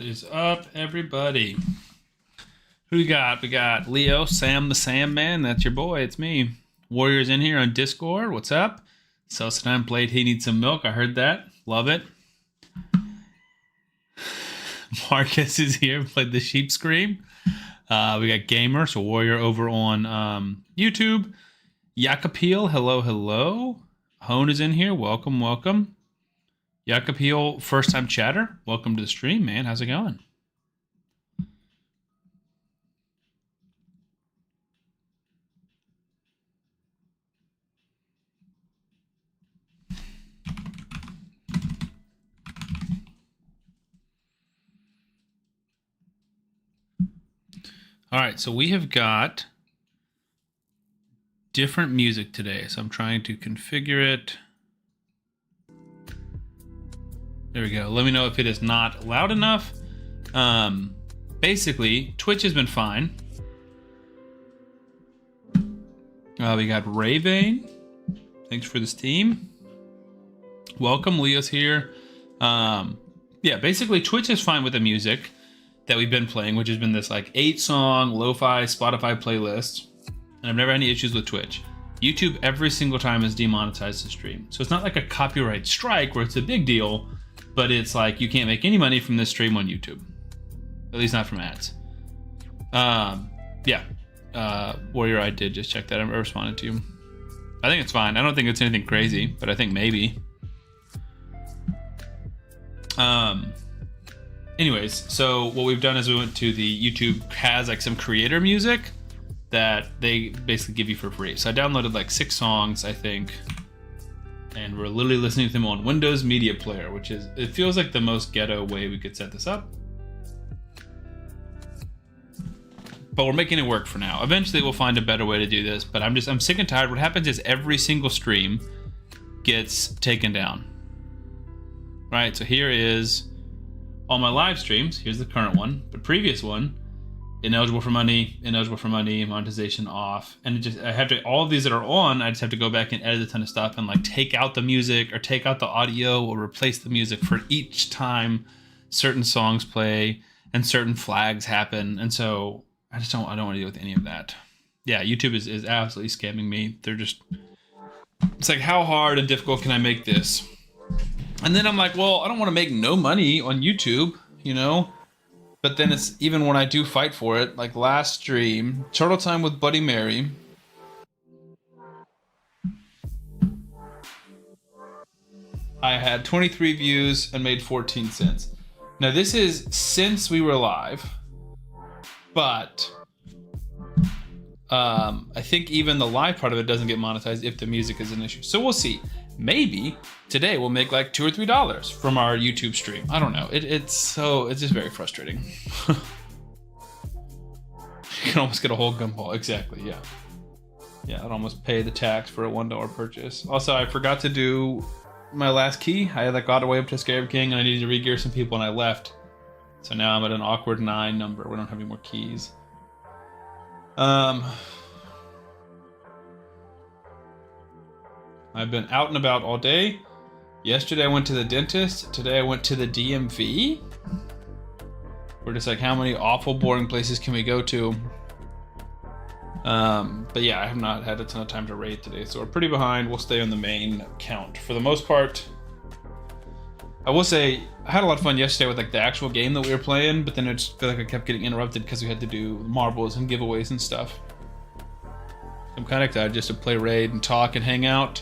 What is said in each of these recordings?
What is up, everybody? Who we got? We got Leo, Sam the Sandman. That's your boy. It's me. Warriors in here on Discord. What's up? Celestine played He Needs Some Milk. I heard that. Love it. Marcus is here. Played the Sheep Scream. We got Gamer, so Warrior over on YouTube. Yakapil, hello, hello. Hone is in here. Welcome, welcome. Yakapil, first time chatter. Welcome to the stream, man. How's it going? All right, so we have got different music today. So I'm trying to configure it. There we go. Let me know if it is not loud enough. Basically, Twitch has been fine. We got Ravane. Thanks for this team. Welcome, Leo's here. Yeah, basically Twitch is fine with the music that we've been playing, which has been this like 8-song lo-fi Spotify playlist. And I've never had any issues with Twitch. YouTube every single time has demonetized the stream. So it's not like a copyright strike where it's a big deal, but it's like you can't make any money from this stream on YouTube. At least not from ads. Yeah. Warrior, I did just check that. I responded to you. I think it's fine. I don't think it's anything crazy, but I think maybe. Anyways, so what we've done is we went to the YouTube has like some creator music that they basically give you for free. So I downloaded like 6 songs, I think, and we're literally listening to them on Windows Media Player, which is, it feels like the most ghetto way we could set this up. But we're making it work for now. Eventually we'll find a better way to do this, but I'm sick and tired. What happens is every single stream gets taken down. Right, so here is all my live streams. Here's the current one, but previous one, ineligible for money, monetization off. And it just, I have to, all of these that are on, I just have to go back and edit a ton of stuff and like take out the music or take out the audio or replace the music for each time certain songs play and certain flags happen. And so I don't want to deal with any of that. Yeah, YouTube is absolutely scamming me. They're just, it's like, how hard and difficult can I make this? And then I'm like, well, I don't want to make no money on YouTube, you know? But then it's, even when I do fight for it, like last stream, Turtle Time with Buddy Mary. I had 23 views and made 14 cents. Now this is since we were live, but I think even the live part of it doesn't get monetized if the music is an issue. So we'll see. Maybe today we'll make like $2 or $3 from our YouTube stream. I don't know. It's just very frustrating. You can almost get a whole gumball. Exactly. Yeah. Yeah. I'd almost pay the tax for a $1 purchase. Also, I forgot to do my last key. I like got away up to Scarab King and I needed to re-gear some people and I left. So now I'm at an awkward 9 number. We don't have any more keys. I've been out and about all day. Yesterday I went to the dentist. Today I went to the DMV. We're just like, how many awful boring places can we go to? But yeah, I have not had a ton of time to raid today, so we're pretty behind. We'll stay on the main count for the most part. I will say I had a lot of fun yesterday with like the actual game that we were playing, but then I just feel like I kept getting interrupted because we had to do marbles and giveaways and stuff. I'm kind of excited just to play raid and talk and hang out.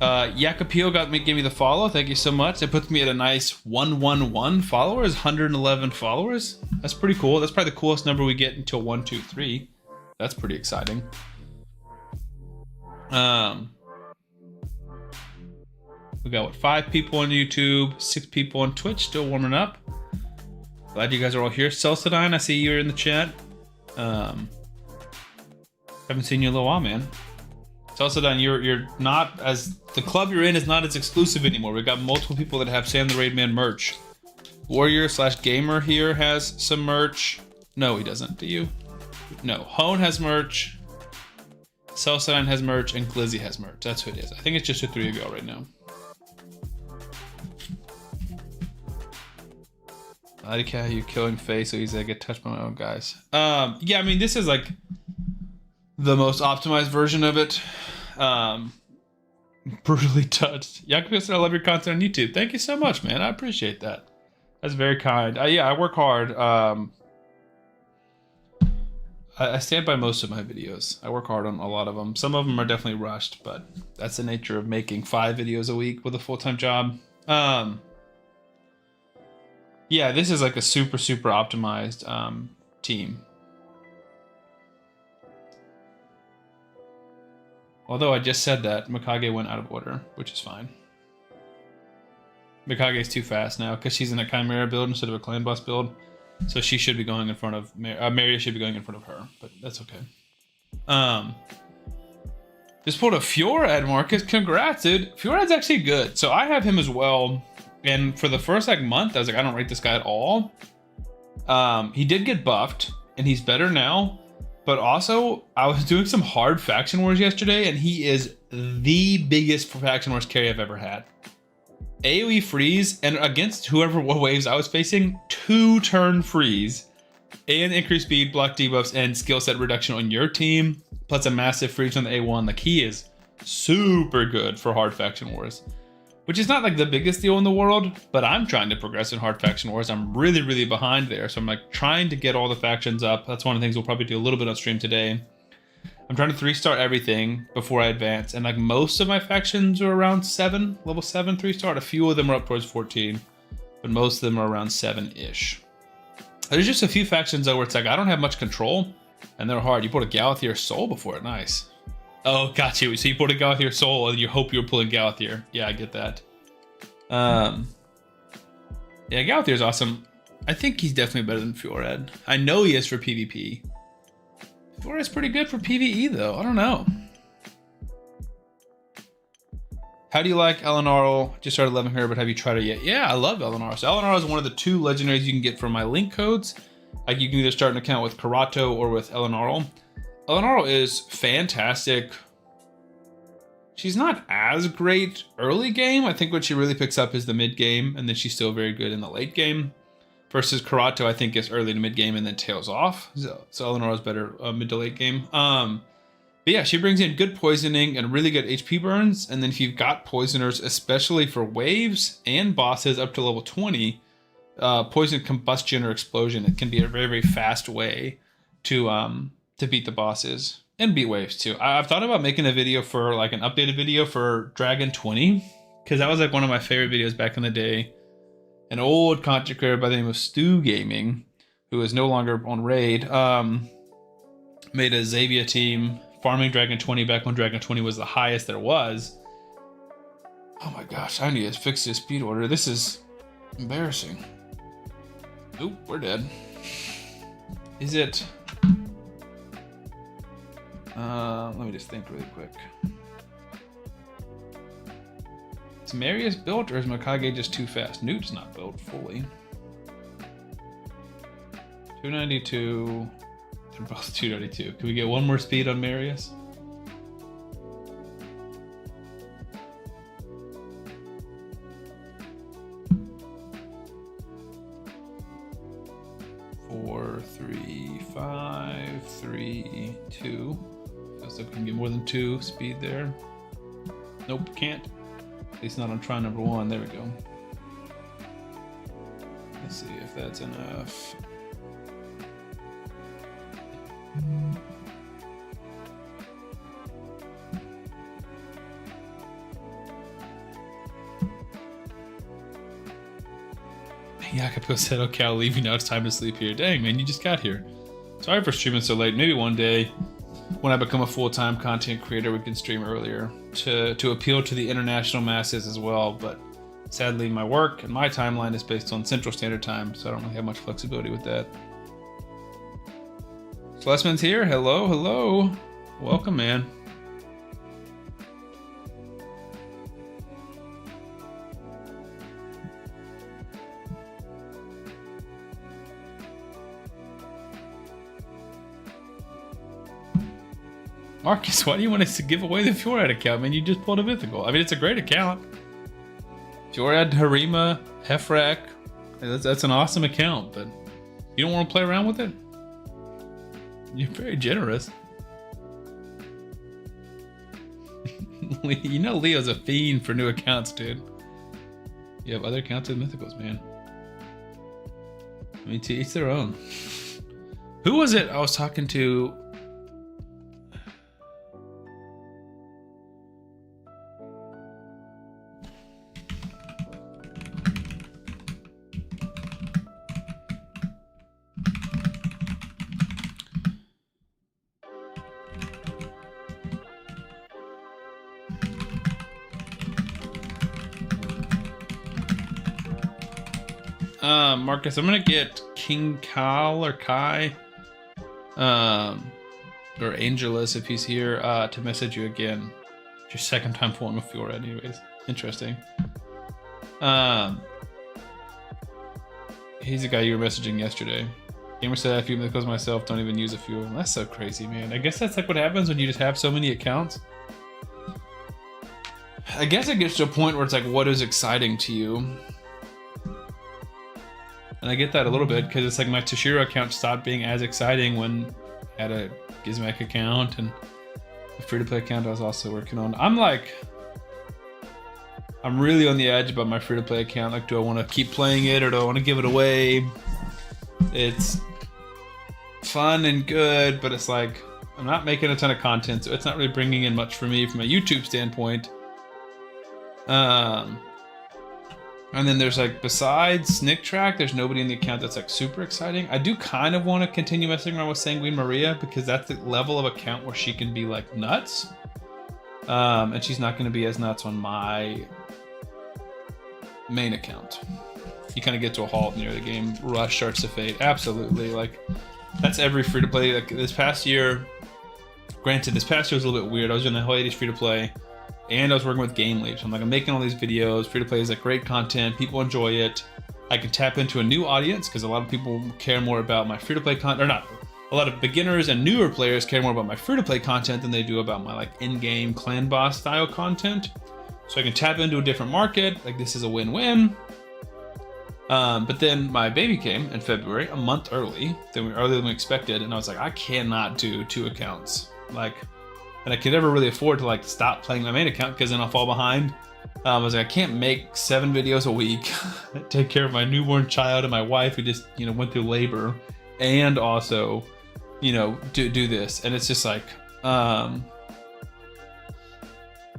Yakapil gave me the follow. Thank you so much. It puts me at a nice 111 followers, 111 followers. That's pretty cool. That's probably the coolest number we get until 123. That's pretty exciting. We got what, 5 people on YouTube, 6 people on Twitch, still warming up. Glad you guys are all here. Celestine, I see you're in the chat. Haven't seen you in a little while, man. Celestine, you're not as, the club you're in is not as exclusive anymore. We've got multiple people that have Sam the Raid Man merch. Warrior/gamer here has some merch. No, he doesn't. Do you? No. Hone has merch. Celestine has merch, and Glizzy has merch. That's who it is. I think it's just the 3 of y'all right now. I like how you killing face so easy I get touched by my own guys. Yeah, I mean, this is like the most optimized version of it. Brutally touched. Yakuza said, I love your content on YouTube. Thank you so much, man. I appreciate that. That's very kind. Yeah, I work hard. I stand by most of my videos. I work hard on a lot of them. Some of them are definitely rushed, but that's the nature of making 5 videos a week with a full-time job. Yeah, this is like a super optimized team. Although I just said that, Mikage went out of order, which is fine. Mikage's too fast now because she's in a Chimera build instead of a Clan Boss build. So she should be going in front of... Maria should be going in front of her, but that's okay. Just pulled a Fjorad, Marcus. Congrats, dude. Fiorad's actually good. So I have him as well. And for the first like month, I was like, I don't rate this guy at all. He did get buffed, and he's better now. But also, I was doing some hard faction wars yesterday, and he is the biggest faction wars carry I've ever had. AoE freeze, and against whoever what waves I was facing, 2-turn freeze, and increased speed, block debuffs, and skill set reduction on your team, plus a massive freeze on the A1. Like, he is super good for hard faction wars. Which is not like the biggest deal in the world, but I'm trying to progress in hard faction wars. I'm really behind there. So I'm like trying to get all the factions up. That's one of the things we'll probably do a little bit on stream today. I'm trying to 3-star everything before I advance. And like most of my factions are around 7, level 7 3-star. A few of them are up towards 14, but most of them are around 7-ish. There's just a few factions though where it's like, I don't have much control and they're hard. You put a Galathier Soul before it, nice. Oh, got you. So you pulled a Galathier Soul and you hope you're pulling Galathier. Yeah, I get that. Yeah, Galathier's awesome. I think he's definitely better than Fjorad. I know he is for PvP. Fiorad's pretty good for PvE though. I don't know. How do you like Elenarl? Just started loving her, but have you tried it yet? Yeah, I love Elenarl. So Elenarl is one of the 2 legendaries you can get from my link codes. Like you can either start an account with Karato or with Elenarl. Elenarl is fantastic. She's not as great early game. I think what she really picks up is the mid game, and then she's still very good in the late game. Versus Karato, I think, is early to mid game and then tails off. So Elenarl is better mid to late game. But yeah, she brings in good poisoning and really good HP burns. And then if you've got poisoners, especially for waves and bosses up to level 20, poison combustion or explosion, it can be a very fast way to beat the bosses and beat waves too. I've thought about making a video for like an updated video for Dragon 20, because that was like one of my favorite videos back in the day. An old content creator by the name of Stu Gaming, who is no longer on Raid, made a Xavia team farming Dragon 20 back when Dragon 20 was the highest there was. Oh my gosh, I need to fix this speed order. This is embarrassing. Oop, we're dead. Is it... let me just think really quick. Is Marius built or is Mikage just too fast? Newt's not built fully. 292. They're both 292. Can we get one more speed on Marius? Four, 3, 5, 3, 2. Feels like we can get more than 2 speed there. Nope, can't. At least not on try number 1. There we go. Let's see if that's enough. Jacopo said, okay, I'll leave you now. It's time to sleep here. Dang, man, you just got here. Sorry for streaming so late. Maybe one day when I become a full-time content creator, we can stream earlier to appeal to the international masses as well. But sadly, my work and my timeline is based on Central Standard Time, so I don't really have much flexibility with that. Celestman's here. Hello, hello. Welcome, man. Marcus, why do you want us to give away the Fjorad account, man? You just pulled a mythical. I mean, it's a great account. Fjorad, Harima, Hefrak, That's an awesome account, but you don't want to play around with it? You're very generous. You know Leo's a fiend for new accounts, dude. You have other accounts with Mythicals, man. I mean, to each their own. Who was it I was talking to? Marcus, I'm gonna get King Kyle or Kai, or Angelus if he's here, to message you again. It's your second time pulling a Fiora, anyways. Interesting. He's the guy you were messaging yesterday. Gamer said a few because myself don't even use a few of them. That's so crazy, man. I guess that's like what happens when you just have so many accounts. I guess it gets to a point where it's like, what is exciting to you? And I get that a little bit because it's like my Toshiro account stopped being as exciting when I had a Gizmek account and a free-to-play account I was also working on. I'm really on the edge about my free-to-play account. Like, do I want to keep playing it or do I want to give it away? It's fun and good, but it's like I'm not making a ton of content, so it's not really bringing in much for me from a YouTube standpoint. And then there's like, besides Snick Track, there's nobody in the account that's like super exciting. I do kind of want to continue messing around with Sanguine Maria because that's the level of account where she can be like nuts. And she's not going to be as nuts on my main account. You kind of get to a halt near the game. Rush starts to fade. Absolutely. Like, that's every free to play. Like this past year, granted, this past year was a little bit weird. I was doing the whole 80s free to play. And I was working with Game Leap. So I'm like, I'm making all these videos. Free to play is like great content. People enjoy it. I can tap into a new audience because a lot of people care more about my free to play content, or not. A lot of beginners and newer players care more about my free to play content than they do about my like in-game clan boss style content. So I can tap into a different market. Like, this is a win-win. But then my baby came in February, a month earlier than we expected. And I was like, I cannot do 2 accounts. Like, and I could never really afford to like stop playing my main account because then I'll fall behind. I was like, I can't make 7 videos a week, take care of my newborn child and my wife who just, went through labor, and also, do this. And it's just like, yeah.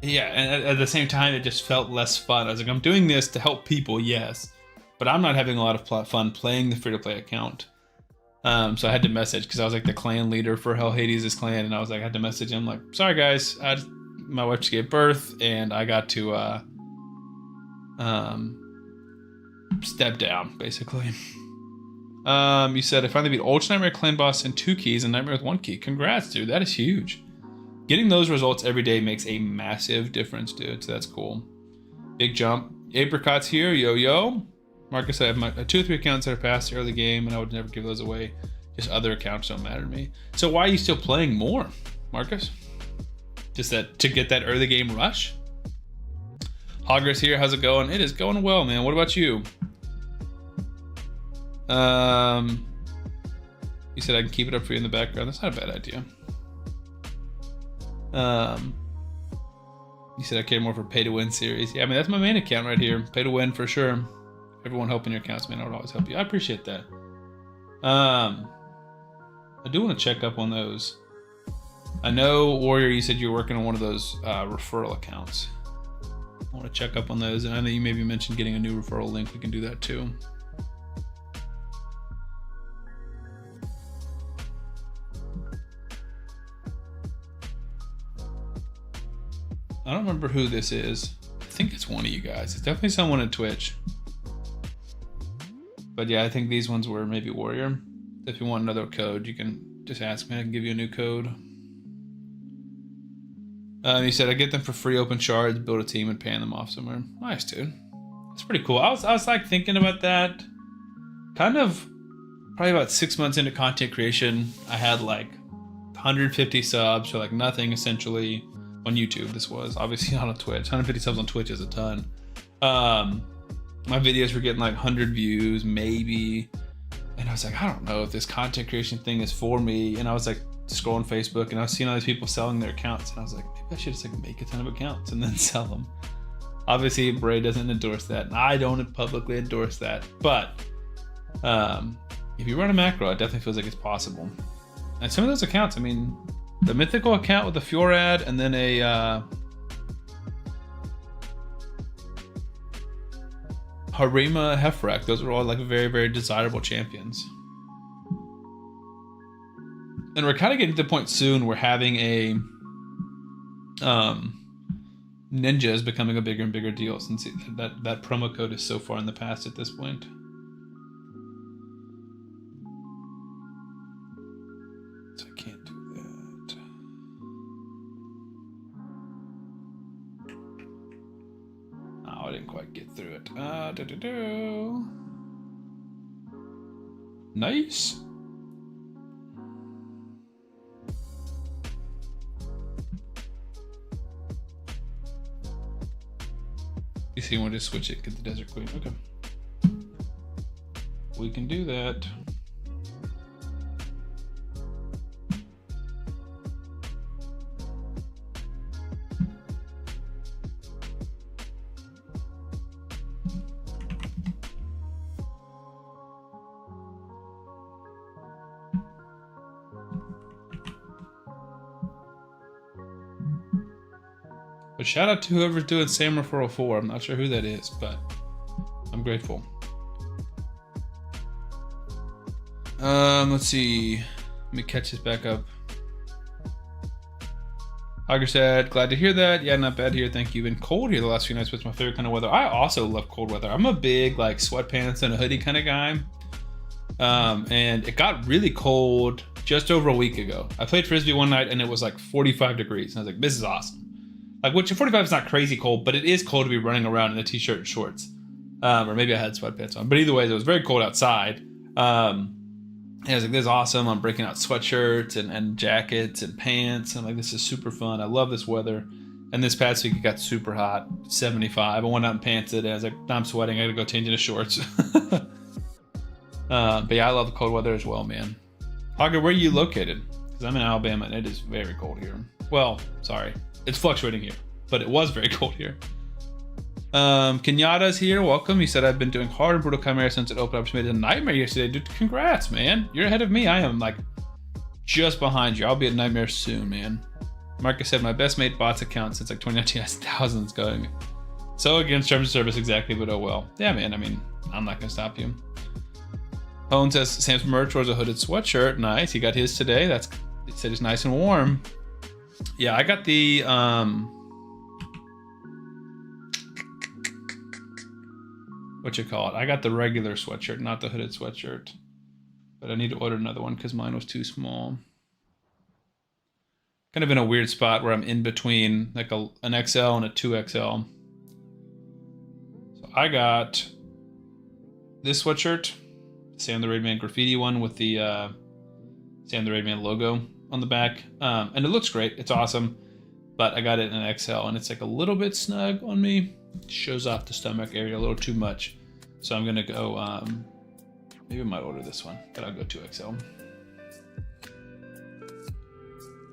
And at the same time, it just felt less fun. I was like, I'm doing this to help people, yes, but I'm not having a lot of fun playing the free-to-play account. So I had to message because I was like the clan leader for Hell Hades' clan, and I was like, I had to message him like, sorry guys, my wife just gave birth and I got to step down basically. You said I finally beat Ultra Nightmare clan boss in 2 keys and Nightmare with 1 key. Congrats, dude. That is huge. Getting those results every day makes a massive difference, dude. So that's cool. Big jump. Apricot's here. Yo. Marcus, I have my 2 or 3 accounts that are past the early game, and I would never give those away. Just other accounts don't matter to me. So why are you still playing more, Marcus? Just that to get that early game rush? Hogger's here. How's it going? It is going well, man. What about you? You said I can keep it up for you in the background. That's not a bad idea. You said I care more for pay to win series. Yeah, I mean, that's my main account right here. Pay to win for sure. Everyone helping your accounts, man. I would always help you. I appreciate that. I do want to check up on those. I know, Warrior, you said you were working on one of those referral accounts. I want to check up on those. And I know you maybe mentioned getting a new referral link. We can do that too. I don't remember who this is. I think it's one of you guys. It's definitely someone at Twitch. But yeah, I think these ones were maybe Warrior. If you want another code, you can just ask me. I can give you a new code. He said, I get them for free open shards, build a team, and paying them off somewhere. Nice, dude. That's pretty cool. I was like thinking about that. Kind of probably about 6 months into content creation. I had like 150 subs, or like nothing essentially on YouTube. This was obviously not on Twitch. 150 subs on Twitch is a ton. My videos were getting like 100 views, maybe. And I was like, I don't know if this content creation thing is for me. And I was like scrolling Facebook and I was seeing all these people selling their accounts. And I was like, maybe I should just like make a ton of accounts and then sell them. Obviously, Bray doesn't endorse that. And I don't publicly endorse that. But if you run a macro, it definitely feels like it's possible. And some of those accounts, I mean, the mythical account with the Fjorad and then a Harima Heffrak, those are all like very, very desirable champions. And we're kind of getting to the point soon where having a ninja is becoming a bigger and bigger deal, since that promo code is so far in the past at this point. So I can't do that. Oh, I didn't quite get through it. Nice. You see, you want to just switch it, get the Desert Queen. Okay. We can do that. But shout out to whoever's doing Samurai 404. I'm not sure who that is, but I'm grateful. Let's see. Let me catch this back up. Hogger said, glad to hear that. Yeah, not bad here. Thank you. Been cold here the last few nights, with my favorite kind of weather. I also love cold weather. I'm a big like sweatpants and a hoodie kind of guy. And it got really cold just over a week ago. I played Frisbee one night and it was like 45 degrees. And I was like, this is awesome. Like, which 45 is not crazy cold, but it is cold to be running around in a t-shirt and shorts. Or maybe I had sweatpants on. But either way, it was very cold outside. And I was like, this is awesome. I'm breaking out sweatshirts and jackets and pants. I'm like, this is super fun. I love this weather. And this past week, it got super hot, 75. I went out and pantsed it. And I was like, I'm sweating. I got to go change into shorts. But yeah, I love the cold weather as well, man. Hogger, where are you located? Because I'm in Alabama, and it is very cold here. Well, sorry. It's fluctuating here, but it was very cold here. Kenyatta's here. Welcome. He said, I've been doing hard and brutal Chimera since it opened up. She made a Nightmare yesterday. Dude, congrats, man. You're ahead of me. I am like just behind you. I'll be at Nightmare soon, man. Marcus said, my best mate bots account since like 2019 has thousands going. So against terms of service, exactly, but oh well. Yeah, man. I mean, I'm not going to stop you. Owen says, Sam's merch was a hooded sweatshirt. Nice. He got his today. He said it's nice and warm. Yeah, I got the what you call it? I got the regular sweatshirt, not the hooded sweatshirt. But I need to order another one because mine was too small. Kind of in a weird spot where I'm in between like an XL and a 2XL. So I got this sweatshirt, Sam the Raidman graffiti one with the Sam the Raidman logo on the back, and it looks great. It's awesome, but I got it in an XL and it's like a little bit snug on me. It shows off the stomach area a little too much, so I'm gonna go maybe I might order this one, but I'll go 2XL.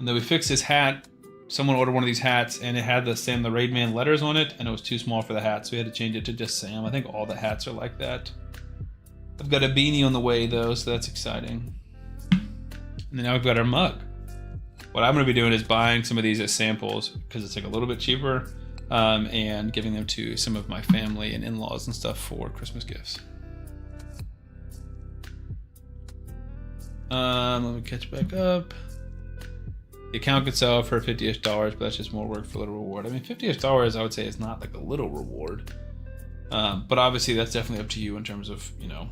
And then we fixed this hat. Someone ordered one of these hats and it had the Sam the Raidman letters on it and it was too small for the hat, so we had to change it to just Sam. I think all the hats are like that. I've got a beanie on the way though, so that's exciting. And then now we've got our mug. What I'm going to be doing is buying some of these as samples because it's like a little bit cheaper, and giving them to some of my family and in-laws and stuff for Christmas gifts. Let me catch back up. The account could sell for $50-ish, but that's just more work for a little reward. I mean, $50-ish I would say is not like a little reward, but obviously that's definitely up to you in terms of, you know,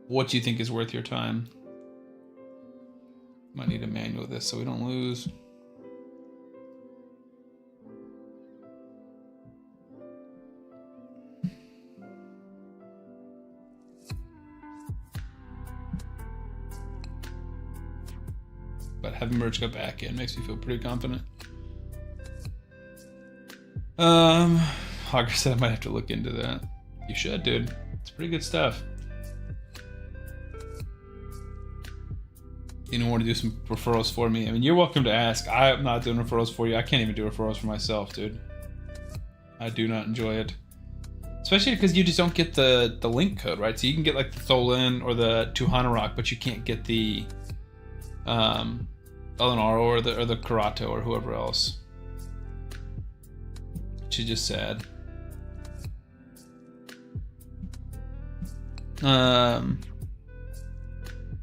what you think is worth your time. Might need a manual of this so we don't lose. But having merch go back in makes me feel pretty confident. Hogger said I might have to look into that. You should, dude. It's pretty good stuff. You don't want to do some referrals for me? I mean, you're welcome to ask. I'm not doing referrals for you. I can't even do referrals for myself, dude. I do not enjoy it. Especially because you just don't get the link code, right? So you can get like the Tholen or the Tuhana Rock, but you can't get the Elenaro or the Karato or whoever else. Which is just sad.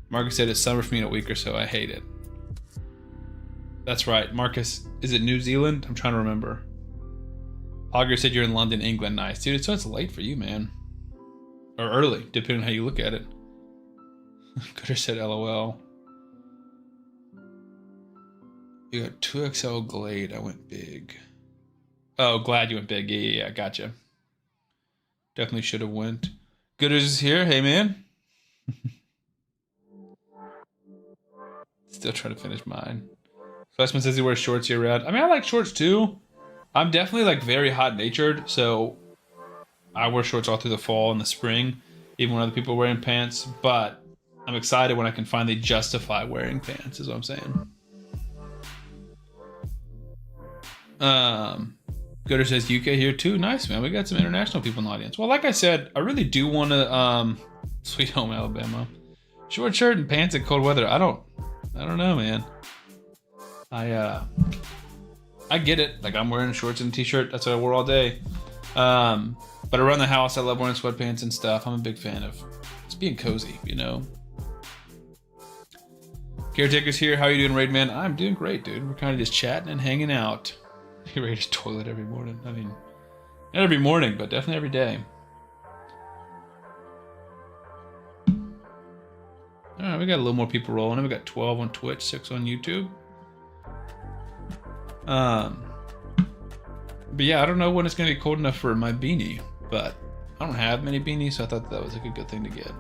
Marcus said it's summer for me in a week or so. I hate it. That's right. Marcus, is it New Zealand? I'm trying to remember. Hogger said you're in London, England. Nice. Dude, so it's late for you, man. Or early, depending on how you look at it. Could have said LOL. You got 2XL Glade. I went big. Oh, glad you went big. Yeah, gotcha. Definitely should have went. Gooders is here. Hey, man. Still trying to finish mine. Fleshman says he wears shorts year round. I mean, I like shorts too. I'm definitely like very hot natured, so I wear shorts all through the fall and the spring, even when other people are wearing pants. But I'm excited when I can finally justify wearing pants, is what I'm saying. Gooder says UK here too. Nice, man. We got some international people in the audience. Well, like I said, I really do want to Sweet Home Alabama. Short shirt and pants in cold weather. I don't know, man. I get it. Like, I'm wearing shorts and a t-shirt. That's what I wore all day. But around the house, I love wearing sweatpants and stuff. I'm a big fan of just being cozy, you know. Caretaker's here. How are you doing, Raid Man? I'm doing great, dude. We're kind of just chatting and hanging out. You ready to toilet every morning? I mean, not every morning, but definitely every day. All right, we got a little more people rolling. We got 12 on Twitch, 6 on YouTube. But yeah, I don't know when it's gonna be cold enough for my beanie, but I don't have many beanies, so I thought that was like a good thing to get.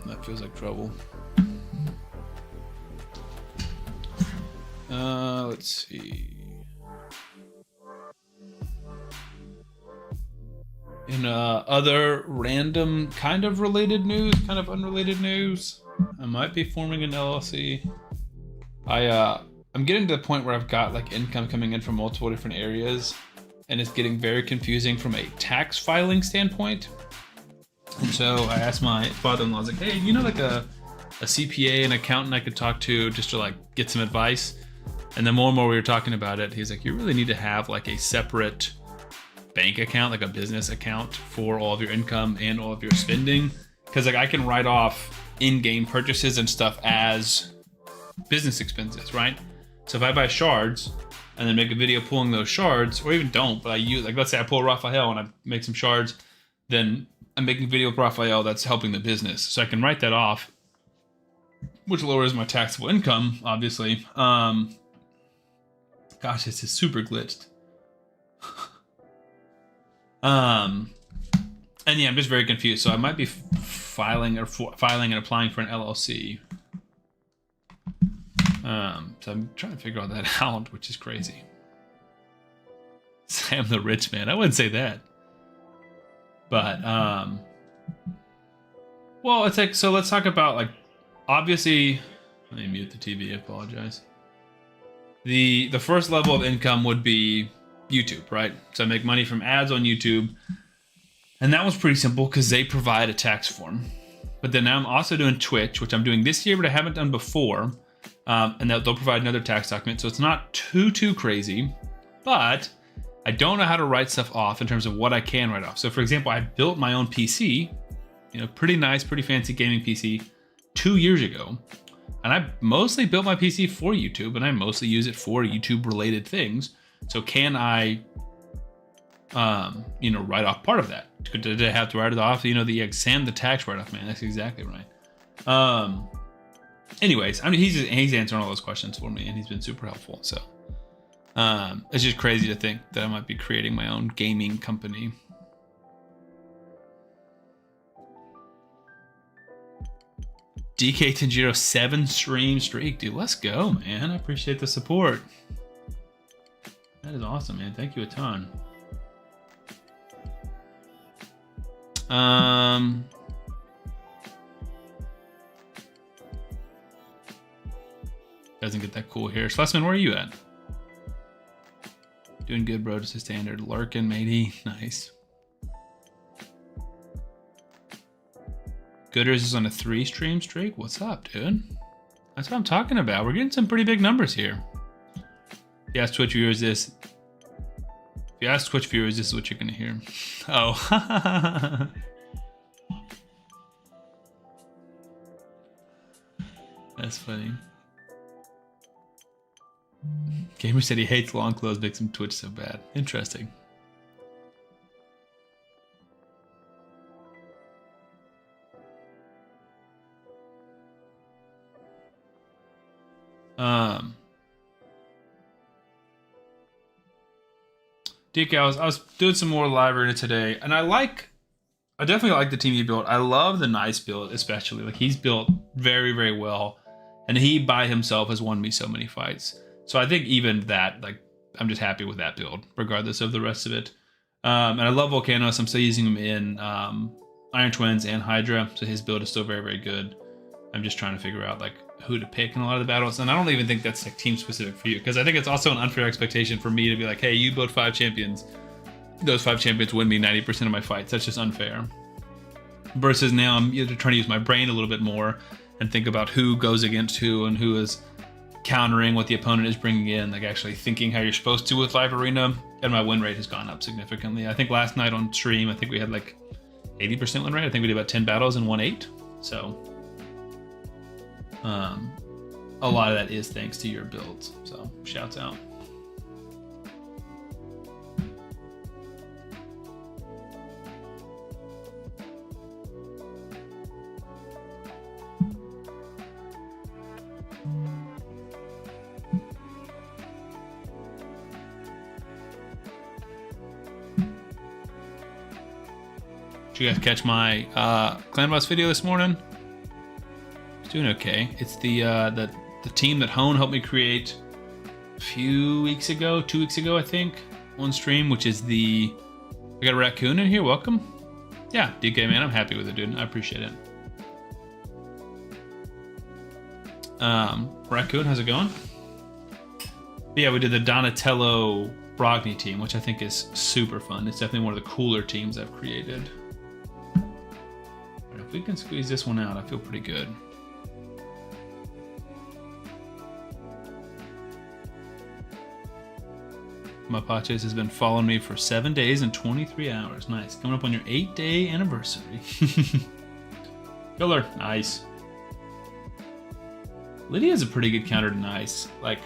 That feels like trouble. Let's see. In other random kind of related news, kind of unrelated news, I might be forming an LLC. I'm getting to the point where I've got like income coming in from multiple different areas, and it's getting very confusing from a tax filing standpoint. And so I asked my father-in-law, I was like, hey, you know, like a CPA, an accountant I could talk to just to like get some advice. And then more and more we were talking about it. He's like, you really need to have like a separate bank account, like a business account for all of your income and all of your spending. Cause like I can write off in-game purchases and stuff as business expenses, right? So if I buy shards and then make a video pulling those shards, or even don't, but I use, like, let's say I pull Raphael and I make some shards, then I'm making a video with Raphael that's helping the business. So I can write that off, which lowers my taxable income, obviously. Gosh, this is super glitched. And yeah, I'm just very confused. So I might be filing and applying for an LLC. So I'm trying to figure all that out, which is crazy. Sam the rich man. I wouldn't say that. But well, it's like, so let's talk about, like, obviously, let me mute the TV, I apologize. The first level of income would be YouTube, right? So I make money from ads on YouTube. And that was pretty simple because they provide a tax form. But then now I'm also doing Twitch, which I'm doing this year, but I haven't done before. And they'll provide another tax document. So it's not too crazy, but I don't know how to write stuff off in terms of what I can write off. So for example, I built my own PC, you know, pretty nice, pretty fancy gaming PC 2 years ago. And I mostly built my PC for YouTube, and I mostly use it for YouTube related things. So can I, you know, write off part of that? Did I have to write it off? You know, the tax write off, man. That's exactly right. Anyways, I mean, he's answering all those questions for me, and he's been super helpful. So It's just crazy to think that I might be creating my own gaming company. DK Tanjiro 7 stream streak, dude. Let's go, man. I appreciate the support. That is awesome, man. Thank you a ton. Doesn't get that cool here. Schlesman, where are you at? Doing good, bro. Just a standard. Lurkin, matey. Nice. Gooders is on a 3 stream streak. What's up, dude? That's what I'm talking about. We're getting some pretty big numbers here. If you ask Twitch viewers this, this is what you're gonna hear. Oh. That's funny. Gamer said he hates long clothes, makes him twitch so bad. Interesting. DK, I was doing some more live arena today, and I definitely like the team he built. I love the Nice build, especially. Like, he's built very, very well, and he by himself has won me so many fights. So I think even that, like, I'm just happy with that build, regardless of the rest of it. And I love Volcanos. I'm still using him in Iron Twins and Hydra, so his build is still very, very good. I'm just trying to figure out, like, who to pick in a lot of the battles. And I don't even think that's, like, team specific for you, because I think it's also an unfair expectation for me to be like, hey, you build 5 champions. Those 5 champions win me 90% of my fights. That's just unfair. Versus now I'm trying to use my brain a little bit more and think about who goes against who and who is countering what the opponent is bringing in, like actually thinking how you're supposed to with live arena, and my win rate has gone up significantly. I think last night on stream, I think we had like 80% win rate. I think we did about 10 battles and won 8. So a lot of that is thanks to your builds. So shouts out. Did you guys catch my Clan Boss video this morning? It's doing okay. It's the team that Hone helped me create a few weeks ago, 2 weeks ago, I think, on stream, which is I got a raccoon in here. Welcome. Yeah, DK, man, I'm happy with it, dude. I appreciate it. Raccoon, how's it going? But yeah, we did the Donatello Brogni team, which I think is super fun. It's definitely one of the cooler teams I've created. If we can squeeze this one out, I feel pretty good. Mapaches has been following me for 7 days and 23 hours. Nice. Coming up on your 8-day anniversary. Killer. Nice. Lydia's a pretty good counter to Nice. Like,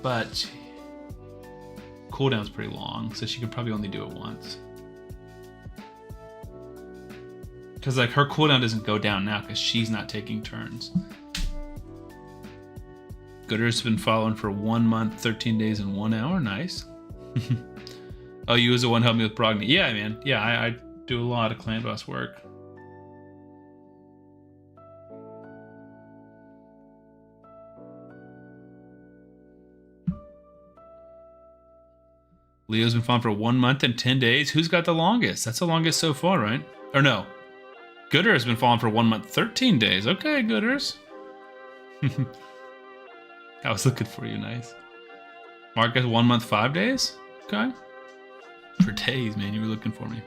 but cooldown's pretty long, so she could probably only do it once. Because like her cooldown doesn't go down now because she's not taking turns. Gooder's been following for 1 month, 13 days, and 1 hour. Nice. Oh, you was the one helping me with Brogni. Yeah, man. Yeah, I do a lot of Clan Boss work. Leo's been following for 1 month and 10 days. Who's got the longest? That's the longest so far, right? Or no. Gooder has been following for 1 month, 13 days. Okay, Gooders. I was looking for you. Nice. Marcus, 1 month, 5 days? Okay. For days, man. You were looking for me.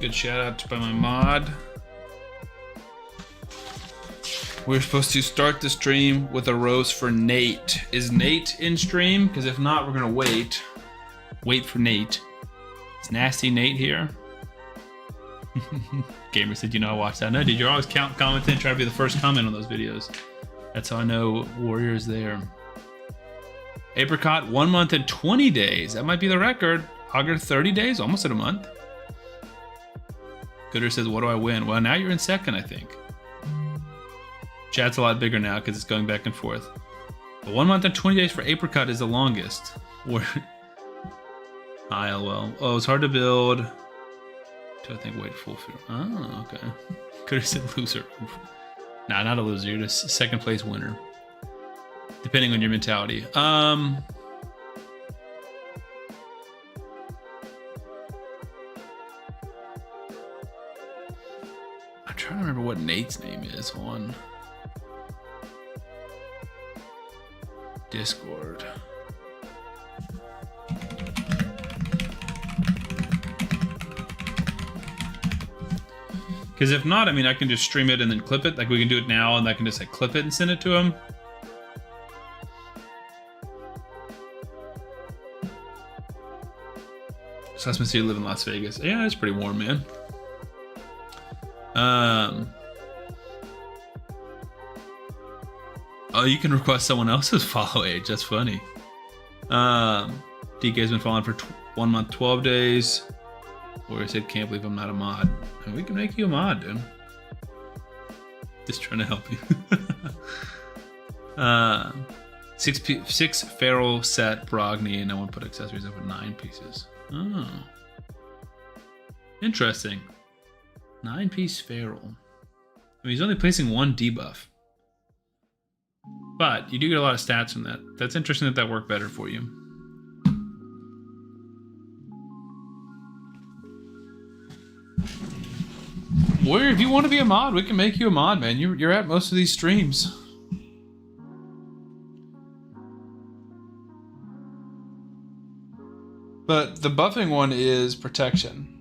Good shout out by my mod. We're supposed to start the stream with a roast for Nate. Is Nate in stream? Because if not, we're gonna wait. Wait for Nate. Is Nasty Nate here? Gamer said, you know, I watched that. No, dude, you're always commenting, trying to be the first comment on those videos. That's how I know Warrior's there. Apricot, 1 month and 20 days. That might be the record. Hogger, 30 days, almost at a month. Gooder says, what do I win? Well, now you're in second, I think. Chat's a lot bigger now because it's going back and forth. But 1 month and 20 days for Apricot is the longest. ILL. Oh, it's hard to build. Do I think wait full field? Oh, okay. Could have said loser. Nah, not a loser. You're just second place winner. Depending on your mentality. I'm trying to remember what Nate's name is on Discord. Because if not, I mean, I can just stream it and then clip it. Like we can do it now, and I can just like clip it and send it to him. So that's you live in Las Vegas. Yeah, it's pretty warm, man. Oh, you can request someone else's follow age. That's funny. DK's been following for 1 month, 12 days. Or I said, can't believe I'm not a mod. And we can make you a mod, dude. Just trying to help you. 6 feral set Brogni, and I want to put accessories up at 9 pieces. Oh. Interesting. 9-piece feral. I mean, he's only placing 1 debuff. But you do get a lot of stats from that. That's interesting that that worked better for you. Warrior, if you want to be a mod, we can make you a mod, man. You're at most of these streams. But the buffing one is protection.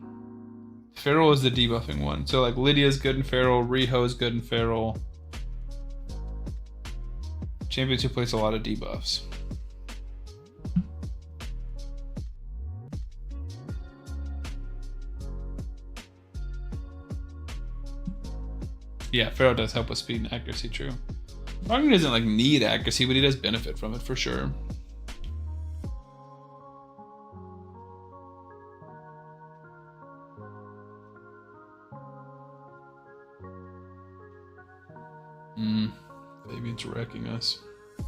Feral is the debuffing one. So like Lydia's good in Feral, Riho's good in Feral. Champions who place a lot of debuffs. Yeah, Feral does help with speed and accuracy, true. Ragnar doesn't like need accuracy, but he does benefit from it for sure. Fabian's wrecking us. I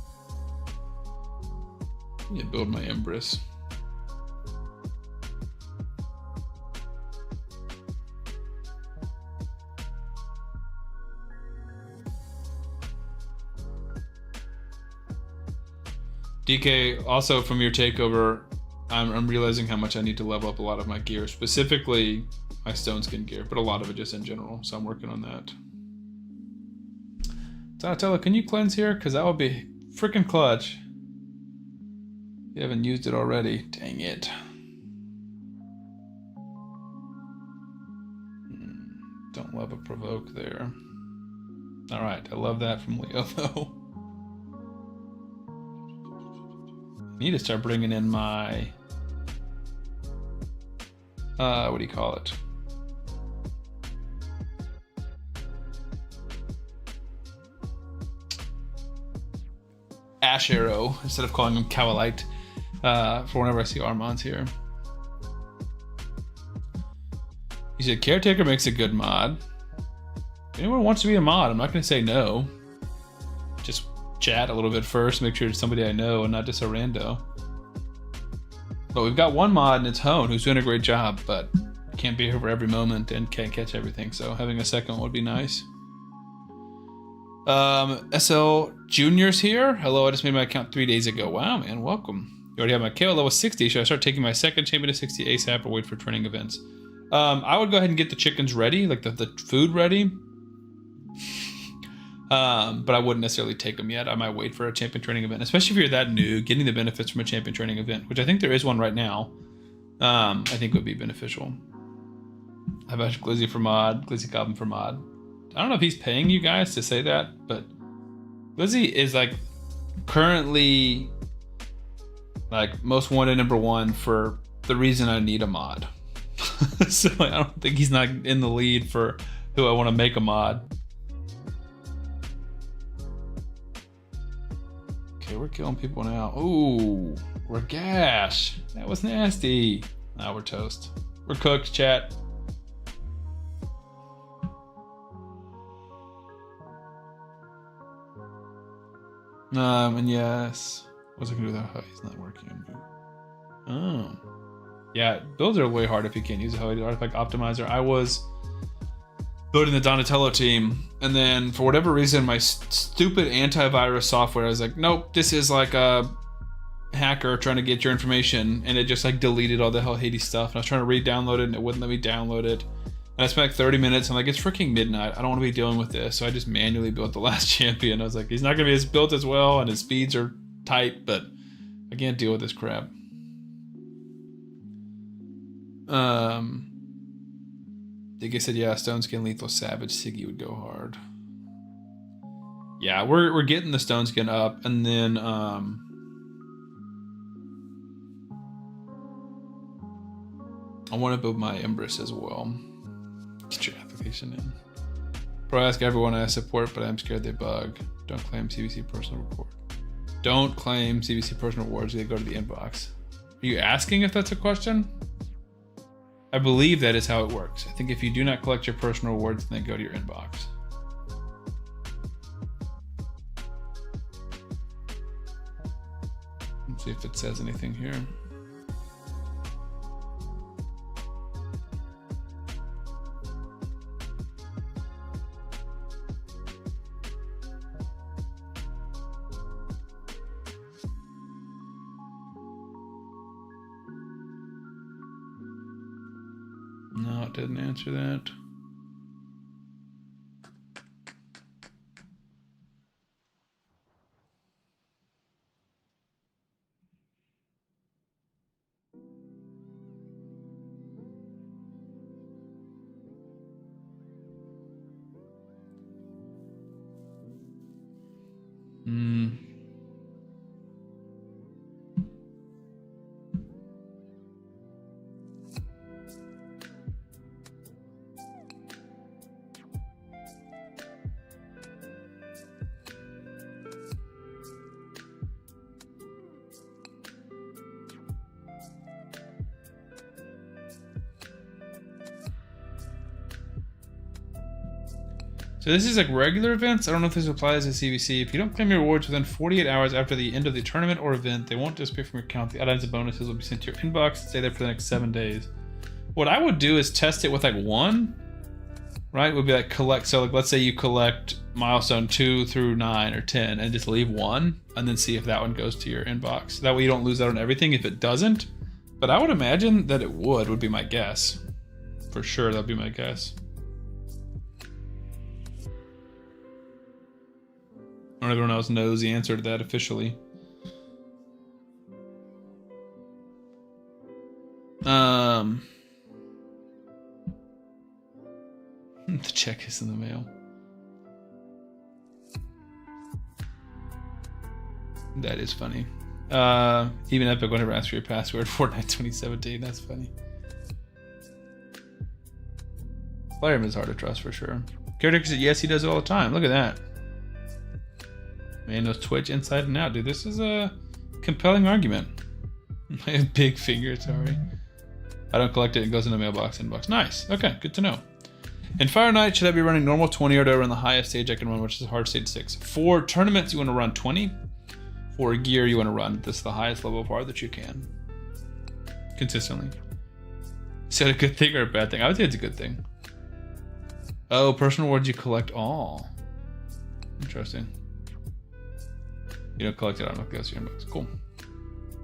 need to build my Empress. DK, also from your takeover, I'm realizing how much I need to level up a lot of my gear, specifically my stone skin gear, but a lot of it just in general, so I'm working on that. Donatello, can you cleanse here? Because that would be freaking clutch. You haven't used it already. Dang it. Don't love a provoke there. Alright, I love that from Leo, though. I need to start bringing in my... what do you call it? Ash Arrow, instead of calling him Cowlite, for whenever I see Armand's here. He said, Caretaker makes a good mod. If anyone wants to be a mod, I'm not going to say no. Just chat a little bit first, make sure it's somebody I know and not just a rando. But we've got one mod, and it's Hone, who's doing a great job, but can't be here for every moment and can't catch everything, so having a second one would be nice. SL Junior's here. Hello, I just made my account 3 days ago. Wow, man, welcome. You already have my KO level 60. Should I start taking my second champion to 60 ASAP or wait for training events? I would go ahead and get the chickens ready, like the food ready. But I wouldn't necessarily take them yet. I might wait for a champion training event, especially if you're that new, getting the benefits from a champion training event, which I think there is one right now. I think would be beneficial. I've asked Glizzy for mod, Glizzy Goblin for mod. I don't know if he's paying you guys to say that, but Glizzy is like currently like most wanted #1 for the reason I need a mod. So I don't think he's not in the lead for who I want to make a mod. Okay, we're killing people now. Ooh, we're gash. That was nasty. Now we're toast. We're cooked, chat. And yes, what's I gonna do with that? Oh, he's not working. Oh, yeah, those are way hard if you can't use a HUD artifact optimizer. I was building the Donatello team, and then for whatever reason, my stupid antivirus software, I was like, nope, this is like a hacker trying to get your information, and it just like deleted all the Hell Hades stuff. And I was trying to re-download it, and it wouldn't let me download it. And I spent like 30 minutes. I'm like, it's freaking midnight. I don't want to be dealing with this. So I just manually built the last champion. I was like, he's not gonna be as built as well, and his speeds are tight, but I can't deal with this crap. Diggy said, yeah, Stone Skin, Lethal, Savage, Siggy would go hard. Yeah, we're getting the Stone Skin up, and then I want to build my Empress as well. Get your application in. Probably ask everyone I support, but I'm scared they bug. Don't claim CBC personal reward. Don't claim CBC personal rewards. They go to the inbox. Are you asking if that's a question? I believe that is how it works. I think if you do not collect your personal rewards, then they go to your inbox. Let's see if it says anything here. No, it didn't answer that. So this is like regular events. I don't know if this applies to CVC. If you don't claim your rewards within 48 hours after the end of the tournament or event, they won't disappear from your account. The items and bonuses will be sent to your inbox and stay there for the next 7 days. What I would do is test it with like 1, right? Would be like collect. So like let's say you collect milestone 2 through 9 or 10 and just leave 1 and then see if that one goes to your inbox. That way you don't lose out on everything if it doesn't. But I would imagine that it would be my guess. For sure, that'd be my guess. Or everyone else knows the answer to that officially. The check is in the mail. That is funny. Even Epic will never ask for your password. Fortnite 2017. That's funny. Flareman is hard to trust for sure. Caretaker said yes, he does it all the time. Look at that. Man knows Twitch inside and out, dude. This is a compelling argument. I have big fingers, sorry. I don't collect it, it goes in the mailbox inbox. Nice. Okay, good to know. In Fire Night, should I be running normal 20 or do I run the highest stage I can run, which is hard stage 6? For tournaments, you want to run 20. For gear, you want to run this the highest level of hard that you can. Consistently. Is that a good thing or a bad thing? I would say it's a good thing. Oh, personal rewards you collect all. Interesting. You don't collect it on your inbox. Cool.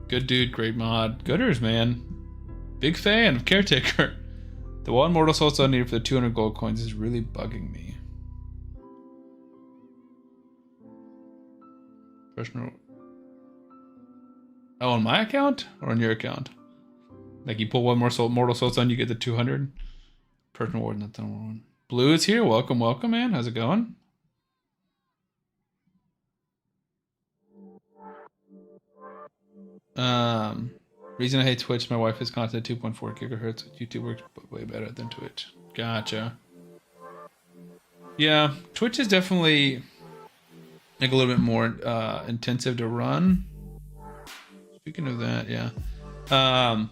Good dude, great mod. Gooders, man. Big fan of Caretaker. The one Mortal Soul Stone needed for the 200 gold coins is really bugging me. Personal. Oh, on my account or on your account? Like you pull one more Mortal Soul Stone, you get the 200. Personal reward, not the one. Blue is here. Welcome, welcome, man. How's it going? Reason I hate Twitch, my wife is content 2.4 gigahertz. YouTube works way better than Twitch. Gotcha. Yeah, Twitch is definitely like a little bit more intensive to run. Speaking of that, yeah. Oh,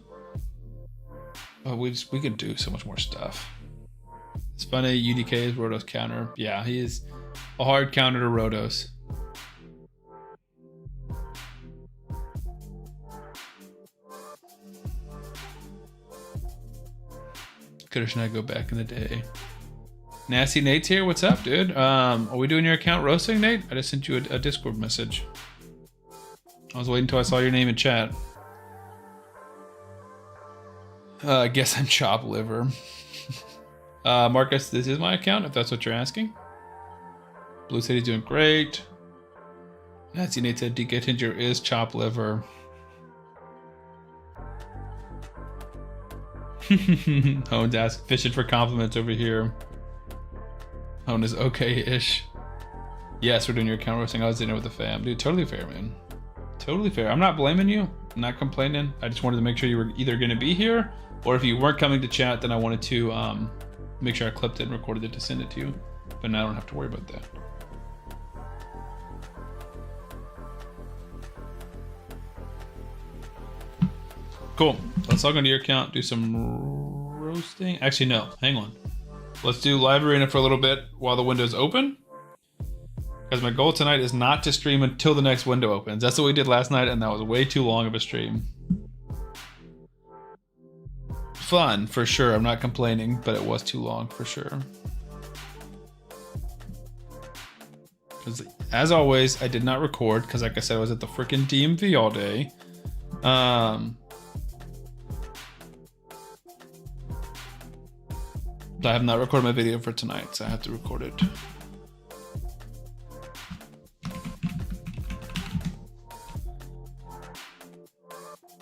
we could do so much more stuff. It's funny, UDK is Rotos counter. Yeah, he is a hard counter to Rotos. Could or should I go back in the day? Nasty Nate's here. What's up, dude? Are we doing your account roasting, Nate? I just sent you a Discord message. I was waiting until I saw your name in chat. I guess I'm chop liver. Marcus, this is my account, if that's what you're asking. Blue City's doing great. Nasty Nate said DK Tinger is chop liver. Hone's asked, fishing for compliments over here. Hone is okay-ish. Yes, we're doing your account roasting. I was in it with the fam. Dude, totally fair, man. Totally fair. I'm not blaming you. I'm not complaining. I just wanted to make sure you were either going to be here, or if you weren't coming to chat, then I wanted to make sure I clipped it and recorded it to send it to you. But now I don't have to worry about that. Cool. Let's log into your account, do some roasting. Actually, no. Hang on. Let's do live arena for a little bit while the window's open. Because my goal tonight is not to stream until the next window opens. That's what we did last night, and that was way too long of a stream. Fun, for sure. I'm not complaining, but it was too long, for sure. Because, as always, I did not record, because like I said, I was at the freaking DMV all day. I have not recorded my video for tonight, so I have to record it.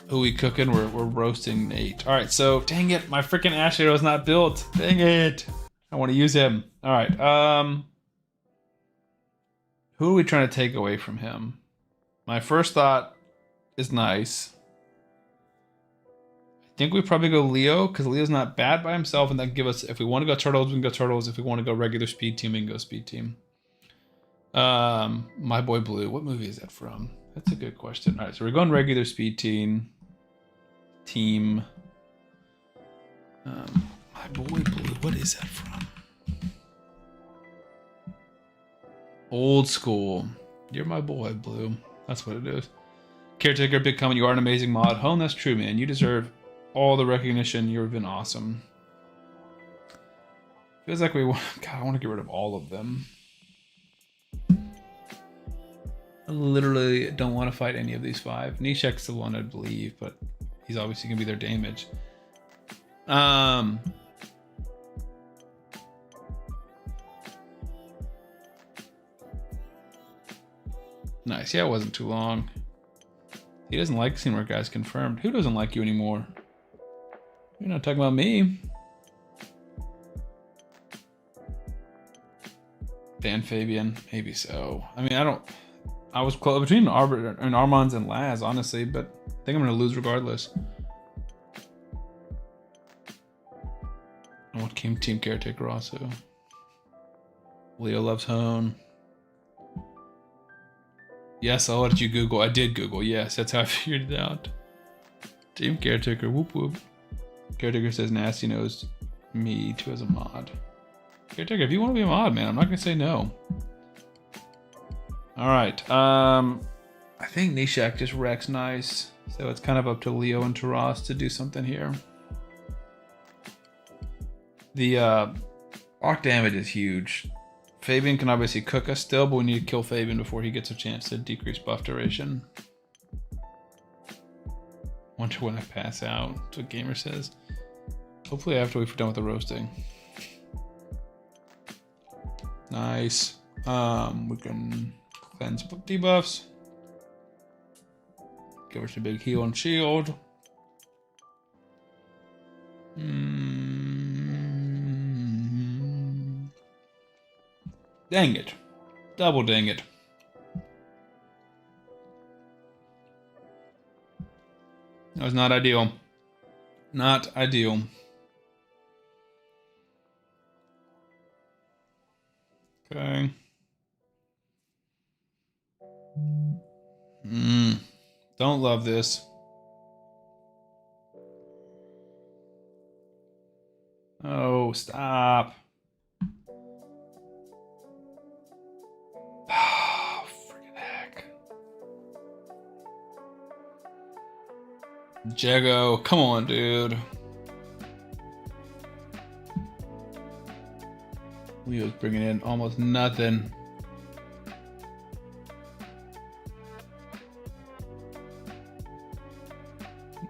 Who we cooking? We're roasting Nate. All right, so dang it, my freaking Ash Arrow is not built. Dang it, I want to use him. All right, who are we trying to take away from him? My first thought is nice. I think we probably go Leo, because Leo's not bad by himself, and then give us, if we want to go Turtles, we can go Turtles. If we want to go regular Speed Team, we can go Speed Team. My Boy Blue, what movie is that from? That's a good question. All right, so we're going regular Speed Team. My Boy Blue, what is that from? Old School. You're my boy, Blue. That's what it is. Caretaker, big comment. You are an amazing mod. Home, that's true, man. You deserve all the recognition. You've been awesome. Feels like we want... God, I want to get rid of all of them. I literally don't want to fight any of these 5. Nishek's the one I'd believe, but he's obviously going to be their damage. Nice. Yeah, it wasn't too long. He doesn't like seeing where guys confirmed. Who doesn't like you anymore? You're not talking about me. Dan Fabian, maybe so. I mean, I was close between Armands and Laz, honestly, but I think I'm gonna lose regardless. I want Team Caretaker also. Leo loves Hone. Yes, I'll let you Google. I did Google. Yes, that's how I figured it out. Team Caretaker. Whoop whoop. Caretaker says Nasty knows me too as a mod. Caretaker, if you want to be a mod, man, I'm not gonna say no. All right. I think Nishak just wrecks nice, so it's kind of up to Leo and Taras to do something here. The arc damage is huge. Fabian can obviously cook us still, but we need to kill Fabian before he gets a chance to decrease buff duration. Wonder when I pass out. That's what Gamer says. Hopefully after we're done with the roasting. Nice. We can cleanse debuffs. Give us a big heal and shield. Dang it. Double dang it. That was not ideal. Not ideal. Okay. Don't love this. Oh, stop. Oh, freaking heck. Jago, come on, dude. Leo's bringing in almost nothing.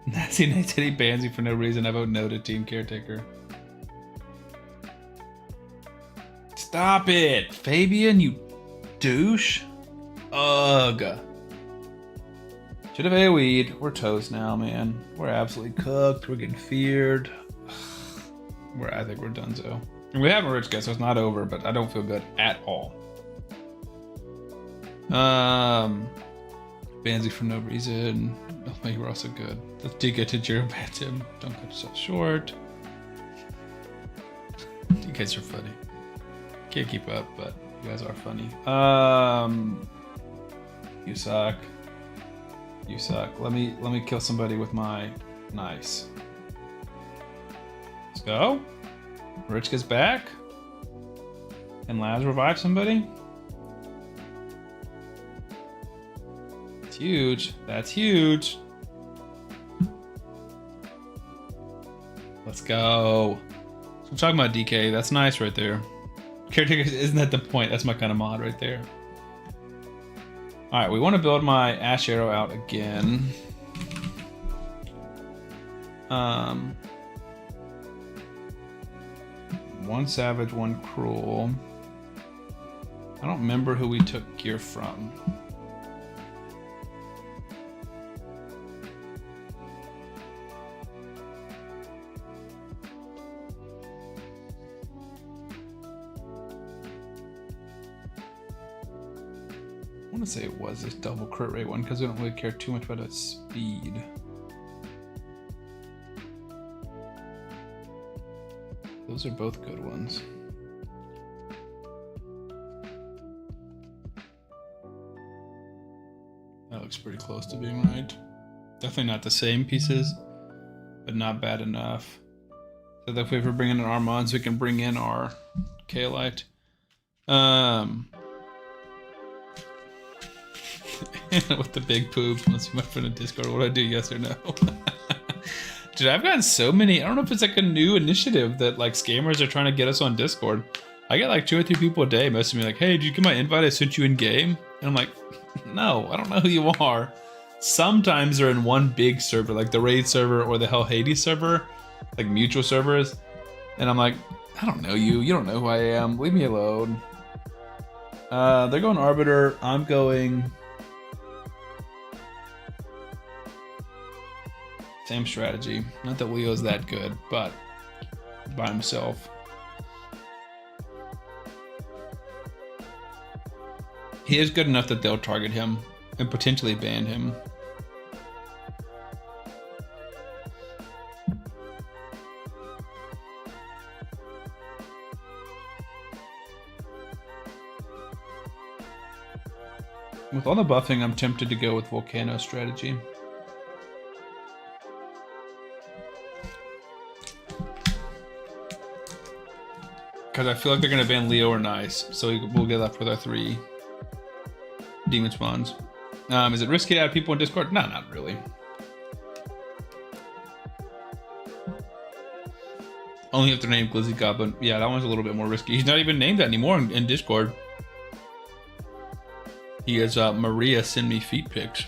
Nasty Nate said he bans you for no reason. I vote no to Team Caretaker. Stop it, Fabian, you douche. Ugh. Should have AoE'd. We're toast now, man. We're absolutely cooked. We're getting feared. I think we're done so. We have a rich guy, so it's not over, but I don't feel good at all. Banzy for no reason. Oh, you were also good. Let's DK to Jiro bans him. Don't cut yourself short. You guys are funny. Can't keep up, but you guys are funny. You suck. You suck. Let me kill somebody with my nice. Let's go. Rich gets back. And Laz revives somebody. It's huge. That's huge. Let's go. So I'm talking about DK. That's nice right there. Caretaker, isn't that the point? That's my kind of mod right there. All right, we want to build my Ash Arrow out again. One Savage, one Cruel. I don't remember who we took gear from. I want to say it was this double crit rate one because we don't really care too much about its speed. Those are both good ones. That looks pretty close to being right. Definitely not the same pieces, but not bad enough. So that if we're bringing in our mods, we can bring in our Kaelite. With the big poop. Let's see my friend in Discord. What do I do? Yes or no? Dude, I've gotten so many. I don't know if it's like a new initiative that like scammers are trying to get us on Discord. I get like 2 or 3 people a day messaging me like, "Hey, did you get my invite? I sent you in game." And I'm like, "No, I don't know who you are." Sometimes they're in one big server, like the raid server or the Hell Hades server, like mutual servers. And I'm like, "I don't know you. You don't know who I am. Leave me alone." They're going Arbiter. I'm going. Same strategy. Not that Leo's that good, but by himself. He is good enough that they'll target him and potentially ban him. With all the buffing, I'm tempted to go with Volcano strategy. Because I feel like they're going to ban Leo or Nice, so we'll get left with our 3 demon spawns. Is it risky to add people in Discord? No, not really. Only if they're named Glizzy Goblin. Yeah, that one's a little bit more risky. He's not even named that anymore in Discord. He has Maria send me feet pics.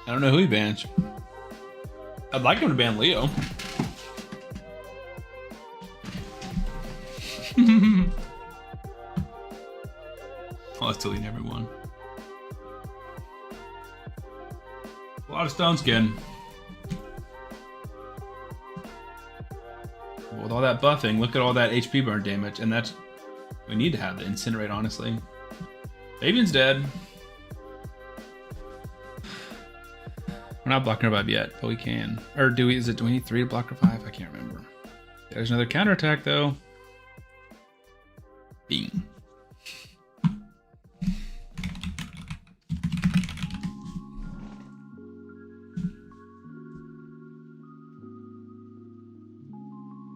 I don't know who he bans. I'd like him to ban Leo. Oh, let's delete everyone. A lot of stone skin. With all that buffing, look at all that HP burn damage, and that's... We need to have the Incinerate, honestly. Fabian's dead. We're not blocking revive yet, but we can. Or do we? Do we need 3 to block revive? I can't remember. There's another counterattack though. Bing.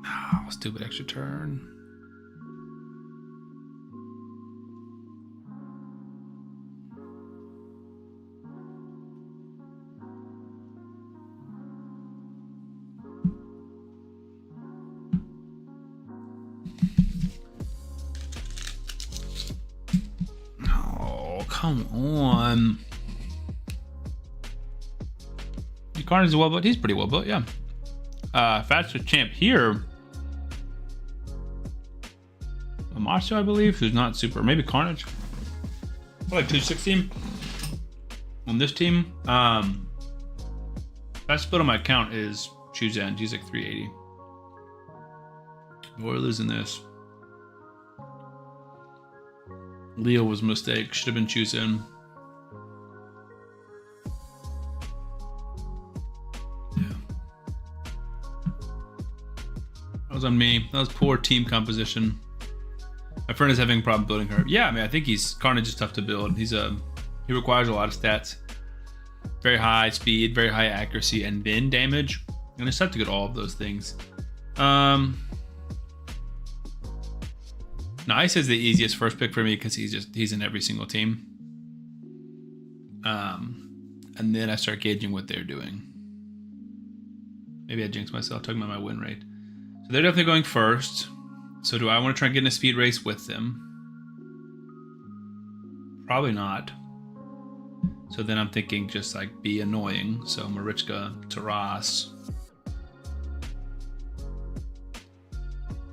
Oh, stupid extra turn. come on. Carnage is well built. He's pretty well built, yeah. Fastest champ here. Amasu, I believe, who's not super. Maybe Carnage. I like 216 on this team. Fastest build on my account is Chuzen. He's like 380. We're losing this. Leo was a mistake. Should have been Chuzen. That was on me. That was poor team composition. My friend is having a problem building her. Yeah, I mean, I think Carnage is tough to build. He requires a lot of stats. Very high speed, very high accuracy, and then damage. And it's tough to get all of those things. Now, Ice is the easiest first pick for me because he's in every single team. And then I start gauging what they're doing. Maybe I jinxed myself talking about my win rate. So they're definitely going first. So do I want to try and get in a speed race with them? Probably not. So then I'm thinking just like be annoying. So Marichka, Taras.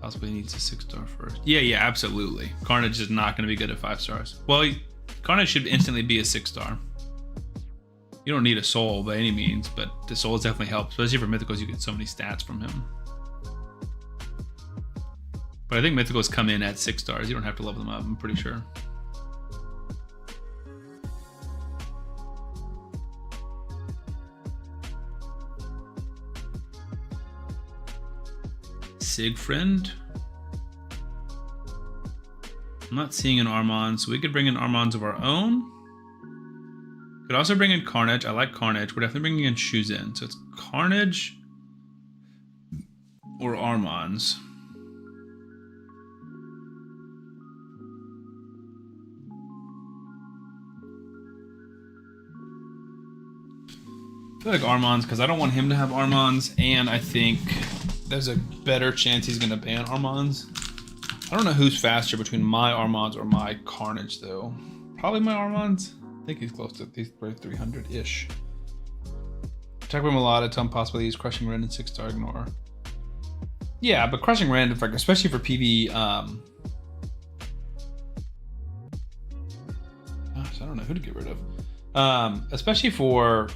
Possibly needs a 6-star first. Yeah, absolutely. Carnage is not going to be good at 5 stars. Well, Carnage should instantly be a 6-star. You don't need a soul by any means, but the souls definitely help, especially for Mythicals. You get so many stats from him. But I think Mythicals come in at 6 stars. You don't have to level them up, I'm pretty sure. Sigfriend. I'm not seeing an Armand, so we could bring in Armands of our own. Could also bring in Carnage. I like Carnage. We're definitely bringing in Chuzen. So it's Carnage or Armands. I feel like Armands because I don't want him to have Armands, and I think there's a better chance he's going to ban Armands. I don't know who's faster between my Armands or my Carnage, though. Probably my Armands. I think he's close to 300-ish. Attack him a lot. At some possibly use Crushing Rend and 6-star ignore. Yeah, but Crushing Rend, especially for PvE, gosh, I don't know who to get rid of. Especially for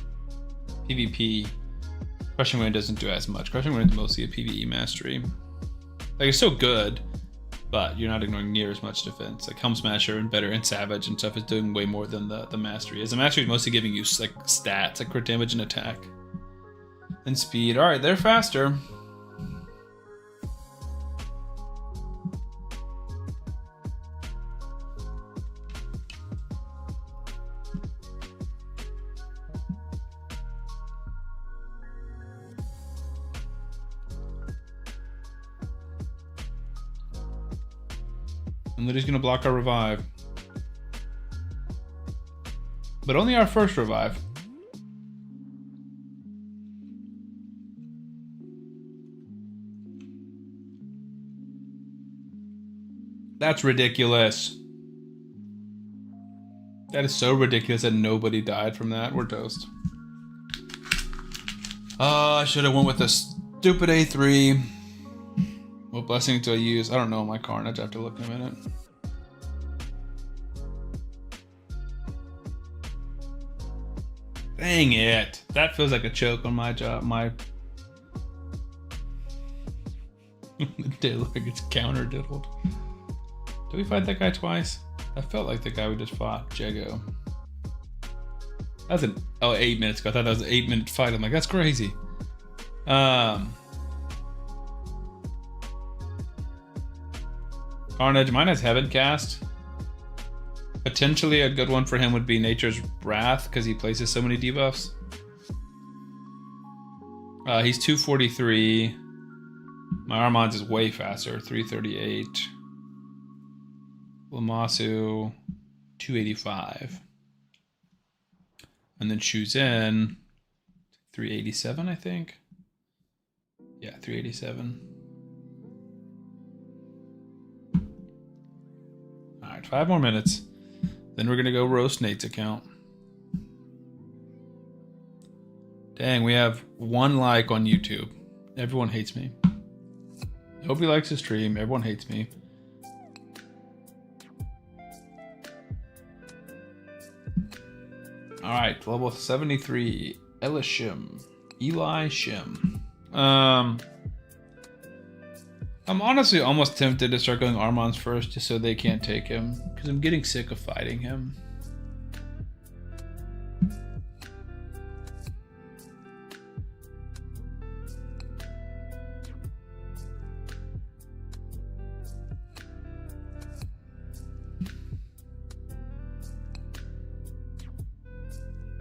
PvP, Crushing Rend doesn't do as much. Crushing Rend is mostly a PvE mastery. Like, it's so good, but you're not ignoring near as much defense. Like Helm Smasher and Better and Savage and stuff is doing way more than the mastery is. The mastery is mostly giving you like stats, like crit damage and attack. And speed. Alright, they're faster. And Liddy's gonna block our revive. But only our first revive. That's ridiculous. That is so ridiculous that nobody died from that. We're toast. I should have went with the stupid A3. What blessing do I use? I don't know my Carnage. I have to look in a minute. Dang it. That feels like a choke on my job. My diddle gets counter diddled. Did we fight that guy twice? I felt like the guy we just fought, Jago. That was 8 minutes ago. I thought that was an 8-minute fight. I'm like, that's crazy. Carnage, mine has Heaven Cast. Potentially a good one for him would be Nature's Wrath because he places so many debuffs. He's 243. My Armands is way faster, 338. Lammasu, 285. And then Chuzen, 387, I think. Yeah, 387. All right, 5 more minutes. Then we're gonna go roast Nate's account. Dang, we have 1 like on YouTube. Everyone hates me. Nobody likes the stream. Everyone hates me. All right, level 73, Elishim, Eli Shim. I'm honestly almost tempted to start going Armands first just so they can't take him, because I'm getting sick of fighting him.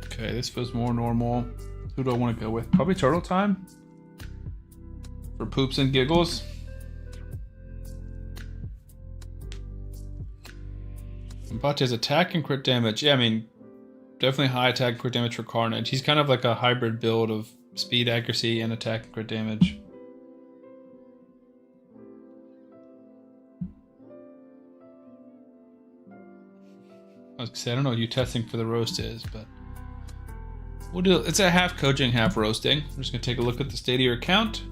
Okay, this feels more normal. Who do I want to go with? Probably Turtle Time? For poops and giggles. Mbate's attack and crit damage. Yeah, I mean, definitely high attack and crit damage for Carnage. He's kind of like a hybrid build of speed, accuracy, and attack and crit damage. I was gonna say, I don't know what you testing for the roast is, but we'll do. It's a half coaching, half roasting. I'm just gonna take a look at the state of your account,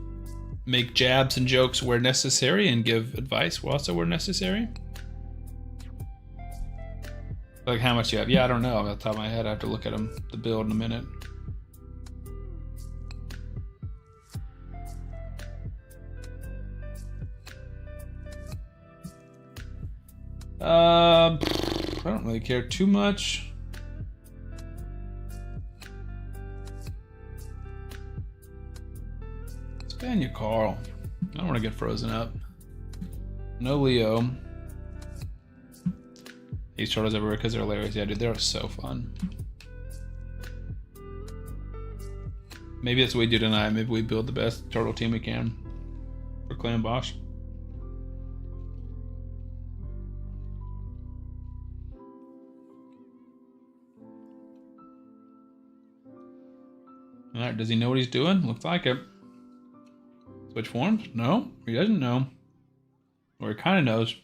make jabs and jokes where necessary, and give advice also where necessary. Like how much you have? Yeah, I don't know. Off the top of my head, I have to look at the build in a minute. I don't really care too much. Spaniard Carl. I don't want to get frozen up. No Leo. These turtles everywhere because they're hilarious. Yeah, dude, they're so fun. Maybe that's what we do tonight. Maybe we build the best turtle team we can for Clan Bosch. Alright, does he know what he's doing? Looks like it. Switch forms? No, he doesn't know. Or he kind of knows.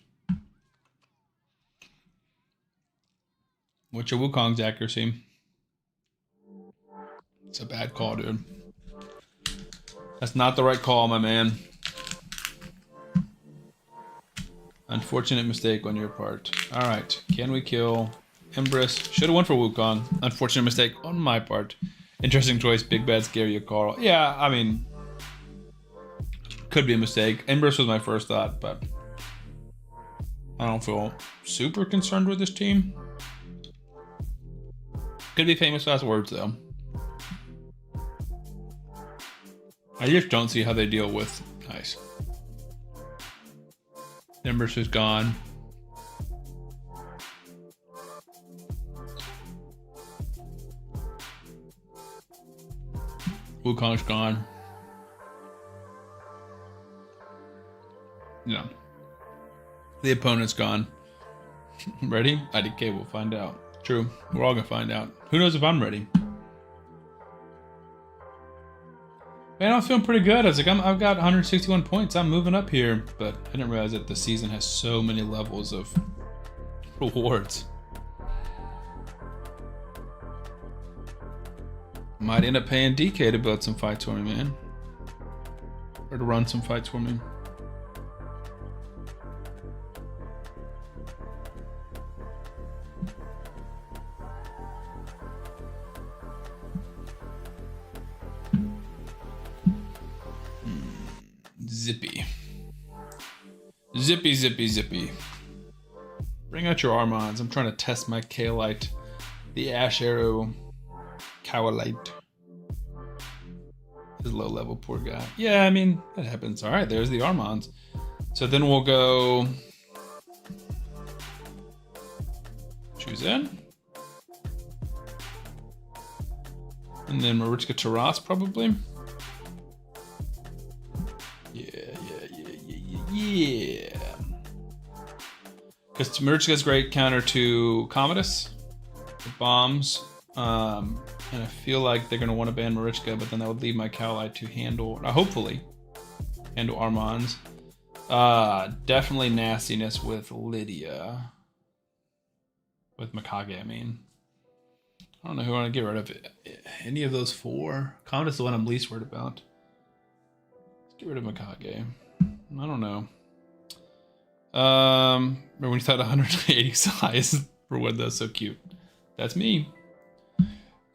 What's your Wukong's accuracy? It's a bad call, dude. That's not the right call, my man. Unfortunate mistake on your part. Alright, can we kill Empress? Should have went for Wukong. Unfortunate mistake on my part. Interesting choice, big bad scary Carl. Yeah, I mean, could be a mistake. Empress was my first thought, but I don't feel super concerned with this team. Could be famous last words, though. I just don't see how they deal with... Nice. Empress is gone. Wukong's gone. Yeah. The opponent's gone. Ready? IDK, we'll find out. True. We're all gonna find out. Who knows if I'm ready? Man, I'm feeling pretty good. I was like, I've got 161 points. I'm moving up here. But I didn't realize that the season has so many levels of rewards. Might end up paying DK to build some fights for me, man. Or to run some fights for me. Zippy. Zippy, zippy, zippy. Bring out your Armands. I'm trying to test my Kaolite. The Ash Arrow Kaolite. He's low level, poor guy. Yeah, I mean, that happens. All right, there's the Armands. So then we'll go... Choose in. And then Marichka Taras, probably. Yeah. Because Marichka's great counter to Commodus. The bombs. And I feel like they're going to want to ban Marichka, but then that would leave my Kaolite to handle, hopefully, handle Armands. Definitely nastiness with Lydia. With Mikage, I mean. I don't know who I want to get rid of. Any of those four? Comet is the one I'm least worried about. Let's get rid of Mikage. I don't know. Remember when you thought 180 size for one that's so cute? That's me.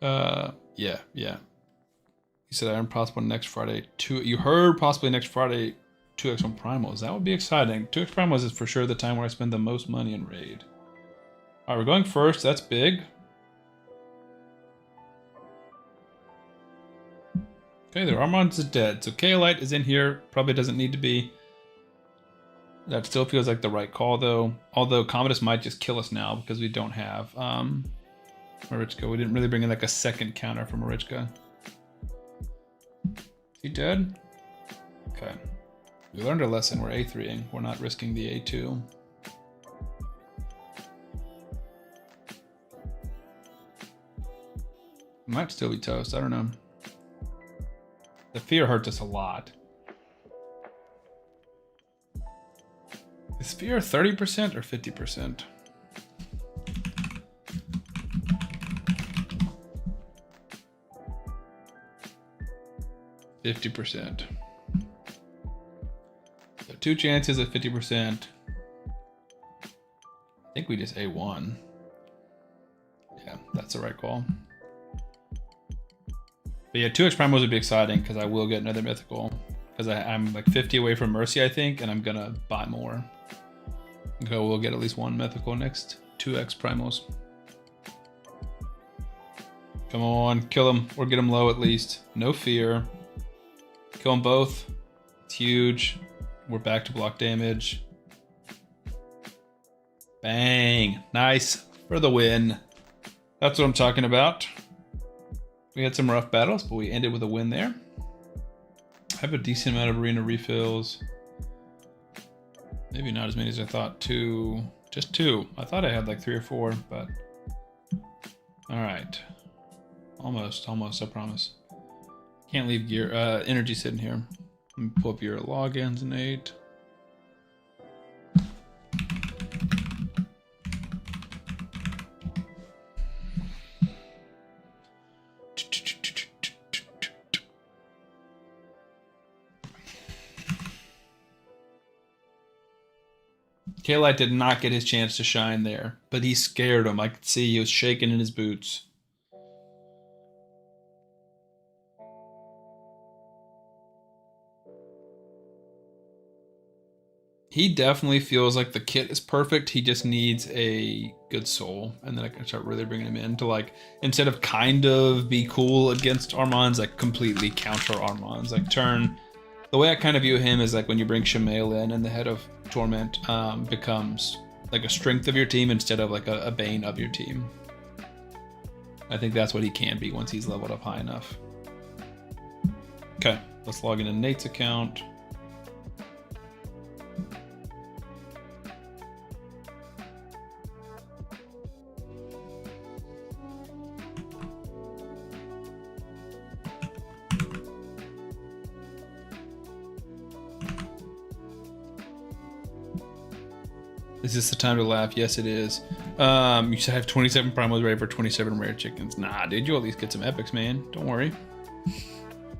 Yeah. You said Iron possible next Friday. You heard possibly next Friday 2x on primals. That would be exciting. 2x primals is for sure the time where I spend the most money in raid. Alright, we're going first. That's big. Okay, the Armons is dead. So Kaolite is in here. Probably doesn't need to be. That still feels like the right call, though. Although Commodus might just kill us now because we don't have Marichka. We didn't really bring in like a second counter for Marichka. Is he dead? Okay. We learned our lesson. We're A3ing. We're not risking the A2. Might still be toast. I don't know. The fear hurt us a lot. Is fear 30% or 50%? %50. So 2 chances at 50%. I think we just A1. Yeah, that's the right call. But yeah, 2x primals would be exciting because I will get another mythical. Because I'm like 50 away from Mercy, I think, and I'm gonna buy more. Okay, we'll get at least one mythical next 2x primals. Come on, kill them or get them low at least. No fear. Kill them both. It's huge. We're back to block damage. Bang. Nice for the win. That's what I'm talking about. We had some rough battles, but we ended with a win there. I have a decent amount of arena refills. Maybe not as many as I thought. Just two. I thought I had like 3 or 4, but all right. Almost, I promise. Can't leave gear energy sitting here. Let me pull up your logins, Nate. Kaolite did not get his chance to shine there, but he scared him. I could see he was shaking in his boots. He definitely feels like the kit is perfect. He just needs a good soul, and then I can start really bringing him in to, like, instead of kind of be cool against Armons, like completely counter Armons. Like turn, the way I kind of view him is like when you bring Shamail in and the head of Torment becomes like a strength of your team instead of like a bane of your team. I think that's what he can be once he's leveled up high enough. Okay, let's log into Nate's account. Is this the time to laugh? Yes, it is. You should have 27 primals ready for 27 rare chickens. Nah, dude, you'll at least get some epics, man. Don't worry.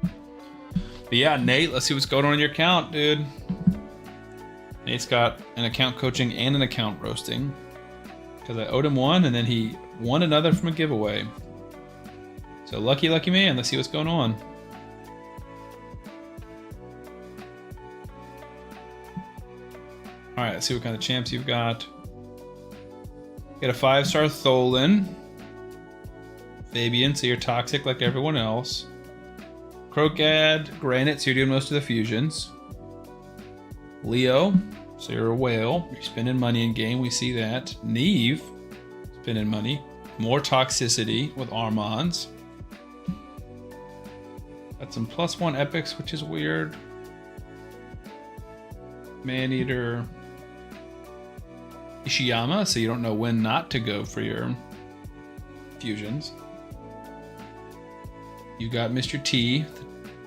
But yeah, Nate, let's see what's going on in your account, dude. Nate's got an account coaching and an account roasting. Because I owed him one, and then he won another from a giveaway. So lucky man. Let's see what's going on. All right, let's see what kind of champs you've got. Get a 5-star Tholen. Fabian, so you're toxic like everyone else. Krokad, Granite, so you're doing most of the fusions. Leo, so you're a whale. You're spending money in game, we see that. Neve, spending money. More toxicity with Armons. Got some +1 epics, which is weird. Maneater. Ishiyama, so you don't know when not to go for your fusions. You got Mr. T,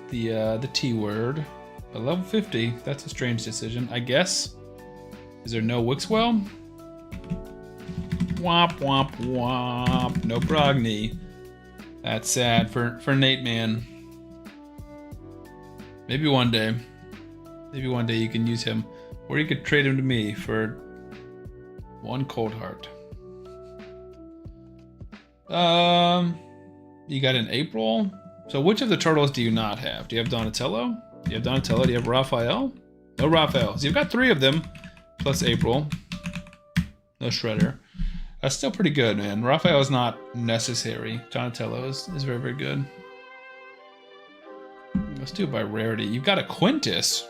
the T word. At level 50, that's a strange decision. I guess. Is there no Wixwell? Womp womp womp. No Brogni. That's sad for Nate, man. Maybe one day. Maybe one day you can use him. Or you could trade him to me for 1 cold heart. You got an April. So which of the turtles do you not have? Do you have Donatello? Do you have Donatello? Do you have Raphael? No Raphael. So you've got 3 of them, plus April. No Shredder. That's still pretty good, man. Raphael is not necessary. Donatello is very, very good. Let's do it by rarity. You've got a Quintus.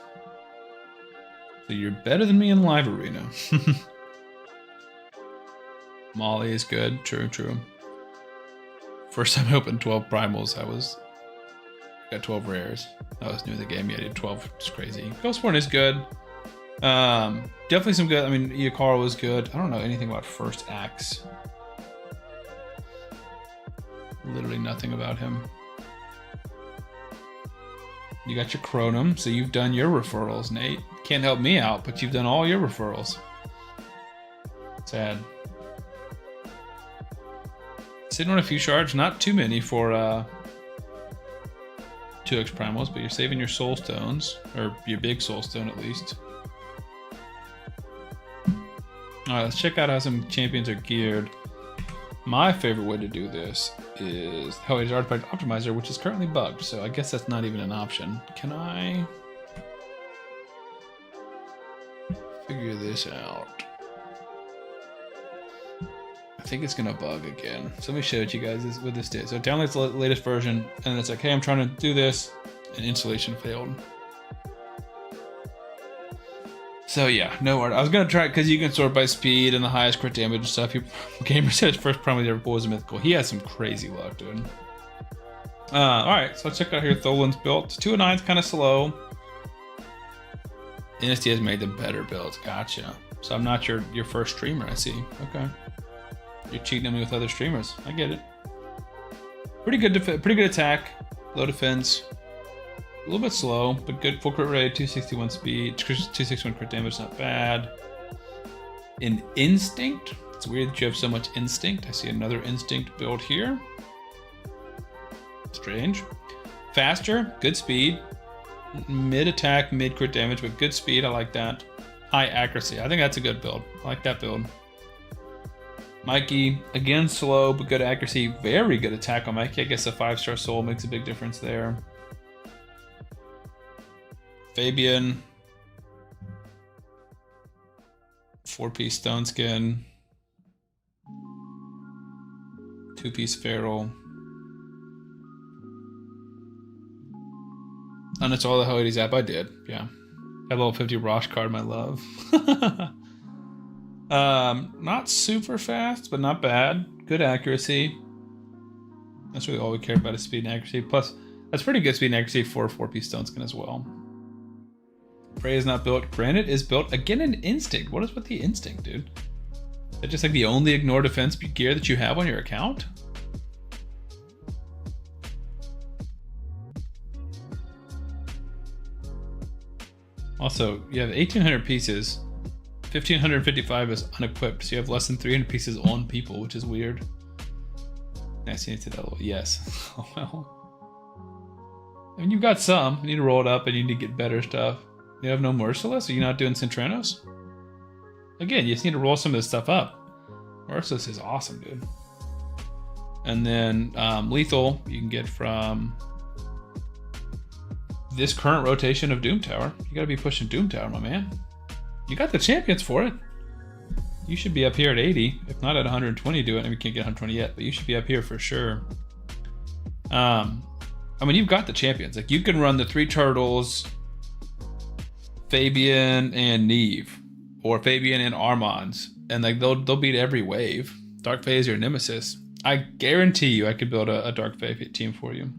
So you're better than me in Live Arena. Molly is good. True, true. First time I opened 12 primals, I got 12 rares. I was new to the game. Yeah, I did 12. It's crazy. Ghostborn is good. Definitely some good. I mean, Iyakaro was good. I don't know anything about First Axe. Literally nothing about him. You got your Chronum, so you've done your referrals, Nate. Can't help me out, but you've done all your referrals. Sad. Sitting on a few shards, not too many for 2x primals, but you're saving your soul stones, or your big soul stone at least. Alright, let's check out how some champions are geared. My favorite way to do this is Hellraiser Artifact Optimizer, which is currently bugged, so I guess that's not even an option. Can I figure this out? I think it's gonna bug again. So let me show you guys what this did. So it downloads the latest version, and it's like, hey, I'm trying to do this, and installation failed. So yeah, no word. I was gonna try it because you can sort by speed and the highest crit damage and stuff. Gamer said his first prime ever was a mythical. He has some crazy luck, dude. Alright, so let's check out here Tholin's build. 2 and 9's kind of slow. NST has made the better builds. Gotcha. So I'm not your first streamer, I see. Okay. You're cheating me with other streamers. I get it. Pretty good attack, low defense. A little bit slow, but good full crit rate, 261 speed, 261 crit damage, not bad. In Instinct, it's weird that you have so much Instinct. I see another Instinct build here. Strange. Faster, good speed. Mid attack, mid crit damage, but good speed, I like that. High accuracy, I think that's a good build. I like that build. Mikey, again slow, but good accuracy. Very good attack on Mikey. I guess a 5-star soul makes a big difference there. Fabian, 4-piece stone skin, 2-piece feral. And it's all the Hades app I did. Yeah, got a level 50 Rosh card, my love. Not super fast, but not bad. Good accuracy. That's really all we care about is speed and accuracy. Plus, that's pretty good speed and accuracy for a 4-piece stone skin as well. Prey is not built. Granite is built. Again, an Instinct. What is with the Instinct, dude? Is that just like the only ignore defense gear that you have on your account? Also, you have 1,800 pieces. 1,555 is unequipped, so you have less than 300 pieces on people, which is weird. Nice, you need to that level. Yes. Oh, well. I mean, you've got some. You need to roll it up and you need to get better stuff. You have no Merciless? Are you not doing Centranos? Again, you just need to roll some of this stuff up. Merciless is awesome, dude. And then Lethal, you can get from this current rotation of Doom Tower. You gotta be pushing Doom Tower, my man. You got the champions for it. You should be up here at 80. If not at 120, do it. And we can't get 120 yet, but you should be up here for sure. I mean, you've got the champions. Like, you can run the 3 turtles, Fabian and Neve, or Fabian and Armands, and like they'll beat every wave. Dark Fae is your nemesis. I guarantee you I could build a Dark Fae team for you.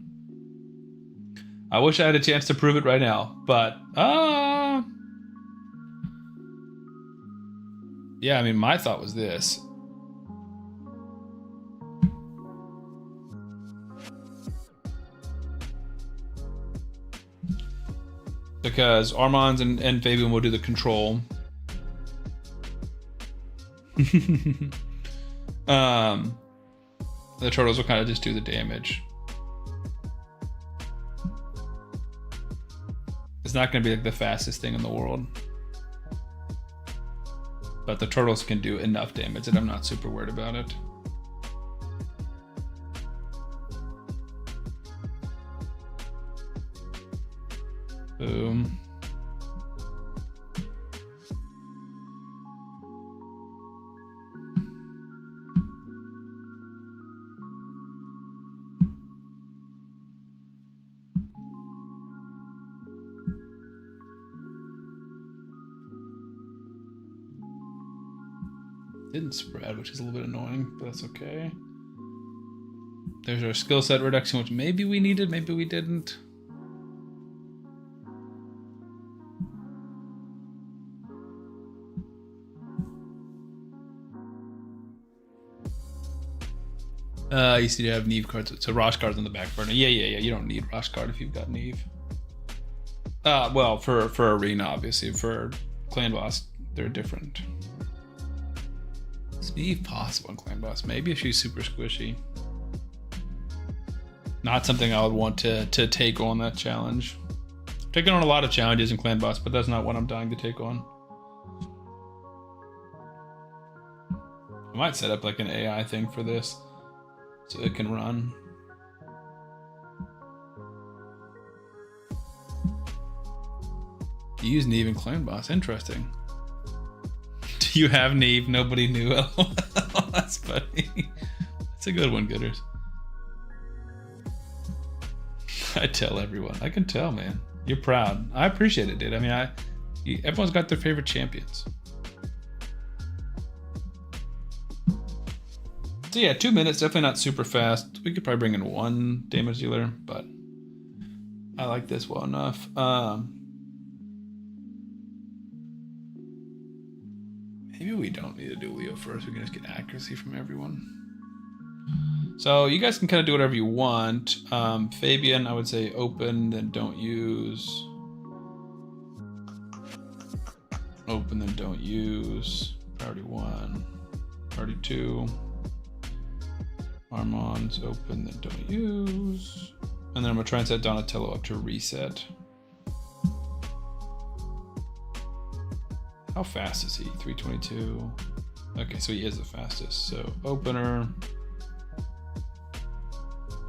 I wish I had a chance to prove it right now, but yeah, I mean, my thought was this. Because Armands and Fabian will do the control. The turtles will kind of just do the damage. It's not going to be like the fastest thing in the world. But the turtles can do enough damage that I'm not super worried about it. Boom. Didn't spread, which is a little bit annoying, but that's okay. There's our skill set reduction, which maybe we needed, maybe we didn't. I used to have Neve cards, so Rosh cards on the back burner. Yeah. You don't need Rosh card if you've got Neve. Well, for Arena, obviously. For Clan Boss, they're different. Is Neve possible in Clan Boss? Maybe if she's super squishy. Not something I would want to take on that challenge. I've taken on a lot of challenges in Clan Boss, but that's not what I'm dying to take on. I might set up like an AI thing for this, so it can run. You use Neve in Clan Boss. Interesting. Do you have Neve? Nobody knew. That's funny. That's a good one, Gooders. I tell everyone. I can tell, man. You're proud. I appreciate it, dude. I mean, everyone's got their favorite champions. So yeah, 2 minutes, definitely not super fast. We could probably bring in one damage dealer, but I like this well enough. Maybe we don't need to do Leo first. We can just get accuracy from everyone. So you guys can kind of do whatever you want. Fabian, I would say open, then don't use. Open, then don't use. Priority 1. Priority 2. Armand's open, then don't use. And then I'm gonna try and set Donatello up to reset. How fast is he? 322. Okay, so he is the fastest. So opener.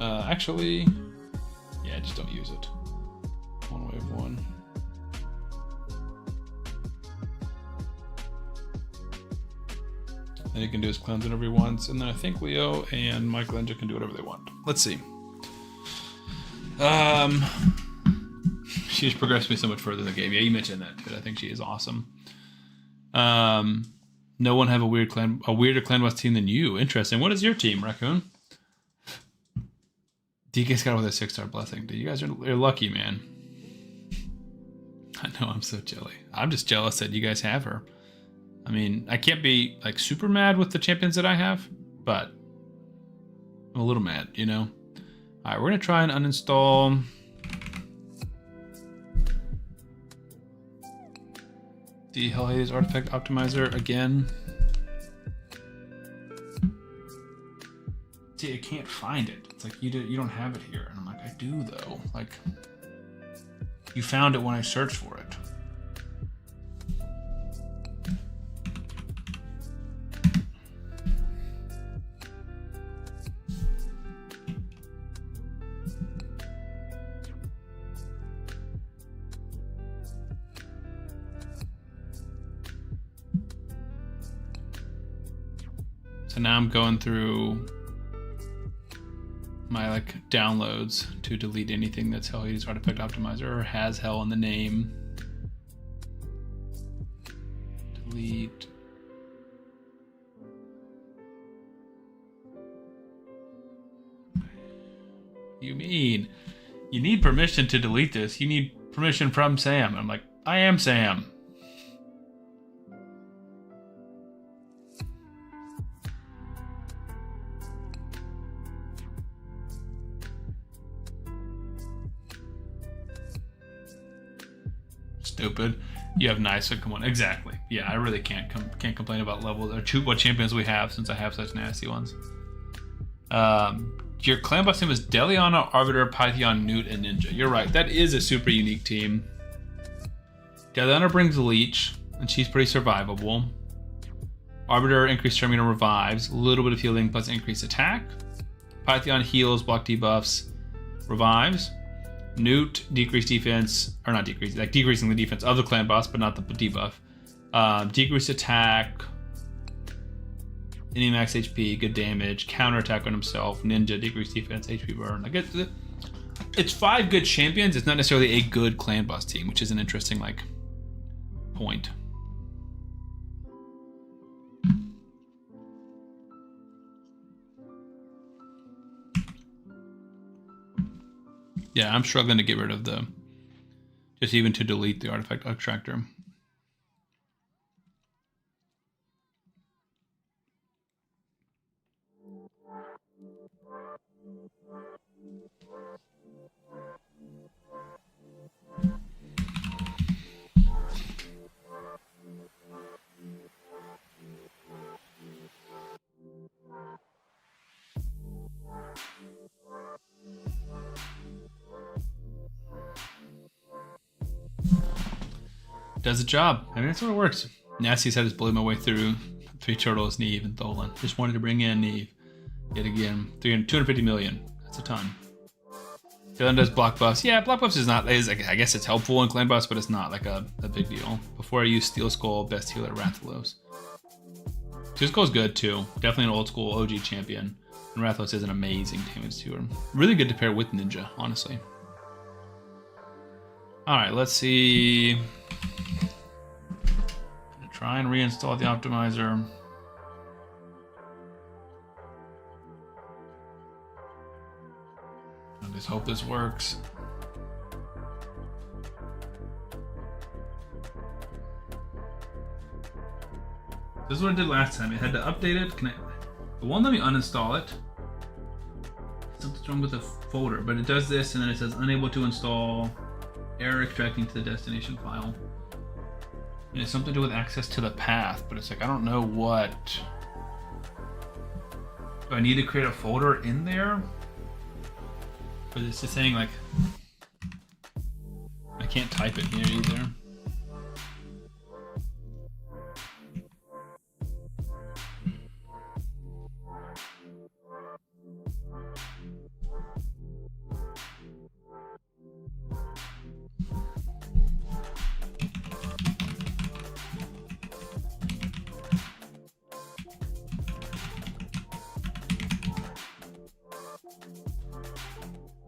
Actually, yeah, just don't use it. One wave one. Then you can do his cleanse whenever he wants, and then I think Leo and Michelangelo can do whatever they want. Let's see. She's progressed me so much further in the game. Yeah, you mentioned that, dude. I think she is awesome. No one have a weirder Clan Boss team than you. Interesting. What is your team, Raccoon? DK's got with a 6-star blessing. Dude, you guys are lucky, man. I know, I'm so jelly. I'm just jealous that you guys have her. I mean, I can't be like super mad with the champions that I have, but I'm a little mad, you know? All right, we're gonna try and uninstall. The Hell Hades Artifact Optimizer again. See, I can't find it. It's like you don't have it here, and I'm like, I do though. Like, you found it when I searched for it. So now I'm going through my like downloads to delete anything that's Hell Hades Artifact Optimizer or has hell in the name. Delete. You mean you need permission to delete this? You need permission from Sam. I'm like, I am Sam. Stupid. You have nice come on. Exactly. Yeah, I really can't complain about levels or what champions we have since I have such nasty ones. Your clan boss team is Deliana, Arbiter, Python, Newt, and Ninja. You're right. That is a super unique team. Deliana brings Leech, and she's pretty survivable. Arbiter increased Terminator revives, a little bit of healing plus increased attack. Python heals, block debuffs, revives. Newt decreased defense, or not decreased, like decreasing the defense of the clan boss, but not the debuff. Decreased attack, any max HP, good damage, counter attack on himself, Ninja, decreased defense, HP burn. Like it's 5 good champions. It's not necessarily a good clan boss team, which is an interesting like point. Yeah, I'm struggling to get rid of just even to delete the artifact extractor. Does the job. I mean, that's what it works. Nasty's had us blew my way through 3 turtles, Neve, and Tholan. Just wanted to bring in Neve. Yet again, 250 million. That's a ton. Dylan does block buffs. Yeah, block buffs is I guess it's helpful in clan buffs, but it's not like a big deal. Before I use Steel Skull, best healer, Rathalos. Steel Skull is good too. Definitely an old school OG champion. And Rathalos is an amazing damage dealer. Really good to pair with Ninja, honestly. Alright, let's see. Try and reinstall the optimizer. I just hope this works. This is what I did last time. It had to update it. It won't let me uninstall it. Something's wrong with the folder, but it does this and then it says unable to install, error extracting to the destination file. And it's something to do with access to the path, but it's like, I don't know what. Do I need to create a folder in there? But it's just saying like, I can't type it here either.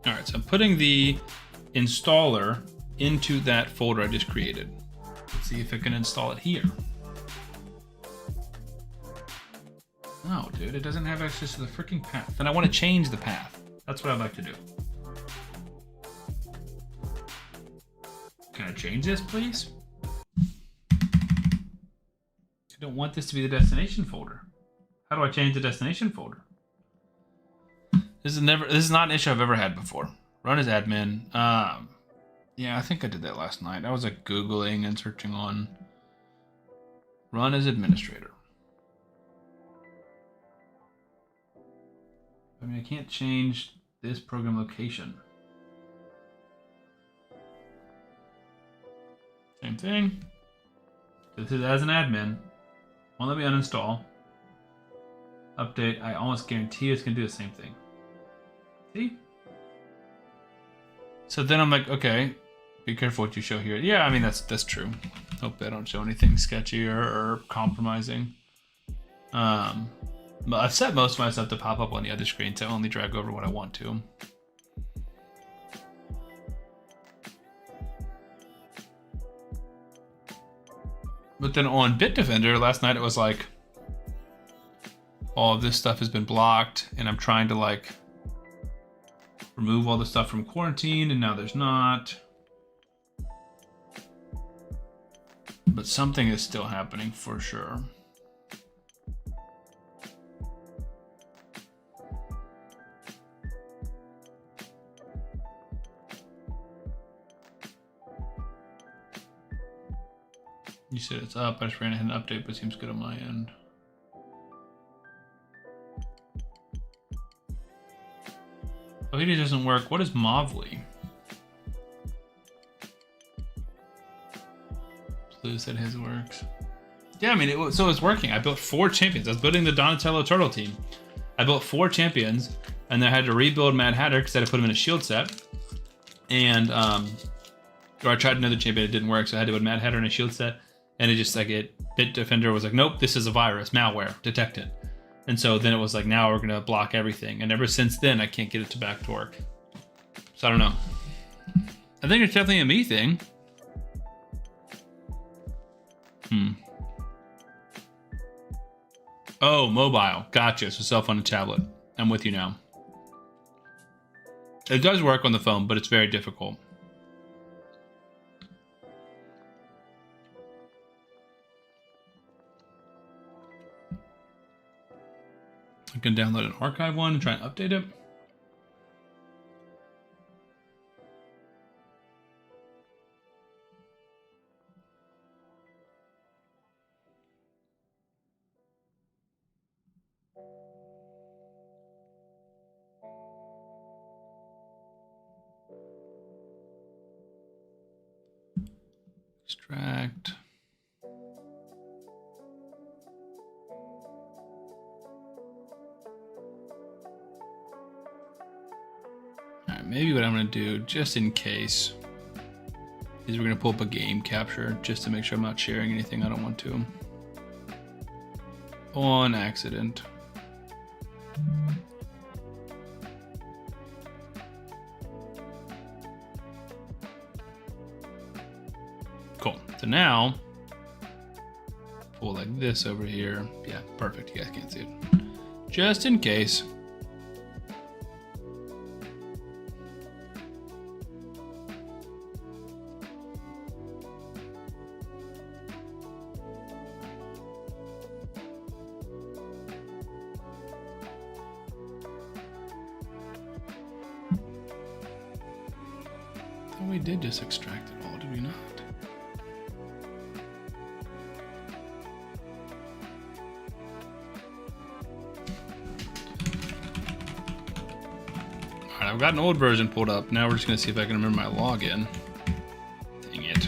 All right, so I'm putting the installer into that folder I just created. Let's see if it can install it here. No, dude, it doesn't have access to the freaking path. And I want to change the path. That's what I'd like to do. Can I change this, please? I don't want this to be the destination folder. How do I change the destination folder? This is not an issue I've ever had before. Run as admin. Yeah, I think I did that last night. I was like Googling and searching on run as administrator. I mean, I can't change this program location. Same thing. This is as an admin. Won't let me uninstall. Update. I almost guarantee it's going to do the same thing. See? So then I'm like, okay, be careful what you show here. Yeah, I mean, that's true. Hope they don't show anything sketchy or compromising. But I've set most of my stuff to pop up on the other screen to only drag over what I want to. But then on Bitdefender last night, it was like, all of this stuff has been blocked, and I'm trying to like remove all the stuff from quarantine, and now there's not. But something is still happening for sure. You said it's up. I just ran ahead and update, but it seems good on my end. Oh, it doesn't work. What is Mavli? Blue said his works. Yeah, I mean, so it's working. I built 4 champions. I was building the Donatello Turtle team. I built 4 champions, and then I had to rebuild Mad Hatter because I had to put him in a shield set. And, or I tried another champion, it didn't work, so I had to put Mad Hatter in a shield set. And it just, like, Bitdefender was like, nope, this is a virus, malware, detect it. And so then it was like, now we're going to block everything. And ever since then, I can't get it to back to work. So I don't know. I think it's definitely a me thing. Oh, mobile. Gotcha. So cell phone and tablet. I'm with you now. It does work on the phone, but it's very difficult. I can download an archive one and try and update it. Extract. Alright, maybe what I'm going to do, just in case, is we're going to pull up a game capture just to make sure I'm not sharing anything I don't want to. On accident. Cool. So now, pull like this over here. Yeah, perfect. You guys can't see it. Just in case. I thought we did just extract it all, did we not? I've got an old version pulled up. Now we're just going to see if I can remember my login. Dang it.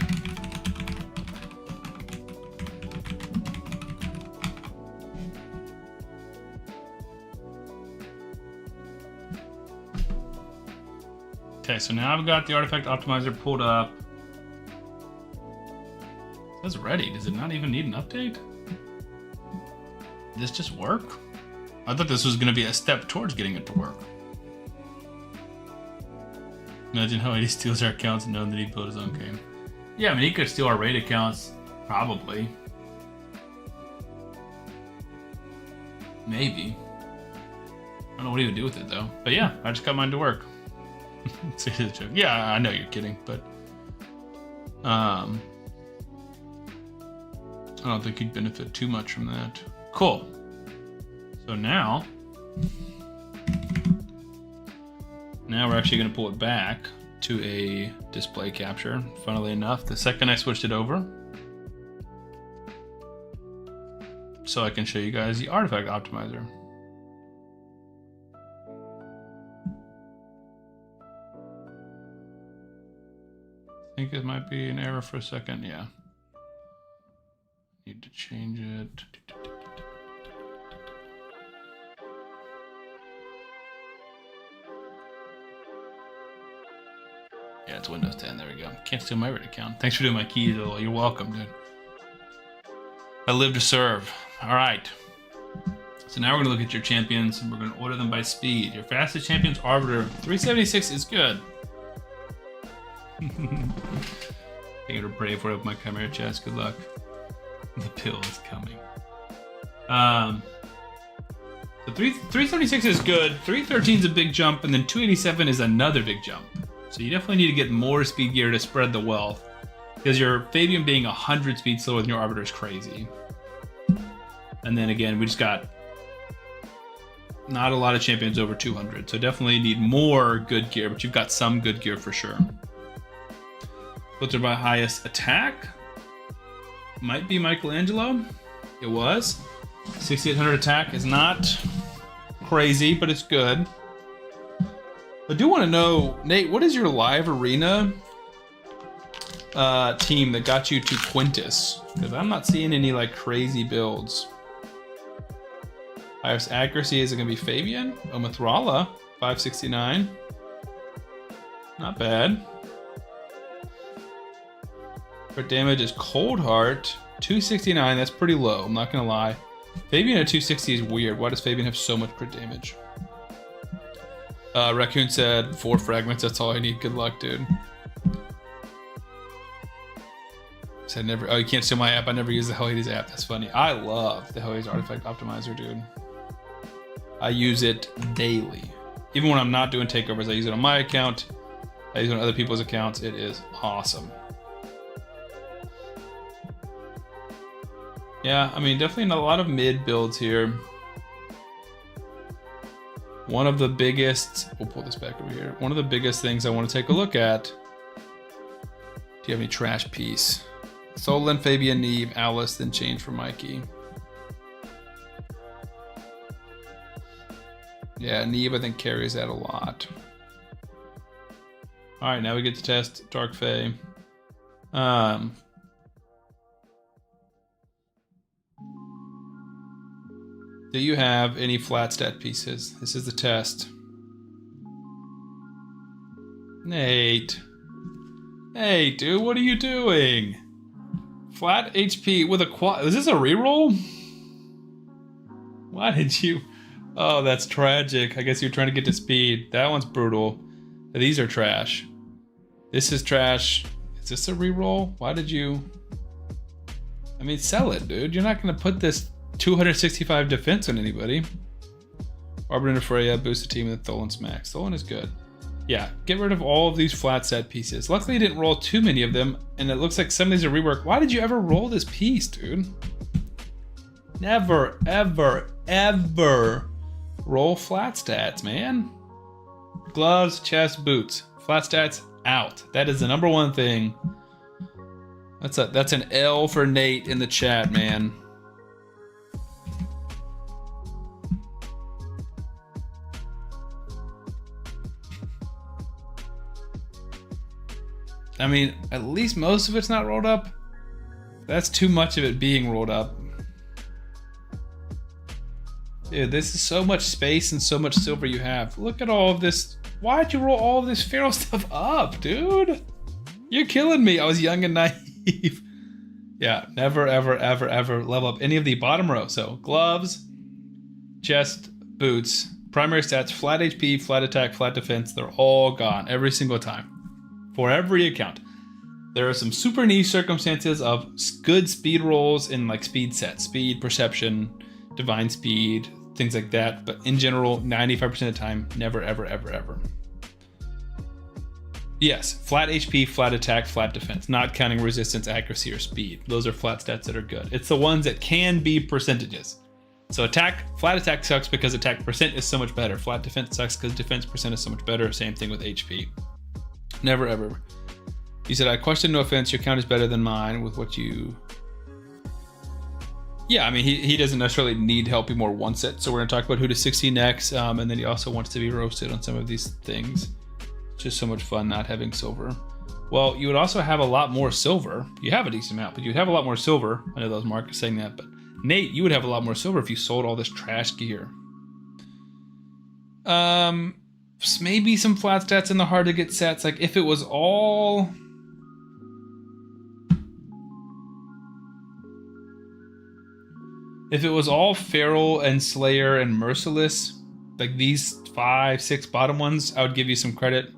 Okay, so now I've got the artifact optimizer pulled up. It says ready. Does it not even need an update? Did this just work? I thought this was going to be a step towards getting it to work. Imagine how he steals our accounts and knowing that he built his own game. Yeah, I mean, he could steal our raid accounts, probably. Maybe. I don't know what he would do with it, though. But yeah, I just got mine to work. Yeah, I know you're kidding, but... I don't think he'd benefit too much from that. Cool. So now... Now we're actually going to pull it back to a display capture. Funnily enough, the second I switched it over, so I can show you guys the artifact optimizer. I think it might be an error for a second. Yeah. Need to change it. Yeah, it's Windows 10. There we go. Can't steal my Reddit account. Thanks for doing my keys, though. You're welcome, dude. I live to serve. All right. So now we're going to look at your champions, and we're going to order them by speed. Your fastest champion's Arbiter. 376 is good. Thank you to Brave for my Chimera chest. Good luck. The pill is coming. So 376 is good. 313 is a big jump, and then 287 is another big jump. So you definitely need to get more speed gear to spread the wealth, because your Fabian being 100 speed slower than your Arbiter is crazy. And then again, we just got not a lot of champions over 200, so definitely need more good gear, but you've got some good gear for sure. Filtered by highest attack. might be Michelangelo. It was. 6800 attack is not crazy, but it's good. I do want to know, Nate, what is your live arena team that got you to Quintus? Because I'm not seeing any like crazy builds. Highest accuracy, is it going to be Fabian? Oh, Mithrala, 569. Not bad. Crit damage is Cold Heart, 269. That's pretty low, I'm not going to lie. Fabian at 260 is weird. Why does Fabian have so much crit damage? Raccoon said 4 fragments, that's all I need. Good luck, dude. Said never. Oh, you can't steal my app. I never use the Hell Hades app. That's funny. I love the Hell Hades Artifact Optimizer, dude. I use it daily. Even when I'm not doing takeovers, I use it on my account. I use it on other people's accounts. It is awesome. Yeah, I mean, definitely not a lot of mid builds here. One of the biggest, we'll pull this back over here. One of the biggest things I want to take a look at. Do you have any trash piece? Solon, Fabian, Neve, Alice, then change for Mikey. Yeah, Neve I think carries that a lot. All right, now we get to test Dark Fae. Do you have any flat stat pieces? This is the test. Nate. Hey, dude, what are you doing? Flat HP with a quad. Is this a reroll? Why did you? Oh, that's tragic. I guess you're trying to get to speed. That one's brutal. These are trash. This is trash. Is this a reroll? Why did you? I mean, sell it, dude. You're not going to put this 265 defense on anybody. Arbiter Freya, boost the team with Tholin's max. Tholin is good. Yeah, get rid of all of these flat set pieces. Luckily, you didn't roll too many of them, and it looks like some of these are reworked. Why did you ever roll this piece, dude? Never, ever, ever roll flat stats, man. Gloves, chest, boots. Flat stats, out. That is the number one thing. That's an L for Nate in the chat, man. I mean, at least most of it's not rolled up. That's too much of it being rolled up. Dude, this is so much space and so much silver you have. Look at all of this. Why'd you roll all of this feral stuff up, dude? You're killing me. I was young and naive. Yeah, never, ever, ever, ever level up any of the bottom row. So gloves, chest, boots, primary stats, flat HP, flat attack, flat defense. They're all gone every single time. For every account. There are some super niche circumstances of good speed rolls in like speed sets, speed, perception, divine speed, things like that. But in general, 95% of the time, never, ever, ever, ever. Yes, flat HP, flat attack, flat defense, not counting resistance, accuracy, or speed. Those are flat stats that are good. It's the ones that can be percentages. So flat attack sucks because attack percent is so much better. Flat defense sucks because defense percent is so much better. Same thing with HP. Never ever. You said, I question, no offense, your count is better than mine with what you... Yeah, I mean, he doesn't necessarily need help more one set, so we're going to talk about who to 60 next, and then he also wants to be roasted on some of these things. It's just so much fun not having silver. Well, you would also have a lot more silver. You have a decent amount, but you'd have a lot more silver. I know that was Mark saying that, but Nate, you would have a lot more silver if you sold all this trash gear. Maybe some flat stats in the hard to get sets. Like if it was all Feral and Slayer and Merciless, like these 5, 6 bottom ones, I would give you some credit.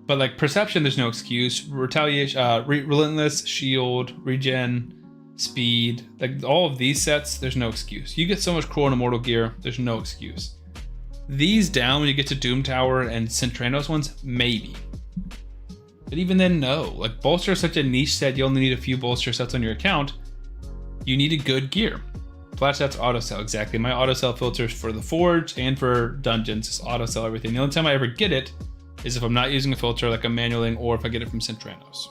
But like Perception, there's no excuse. Retaliation, Relentless, Shield, Regen, Speed, like all of these sets, there's no excuse. You get so much Cruel and Immortal gear, there's no excuse. These down when you get to Doom Tower and Centranos ones, maybe. But even then, no. Like Bolster is such a niche set, you only need a few Bolster sets on your account. You need a good gear. Flat stats auto sell, exactly. My auto sell filters for the Forge and for dungeons is auto sell everything. The only time I ever get it is if I'm not using a filter like a manualing or if I get it from Centranos.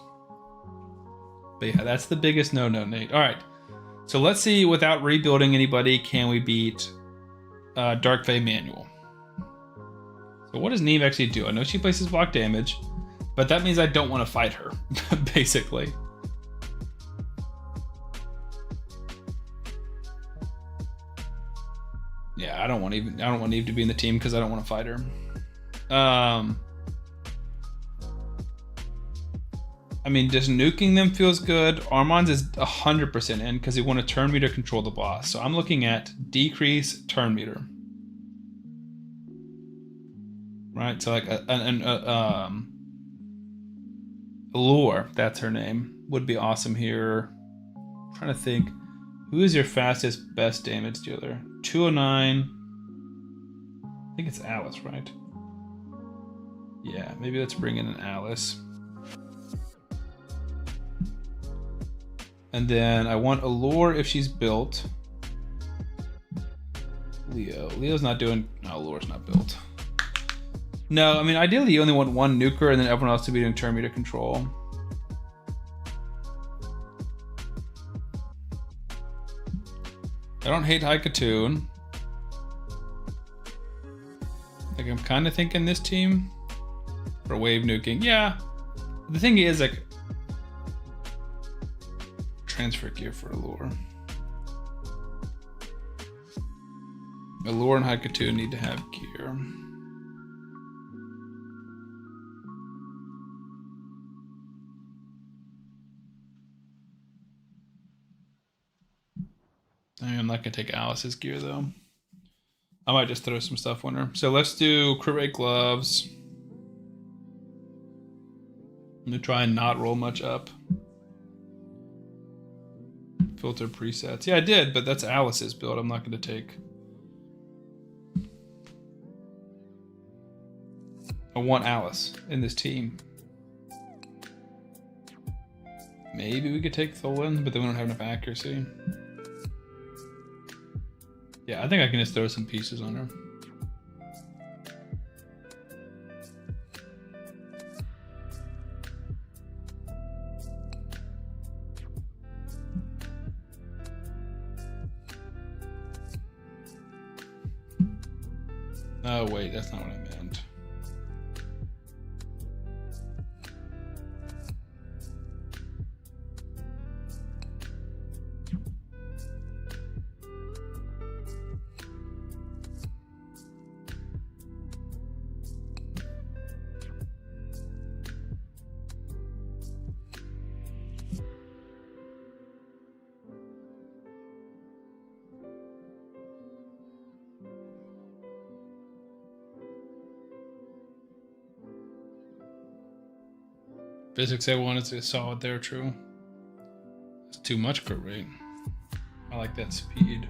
But yeah, that's the biggest no-no, Nate. All right. So let's see, without rebuilding anybody, can we beat Dark Fae Manual? So what does Neve actually do? I know she places block damage, but that means I don't want to fight her, basically. Yeah, I don't want Neve to be in the team because I don't want to fight her. I mean, just nuking them feels good. Armand's is 100% in because he want a turn meter control the boss. So I'm looking at decrease turn meter. Right, so like Allure, that's her name, would be awesome here. I'm trying to think, who is your fastest, best damage dealer? 209. I think it's Alice, right? Yeah, maybe let's bring in an Alice. And then I want Allure if she's built. Leo's not doing... No, Allure's not built. No, I mean, ideally you only want one nuker and then everyone else to be doing turn meter control. I don't hate Haikatoon. Like, I'm kind of thinking this team for wave nuking. Yeah. The thing is, like, transfer gear for Allure. Allure and Haikatoon need to have gear. I mean, I'm not gonna take Alice's gear though. I might just throw some stuff on her. So let's do crit rate gloves. I'm gonna try and not roll much up. Filter presets. Yeah, I did, but that's Alice's build. I'm not gonna take. I want Alice in this team. Maybe we could take Tholen, but then we don't have enough accuracy. Yeah, I think I can just throw some pieces on her. Oh, wait, that's not what I meant. Physics A1 is solid there, true. It's too much crit rate. I like that speed.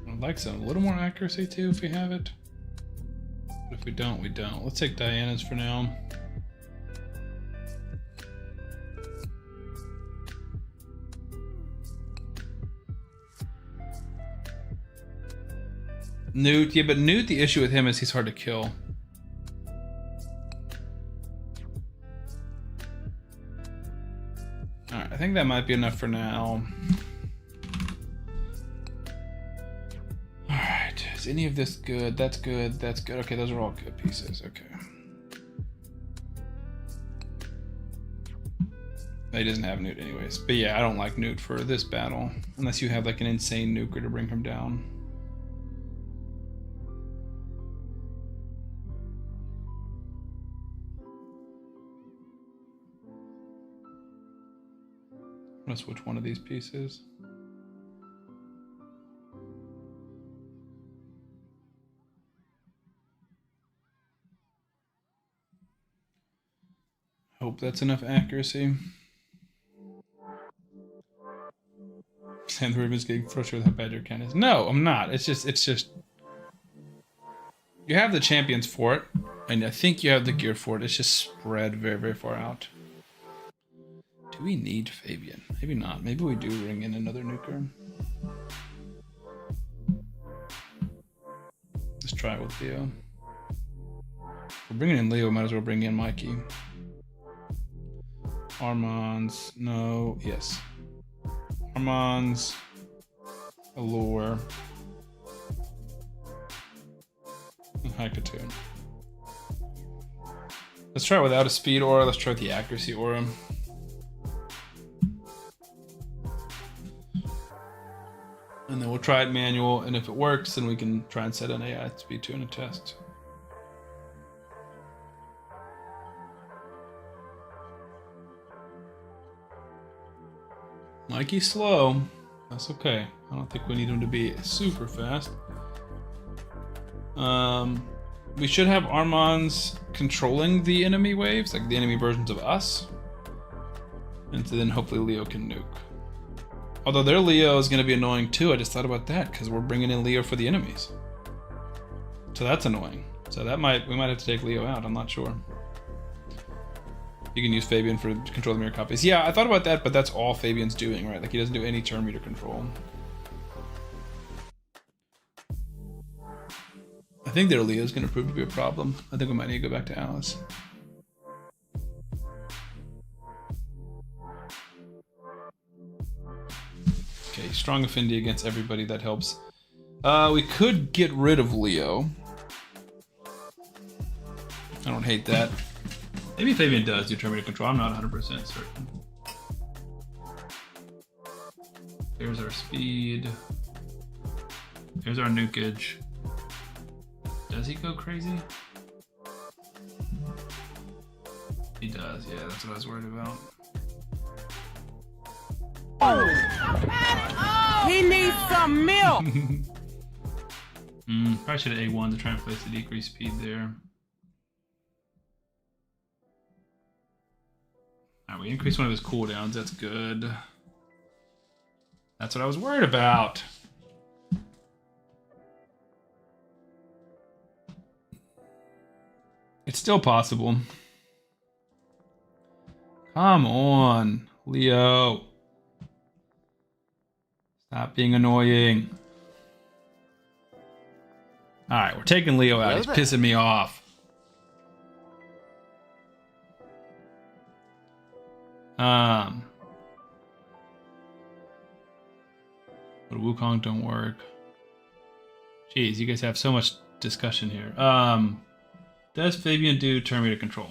I'd like some, a little more accuracy too if we have it. But if we don't, we don't. Let's take Diana's for now. Newt, yeah, but Newt, the issue with him is he's hard to kill. Alright, I think that might be enough for now. Alright, is any of this good? That's good, that's good. Okay, those are all good pieces, okay. He doesn't have Newt anyways. But yeah, I don't like Newt for this battle. Unless you have like an insane nuker to bring him down. I'm gonna switch one of these pieces. Hope that's enough accuracy. Sam the Ruben's getting frustrated with how bad your can is. No, I'm not. It's just you have the champions for it, and I think you have the gear for it. It's just spread very, very far out. Do we need Fabian? Maybe not. Maybe we do bring in another nuker. Let's try it with Theo. We're bringing in Leo, might as well bring in Mikey. Armand's, no, yes. Armand's, Allure, and Haikatoon. Let's try it without a speed aura. Let's try with the accuracy aura. And then we'll try it manual, and if it works, then we can try and set an AI speed 2 in a test. Mikey's slow. That's okay. I don't think we need him to be super fast. We should have Armand's controlling the enemy waves, like the enemy versions of us. And so then hopefully Leo can nuke. Although their Leo is going to be annoying too. I just thought about that because we're bringing in Leo for the enemies. So that's annoying. So we might have to take Leo out. I'm not sure. You can use Fabian for control the mirror copies. Yeah, I thought about that, but that's all Fabian's doing, right? Like he doesn't do any turn meter control. I think their Leo is going to prove to be a problem. I think we might need to go back to Alice. Okay, strong affinity against everybody. That helps. We could get rid of Leo. I don't hate that. Maybe Fabian does do turn meter control. I'm not 100% certain. There's our speed. There's our nukage. Does he go crazy? He does, yeah, that's what I was worried about. He needs some milk! Probably should have A1 to try and place the decreased speed there. Alright, we increased one of his cooldowns, that's good. That's what I was worried about. It's still possible. Come on, Leo. Stop being annoying. Alright, we're taking Leo out. He's pissing me off. But Wukong don't work. Jeez, you guys have so much discussion here. Does Fabian do turn meter control?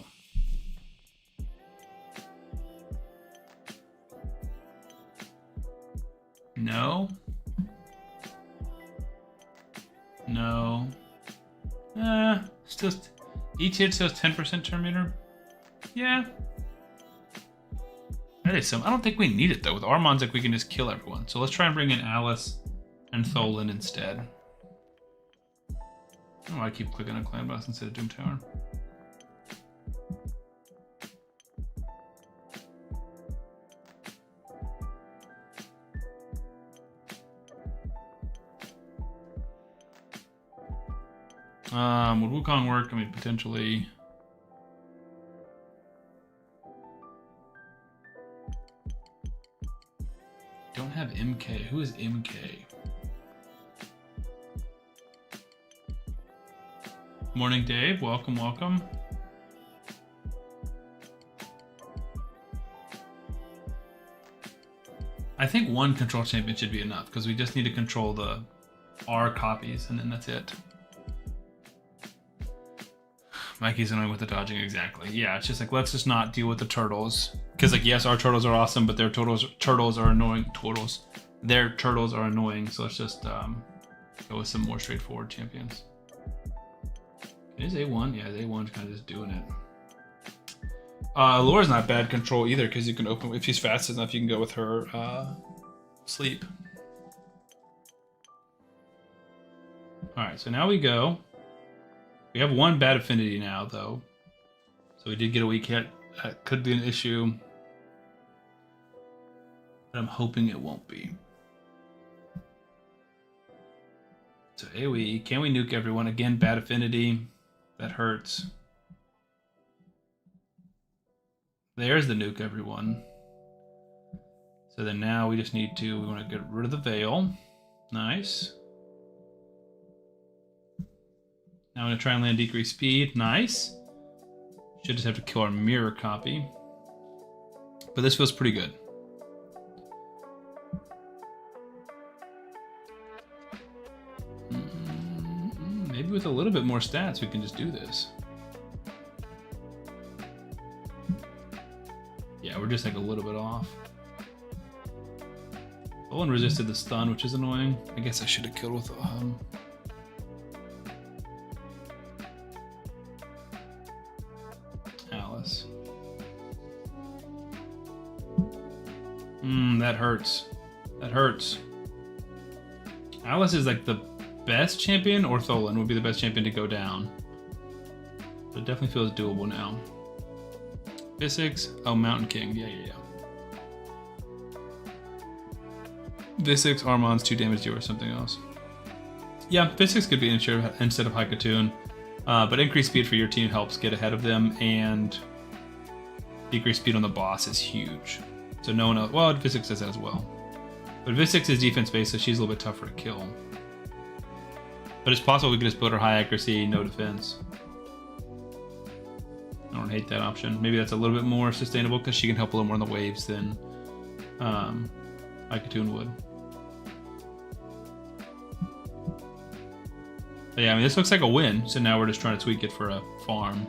No. No. Still, each hit says 10% turn meter. Yeah. That is some. I don't think we need it though. With Armand's, like we can just kill everyone. So let's try and bring in Alice and Tholen instead. I don't know why I keep clicking on Clan Boss instead of Doom Tower. Would Wukong work? I mean, potentially. Don't have MK. Who is MK? Morning, Dave. Welcome, welcome. I think one control champion should be enough because we just need to control the R copies and then that's it. Mikey's annoying with the dodging, exactly. Yeah, it's just like, let's just not deal with the turtles. Because, like, yes, our turtles are awesome, but their turtles are annoying. Their turtles are annoying, so let's just go with some more straightforward champions. It is A1. Yeah, A1's kind of just doing it. Laura's not bad control either, because you can open, if she's fast enough, you can go with her sleep. Alright, so now we go. We have one bad affinity now, though. So we did get a weak hit. That could be an issue. But I'm hoping it won't be. So AoE, can we nuke everyone? Again, bad affinity. That hurts. There's the nuke everyone. So then now we just need to, we want to get rid of the veil. Nice. Now I'm going to try and land decrease speed. Nice. Should just have to kill our mirror copy. But this feels pretty good. Maybe with a little bit more stats, we can just do this. Yeah, we're just like a little bit off. Owen resisted the stun, which is annoying. I guess I should have killed with Alice. That hurts. That hurts. Alice is like the best champion, or Tholen would be the best champion to go down. But it definitely feels doable now. Visix, oh, Mountain King, yeah. Visix, Armand's 2 damage deal or something else. Yeah, Visix could be instead of Haikatoon, but increased speed for your team helps get ahead of them, and decreased speed on the boss is huge. So no one else, well, Visix does that as well. But Visix is defense based, so she's a little bit tougher to kill. But it's possible we could just put her high accuracy, no defense. I don't hate that option. Maybe that's a little bit more sustainable because she can help a little more on the waves than Haikatoon would. But yeah, I mean, this looks like a win, so now we're just trying to tweak it for a farm.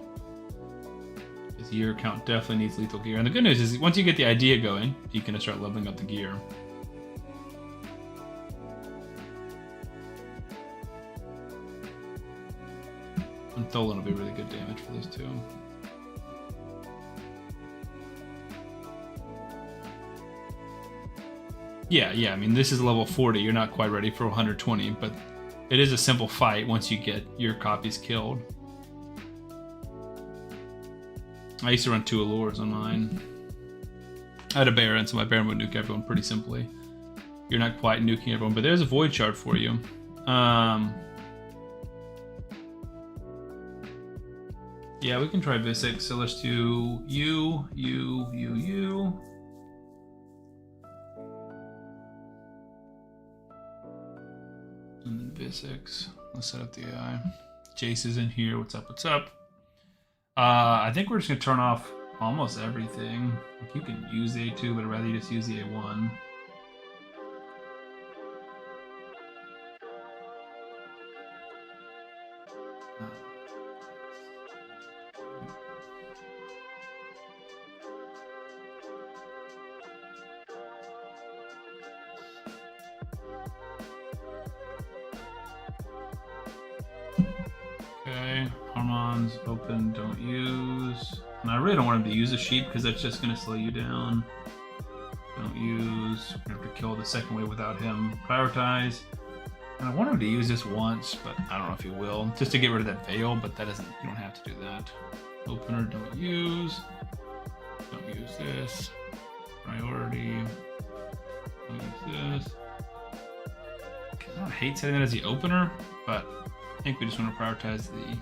This gear count definitely needs lethal gear. And the good news is, once you get the idea going, you can start leveling up the gear. And Tholen will be really good damage for this too. Yeah, I mean, this is level 40. You're not quite ready for 120, but it is a simple fight once you get your copies killed. I used to run 2 allures on mine. I had a Baron, so my Baron would nuke everyone pretty simply. You're not quite nuking everyone, but there's a Void Shard for you. Yeah, we can try Visix, so let's do you. And then Visix. Let's set up the AI. Jace is in here. What's up? I think we're just gonna turn off almost everything. Like, you can use the A2, but I'd rather you just use the A1. Okay, Harmon's open, don't use. And I really don't want him to use a sheep because that's just going to slow you down. Don't use. We're going to have to kill the second wave without him. Prioritize. And I want him to use this once, but I don't know if he will. Just to get rid of that veil, but that doesn't, you don't have to do that. Opener, don't use. Don't use this. Priority. Don't use this. I hate setting that as the opener, but I think we just want to prioritize the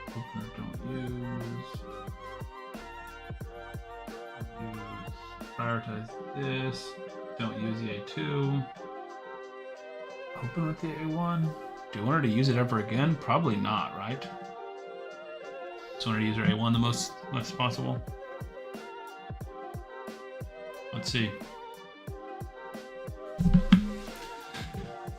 opener. Don't use. Prioritize this. Don't use the A2. Open with the A1. Do you want her to use it ever again? Probably not, right? Just want her to use her A1 the most possible. Let's see.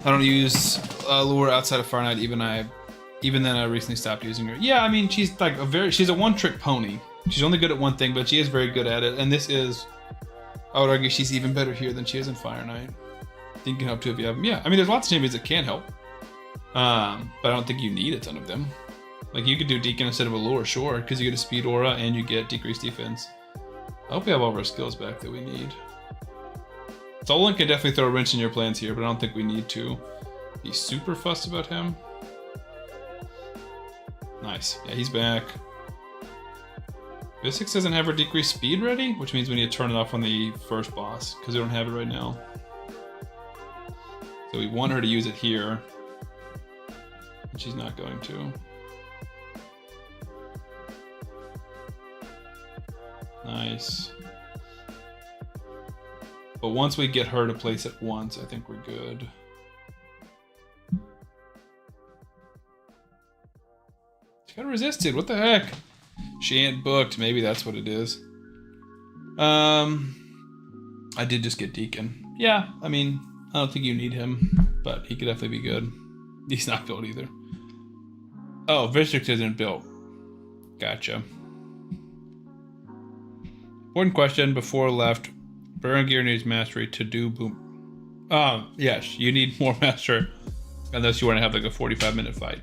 I don't use lure outside of Fire Knight. Even then, I recently stopped using her. Yeah, I mean, she's like she's a one-trick pony. She's only good at one thing, but she is very good at it. And this is, I would argue, she's even better here than she is in Fire Knight. I think you can help too if you have them. Yeah, I mean, there's lots of champions that can help, but I don't think you need a ton of them. Like, you could do Deacon instead of a lure, sure, because you get a speed aura and you get decreased defense. I hope we have all of our skills back that we need. Tholen can definitely throw a wrench in your plans here, but I don't think we need to be super fussed about him. Nice. Yeah, he's back. Visix doesn't have her decreased speed ready, which means we need to turn it off on the first boss, because we don't have it right now. So we want her to use it here, and she's not going to. Nice. But once we get her to place it once, I think we're good. She got resisted, what the heck? She ain't booked. Maybe that's what it is. I did just get Deacon. Yeah, I mean, I don't think you need him, but he could definitely be good. He's not built either. Oh, Visix isn't built. Gotcha. Important question before left. Berengear needs mastery to do boom. Yes, you need more master unless you want to have like a 45-minute fight.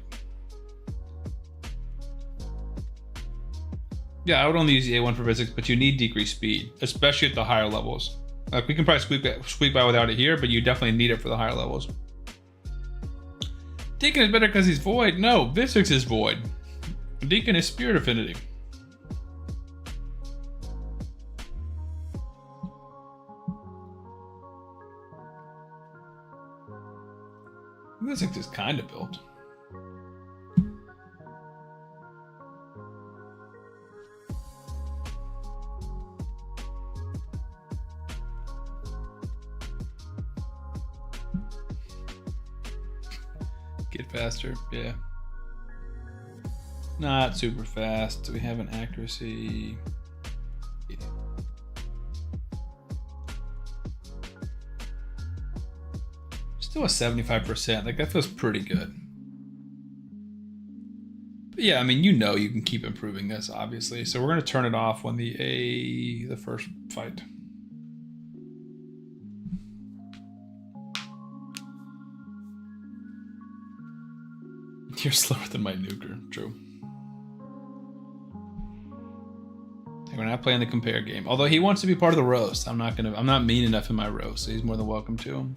Yeah, I would only use the A1 for Visix, but you need decreased speed, especially at the higher levels. Like, we can probably squeak by without it here, but you definitely need it for the higher levels. Deacon is better because he's void. No, Visix is void. Deacon is spirit affinity. Visix is kind of built. Get faster, yeah. Not super fast. We have an accuracy. Yeah. Still a 75%. Like, that feels pretty good. But yeah, I mean, you know you can keep improving this, obviously. So we're gonna turn it off when the first fight. You're slower than my nuker, true. We're not playing the compare game. Although he wants to be part of the roast. I'm not mean enough in my roast, so he's more than welcome to.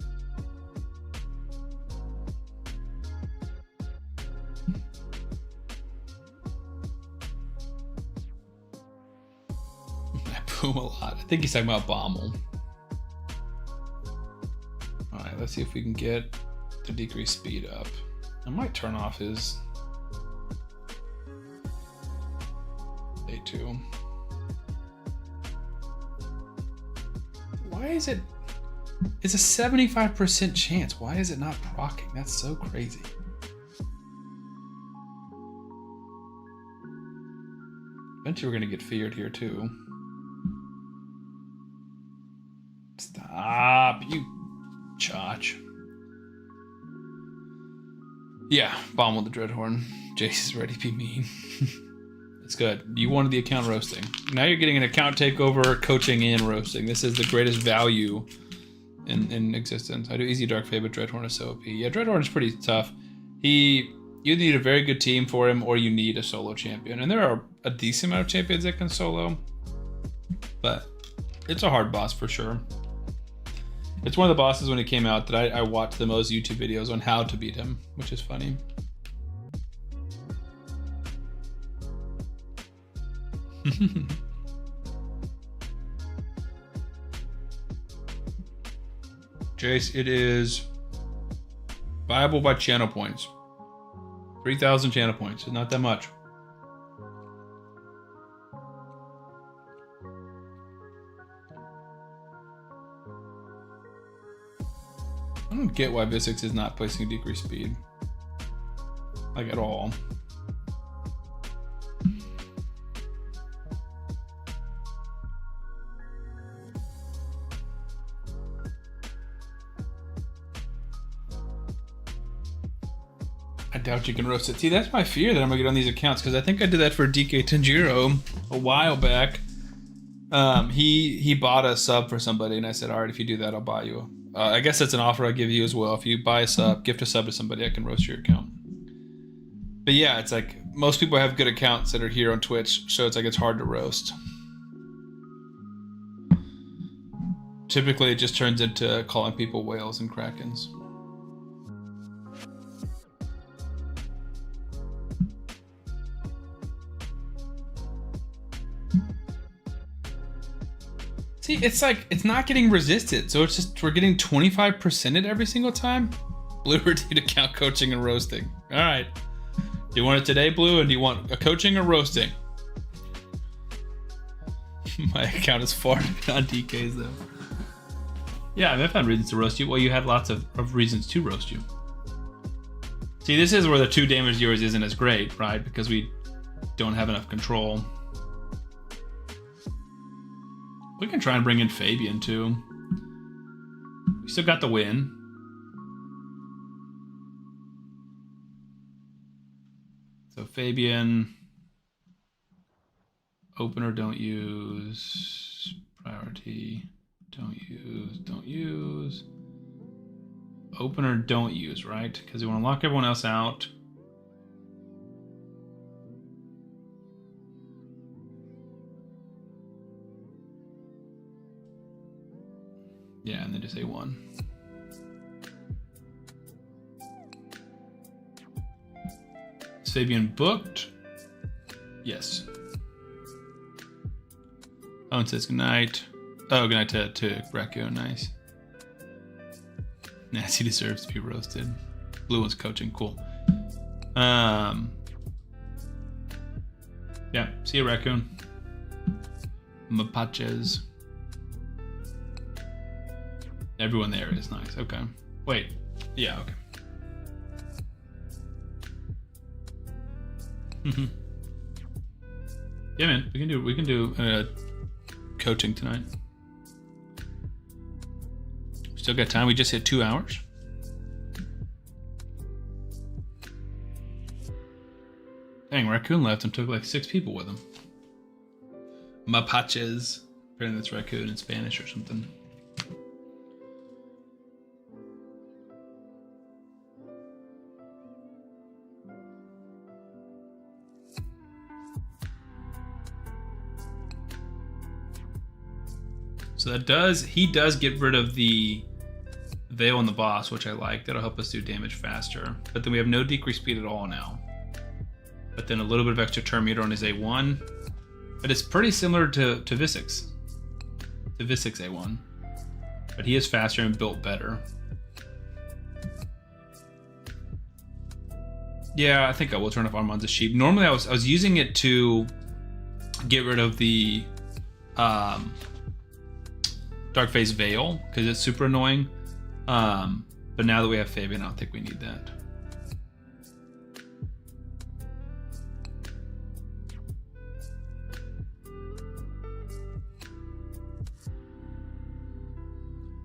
I boom a lot. I think he's talking about Bommel. Alright, let's see if we can get the decreased speed up. I might turn off his A2. Why is it? It's a 75% chance. Why is it not proccing? That's so crazy. Eventually we're gonna get feared here too. Stop, you chotch. Yeah, Bommel the Dreadhorn. Jace is ready to be mean. It's good. You wanted the account roasting. Now you're getting an account takeover, coaching, and roasting. This is the greatest value in existence. I do easy Dark Fate, but Dreadhorn is so OP. Yeah, Dreadhorn is pretty tough. You need a very good team for him, or you need a solo champion. And there are a decent amount of champions that can solo, but it's a hard boss for sure. It's one of the bosses when he came out that I watched the most YouTube videos on how to beat him, which is funny. Jace, it is viable by channel points. 3,000 channel points. It's not that much. I don't get why Visix is not placing decreased speed. Like, at all. I doubt you can roast it. See, that's my fear that I'm gonna get on these accounts, because I think I did that for DK Tanjiro a while back. He bought a sub for somebody, and I said, all right, if you do that, I'll buy you. I guess that's an offer I give you as well. If you buy a sub, gift a sub to somebody, I can roast your account. But yeah, it's like most people have good accounts that are here on Twitch, so it's like it's hard to roast. Typically, it just turns into calling people whales and krakens. See, it's like, it's not getting resisted, so it's just, we're getting 25%ed every single time? Blue redeemed account coaching and roasting. Alright. Do you want it today, Blue, and do you want a coaching or roasting? My account is far beyond DK's, though. Yeah, I mean, I've had reasons to roast you. Well, you had lots of reasons to roast you. See, this is where the 2 damage dealers isn't as great, right? Because we don't have enough control. We can try and bring in Fabian too. We still got the win. So Fabian, opener don't use, priority don't use. Opener don't use, right? Because we want to lock everyone else out. Yeah, and then just A1. Is Fabian booked? Yes. Oh, it says goodnight. Oh, goodnight to Raccoon. Nice. Nancy deserves to be roasted. Blue one's coaching. Cool. Yeah, see you, Raccoon. Mapaches. Everyone there is nice. Okay. Wait. Yeah, okay. Yeah, man. We can do coaching tonight. Still got time. We just hit 2 hours. Dang, Raccoon left and took like 6 people with him. Mapaches. Apparently that's raccoon in Spanish or something. So he does get rid of the Veil on the boss, which I like. That'll help us do damage faster. But then we have no decrease speed at all now. But then a little bit of extra turn meter on his A1. But it's pretty similar to Visix. To Visix A1. But he is faster and built better. Yeah, I think I will turn off Armand's Sheep. Normally I was using it to get rid of the Dark Phase Veil, because it's super annoying. But now that we have Fabian, I don't think we need that.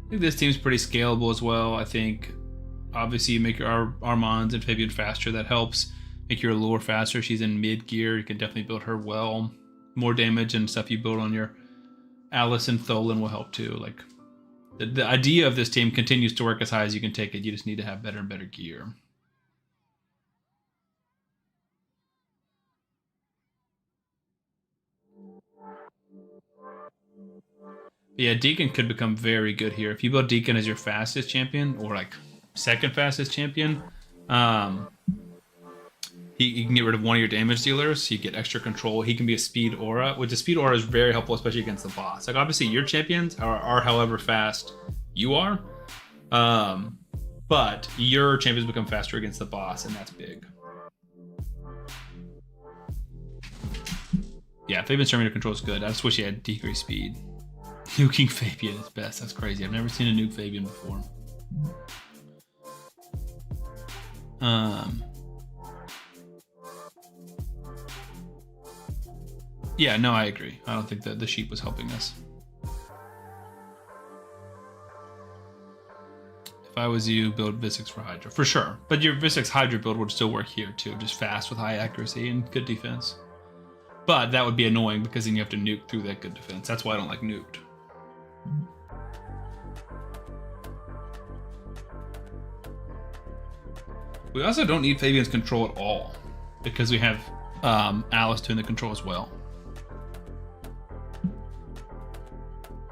I think this team's pretty scalable as well. I think obviously you make your Armands and Fabian faster. That helps make your Allure faster. She's in mid gear. You can definitely build her well. More damage and stuff you build on your Alice and Tholen will help too. Like the idea of this team continues to work as high as you can take it. You just need to have better and better gear. Yeah, Deacon could become very good here. If you build Deacon as your fastest champion, or like second fastest champion, you can get rid of one of your damage dealers, so you get extra control. He can be a speed aura, which the speed aura is very helpful, especially against the boss. Like obviously your champions are however fast you are, but your champions become faster against the boss, and that's big. Yeah, Fabian's Terminator control is good. I just wish he had decreased speed. Nuking Fabian is best. That's crazy. I've never seen a nuke Fabian before. Yeah, no, I agree. I don't think that the sheep was helping us. If I was you, build Visix for Hydra. For sure. But your Visix Hydra build would still work here too. Just fast with high accuracy and good defense. But that would be annoying because then you have to nuke through that good defense. That's why I don't like nuked. We also don't need Fabian's control at all because we have Alice doing the control as well.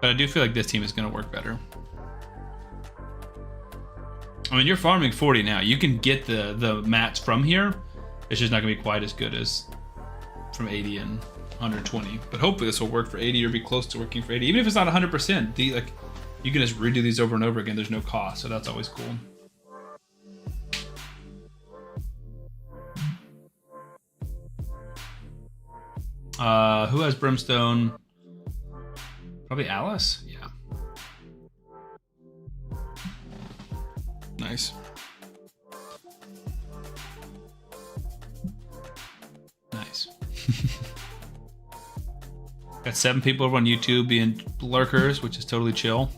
But I do feel like this team is going to work better. I mean, you're farming 40 now. You can get the mats from here. It's just not going to be quite as good as from 80 and 120. But hopefully this will work for 80 or be close to working for 80. Even if it's not 100%, you can just redo these over and over again. There's no cost, so that's always cool. Who has Brimstone? Probably Alice? Yeah. Nice. Nice. Got 7 people over on YouTube being lurkers, which is totally chill.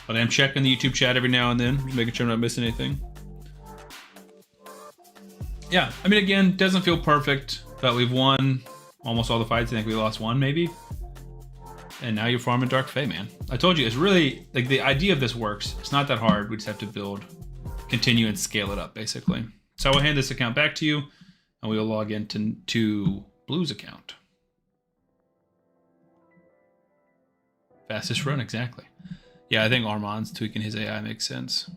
But I'm checking the YouTube chat every now and then, just making sure I'm not missing anything. Yeah, I mean, again, doesn't feel perfect, but we've won almost all the fights. I think we lost 1 maybe. And now you're farming Dark Fae, man. I told you, it's really, like, the idea of this works. It's not that hard. We just have to build, continue, and scale it up, basically. So I will hand this account back to you, and we will log into Blue's account. Fastest run, exactly. Yeah, I think Armand's tweaking his AI makes sense.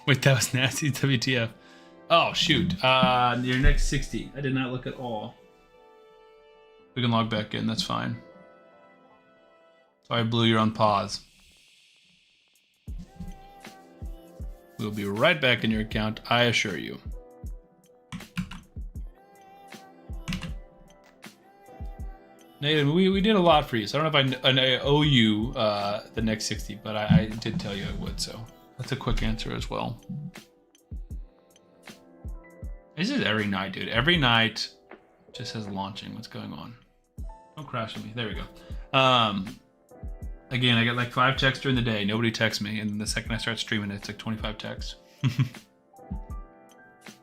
Wait, that was nasty. WTF. Oh, shoot. Your next 60. I did not look at all. We can log back in. That's fine. Sorry, Blue, you're on pause. We'll be right back in your account, I assure you. Nathan, we did a lot for you, so I don't know if I owe you the next 60, but I did tell you I would, so that's a quick answer as well. This is every night, dude. Every night just says launching. What's going on? Don't crash on me. There we go. Again, I get like 5 texts during the day. Nobody texts me, and the second I start streaming, it's like 25 texts.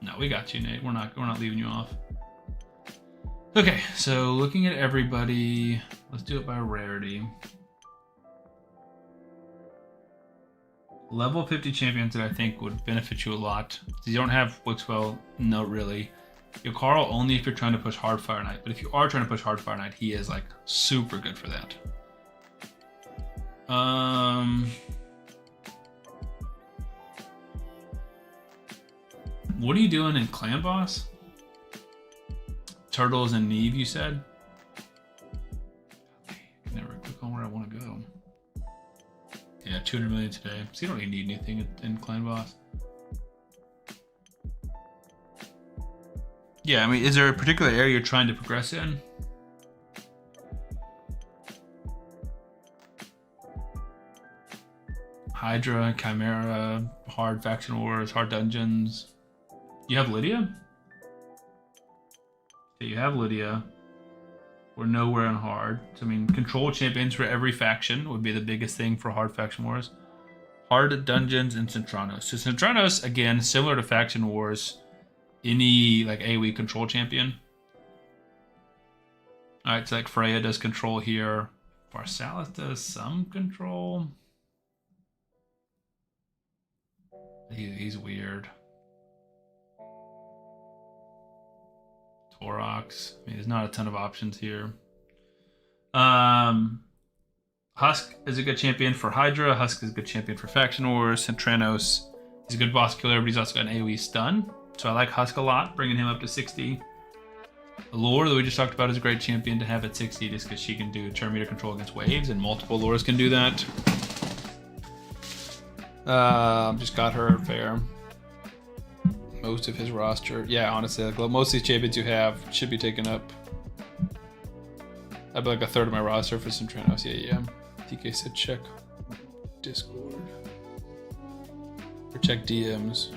No, we got you, Nate. We're not leaving you off. Okay, so looking at everybody, let's do it by rarity. Level 50 champions that I think would benefit you a lot. You don't have Wixwell, no really. Yokaro only if you're trying to push Hard Fire Knight, but if you are trying to push Hard Fire Knight, he is like super good for that. What are you doing in Clan Boss? Turtles and Neve, you said? I can never click on where I want to go. Yeah, 200 million today. So you don't really need anything in Clan Boss. Yeah, I mean, is there a particular area you're trying to progress in? Hydra, Chimera, hard faction wars, hard dungeons. You have Lydia? Yeah, you have Lydia. We're nowhere in hard. So, I mean, control champions for every faction would be the biggest thing for hard faction wars. Hard dungeons and Centranos. So Centranos, again, similar to faction wars, any like AoE control champion. Alright, so like Freya does control here. Varsalis does some control. He's weird. Torox. I mean, there's not a ton of options here. Husk is a good champion for Hydra. Husk is a good champion for Faction Wars. Centranos is a good boss killer, but he's also got an AoE stun. So I like Husk a lot, bringing him up to 60. Lore that we just talked about is a great champion to have at 60 just because she can do turn meter control against waves, and multiple Lores can do that. Just got her fair. Most of his roster. Yeah, honestly, like, most of these champions you have should be taken up. I'd be like a third of my roster for Centranos. Yeah. DK said check Discord. Or check DMs.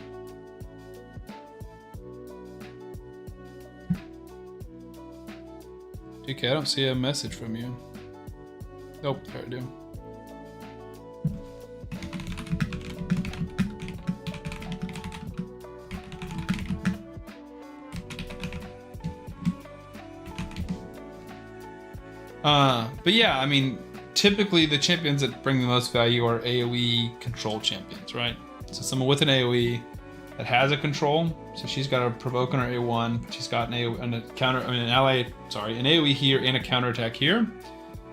DK, I don't see a message from you. Nope, there I do. But yeah, I mean, typically the champions that bring the most value are AoE control champions, right? So someone with an AoE that has a control. So she's got a provoke on her A1. She's got an AoE and an AoE here and a counterattack here.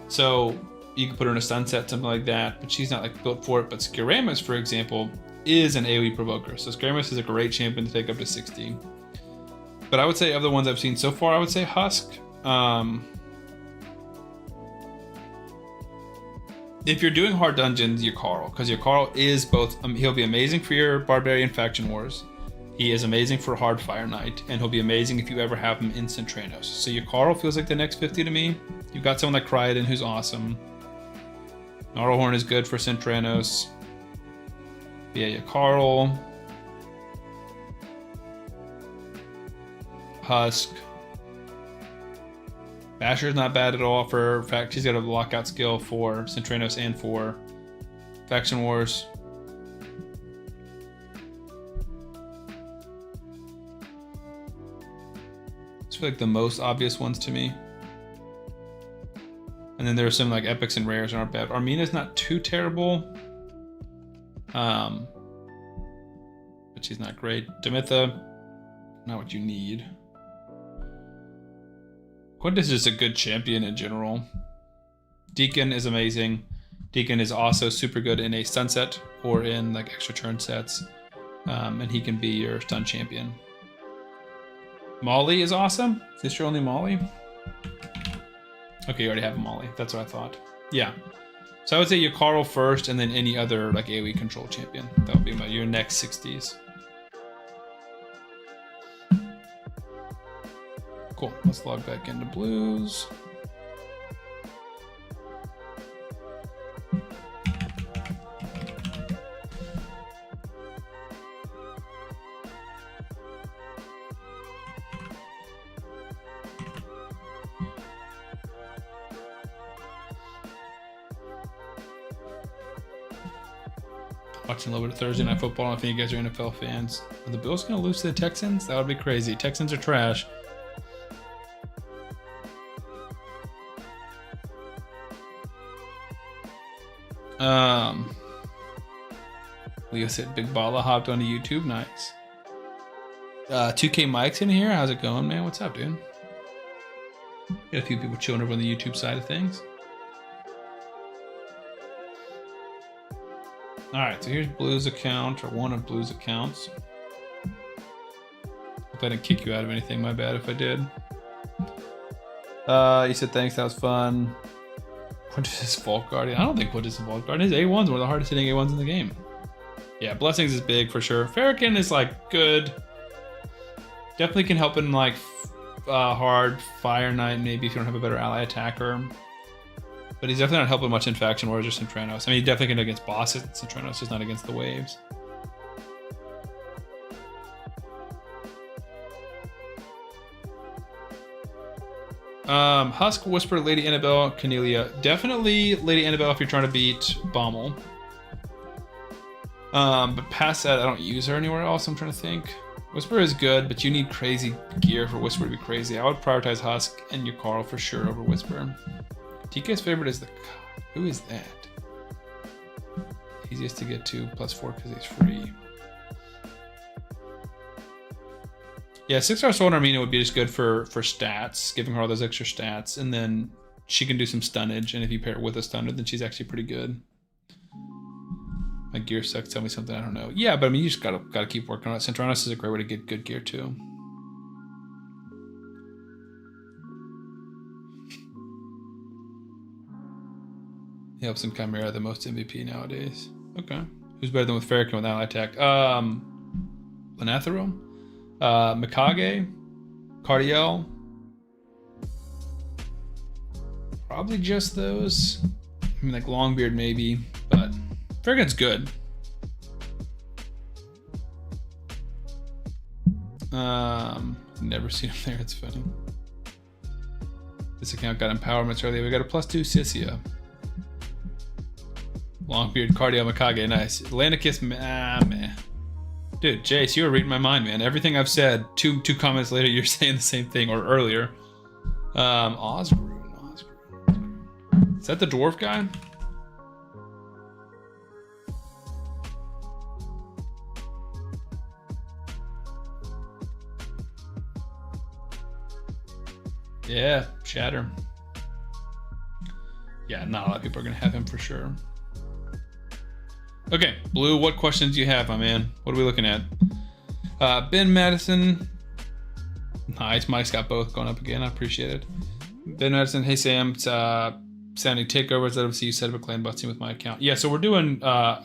So you can put her in a sunset, something like that, but she's not like built for it. But Skiramis, for example, is an AoE provoker. So Skiramis is a great champion to take up to 60. But I would say of the ones I've seen so far, I would say Husk. If you're doing hard dungeons, Yokaro, because Yokaro is both, he'll be amazing for your Barbarian Faction Wars. He is amazing for hard Fire Knight, and he'll be amazing if you ever have him in Centranos. So your Carl feels like the next 50 to me. You've got someone like Cryoden who's awesome. Gnarlhorn is good for Centranos. Yeah, your Carl. Husk. Basher's not bad at all for, in fact, she's got a lockout skill for Centranos and for Faction Wars. Feel like the most obvious ones to me. And then there are some like epics and rares aren't bad. Armina's not too terrible. But she's not great. Demitha, not what you need. Quintus is a good champion in general. Deacon is amazing. Deacon is also super good in a sunset or in like extra turn sets. And he can be your stun champion. Molly is awesome. Is this your only Molly? Okay, you already have a Molly. That's what I thought. Yeah. So I would say your Carl first, and then any other like AoE control champion. That would be your next 60s. Cool. Let's log back into blues. Watching a little bit of Thursday Night Football. I don't think you guys are NFL fans. Are the Bills going to lose to the Texans? That would be crazy. Texans are trash. Leo said Big Bala hopped onto YouTube. Nice. 2K Mike's in here. How's it going, man? What's up, dude? Got a few people chilling over on the YouTube side of things. All right, so here's Blue's account, or one of Blue's accounts. Hope I didn't kick you out of anything. My bad if I did. You said thanks, that was fun. Quintus is Vault Guardian. I don't think Quintus is Vault Guardian. His A1's one of the hardest hitting A1s in the game. Yeah, Blessings is big for sure. Farrakhan is like good. Definitely can help in like hard Fire Knight, maybe if you don't have a better ally attacker. But he's definitely not helping much in Faction Wars or Centranos. I mean, he definitely can against bosses in Centranos, just not against the waves. Husk, Whisper, Lady Annabelle, Cornelia. Definitely Lady Annabelle if you're trying to beat Bommel. But past that, I don't use her anywhere else, I'm trying to think. Whisper is good, but you need crazy gear for Whisper to be crazy. I would prioritize Husk and your Carl for sure over Whisper. TK's favorite is the... Who is that? Easiest to get to, +4 because he's free. Yeah, 6-star Soul Armina would be just good for stats, giving her all those extra stats, and then she can do some stunnage, and if you pair it with a stunner, then she's actually pretty good. My gear sucks, tell me something I don't know. Yeah, but I mean, you just gotta keep working on it. Centranos is a great way to get good gear too. He helps in Chimera the most MVP nowadays. Okay. Who's better than with Farrakhan with ally attack? Lanathero? Mikage? Cardiel? Probably just those. I mean, like Longbeard maybe, but Farrakhan's good. Never seen him there, it's funny. This account got empowerments earlier. We got a +2 Sissia. Longbeard, Cardio, Mikage, nice. Atlanticus, meh. Dude, Jace, you were reading my mind, man. Everything I've said, two comments later, you're saying the same thing, or earlier. Osgrun. Is that the dwarf guy? Yeah, Shatter. Yeah, not a lot of people are gonna have him for sure. Okay, Blue, what questions do you have, my man? What are we looking at? Ben Madison. Nice, Mike's got both going up again. I appreciate it. Ben Madison, hey Sam, it's sounding takeovers. Let him see you set up a clan busting with my account. Yeah, so we're doing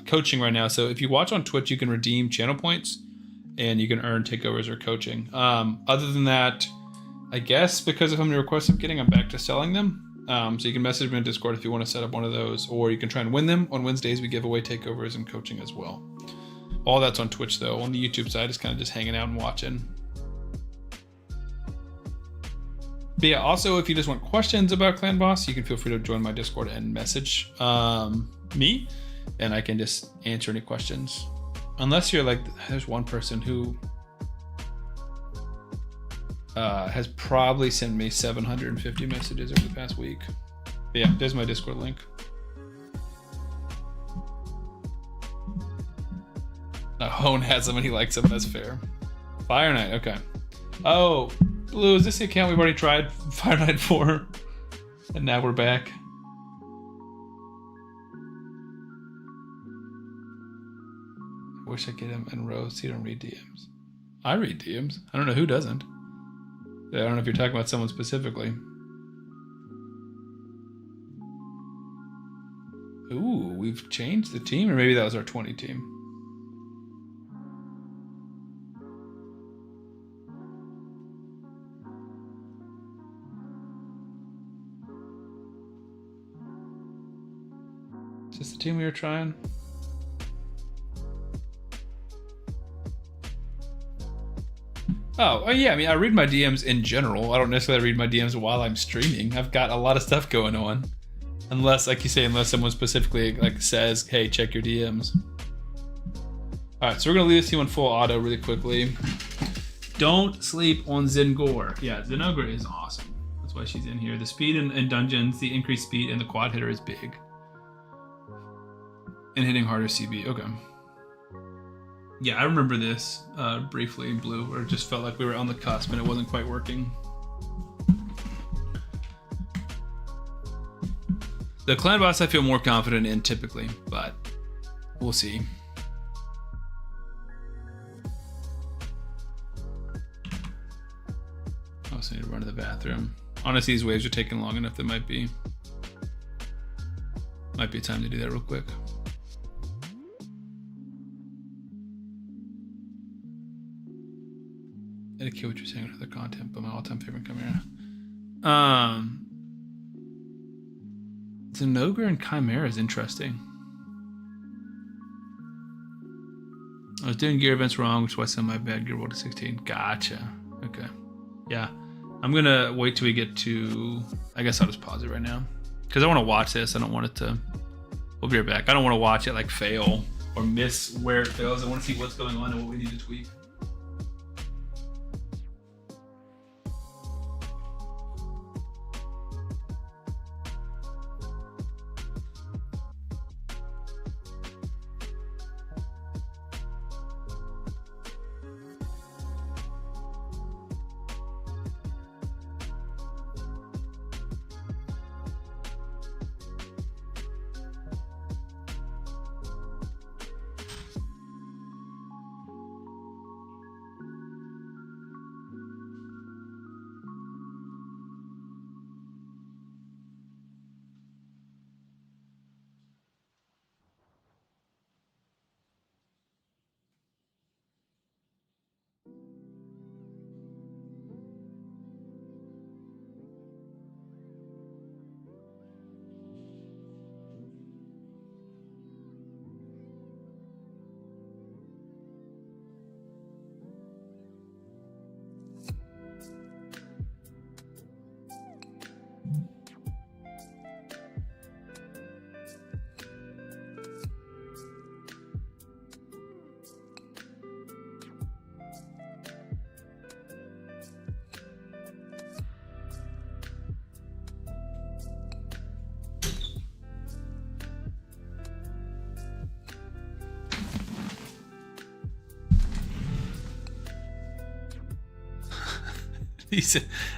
coaching right now. So if you watch on Twitch, you can redeem channel points. and you can earn takeovers or coaching. Other than that, I guess because of how many requests I'm getting, I'm back to selling them. So you can message me on Discord if you want to set up one of those, or you can try and win them. On Wednesdays, we give away takeovers and coaching as well. All that's on Twitch, though. On the YouTube side, it's kind of just hanging out and watching. But yeah, also, if you just want questions about Clan Boss, you can feel free to join my Discord and message me, and I can just answer any questions. Unless you're like, there's one person who has probably sent me 750 messages over the past week. But yeah, there's my Discord link. Hone has them and he likes them, that's fair. Fire Knight, okay. Oh, Blue, is this the account we've already tried Fire Knight for? And now we're back. I wish I could get him in rows so you don't read DMs. I read DMs. I don't know who doesn't. I don't know if you're talking about someone specifically. Ooh, we've changed the team, or maybe that was our 20 team. Is this the team we were trying? Oh yeah, I mean, I read my DMs in general. I don't necessarily read my DMs while I'm streaming. I've got a lot of stuff going on. Unless, like you say, unless someone specifically like says, hey, check your DMs. All right, so we're gonna leave this team on full auto really quickly. Don't sleep on Zengor. Yeah, Zenogre is awesome. That's why she's in here. The speed in dungeons, the increased speed, and the quad hitter is big. And hitting harder CB, okay. Yeah, I remember this briefly in Blue, where it just felt like we were on the cusp and it wasn't quite working. The Clan Boss I feel more confident in typically, but we'll see. I also need to run to the bathroom. Honestly, these waves are taking long enough that might be time to do that real quick. I get what you're saying with other content, but my all-time favorite Chimera. Zenogre and Chimera is interesting. I was doing gear events wrong, which is why I sent my bad gear roll to 16. Gotcha. Okay. Yeah. I'm gonna wait till we get to. I guess I'll just pause it right now because I want to watch this. I don't want it to. We'll be right back. I don't want to watch it like fail or miss where it fails. I want to see what's going on and what we need to tweak.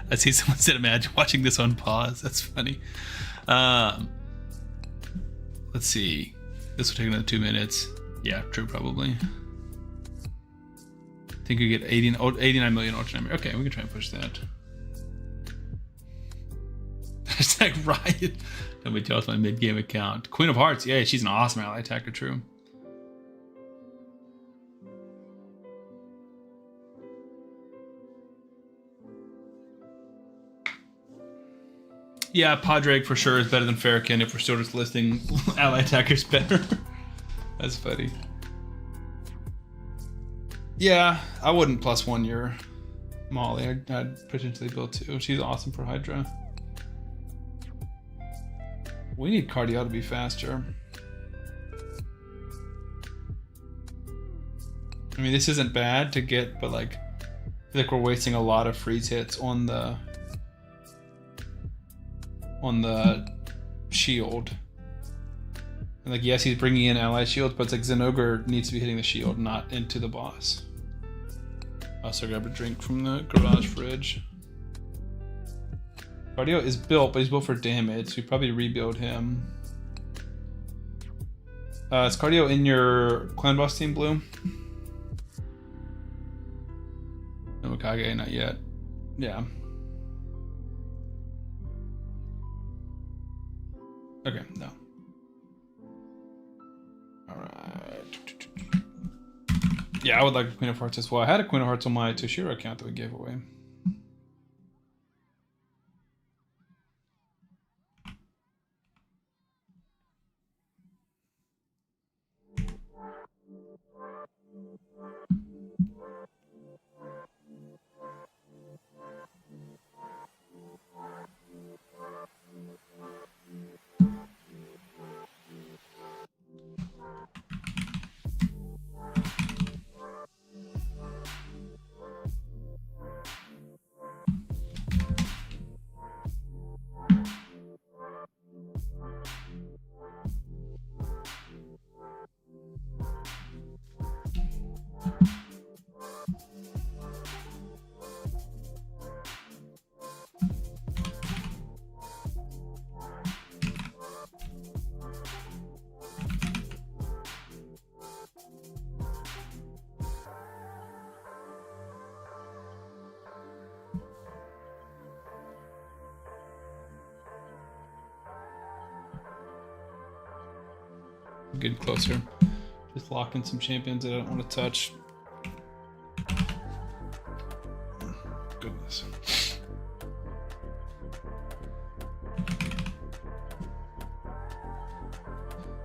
I see someone said, imagine watching this on pause. That's funny. Let's see. This will take another 2 minutes. Yeah, true, probably. I think we get 89 million Ultra Nightmare. Okay, we can try and push that. Hashtag Riot. Nobody tells my mid-game account. Queen of Hearts. Yeah, she's an awesome ally attacker, true. Yeah, Padraig for sure is better than Farrakhan if we're still just listing ally attackers better. That's funny. Yeah, I wouldn't +1 your Molly. I'd potentially build 2. She's awesome for Hydra. We need Cardio to be faster. I mean, this isn't bad to get, but like, I feel like we're wasting a lot of freeze hits on the shield. And like, yes, he's bringing in ally shields, but it's like Zenogre needs to be hitting the shield, not into the boss. Also grab a drink from the garage fridge. Cardio is built, but he's built for damage, so we probably rebuild him. Is Cardio in your clan boss team, Blue? No Mikage, not yet. Yeah. Okay, no. Alright. Yeah, I would like a Queen of Hearts as well. I had a Queen of Hearts on my Toshiro account that we gave away. Getting closer. Just locking some champions that I don't want to touch. Goodness.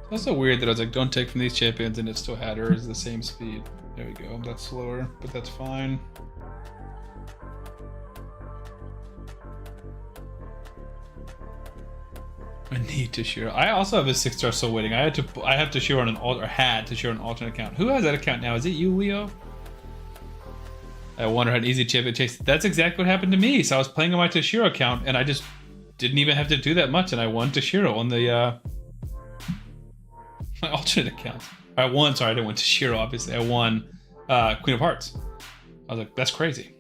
It's also weird that I was like, don't take from these champions, and it still had her as the same speed. There we go. That's slower, but that's fine. I need Toshiro. I also have a 6-star Soul Waiting. I have Toshiro on an had Toshiro on an alternate account. Who has that account now? Is it you, Leo? I wonder how an easy champion chase. That's exactly what happened to me. So I was playing on my Toshiro account, and I just didn't even have to do that much, and I won Toshiro on the my alternate account. I won. Sorry, I didn't win Toshiro. Obviously, I won Queen of Hearts. I was like, that's crazy.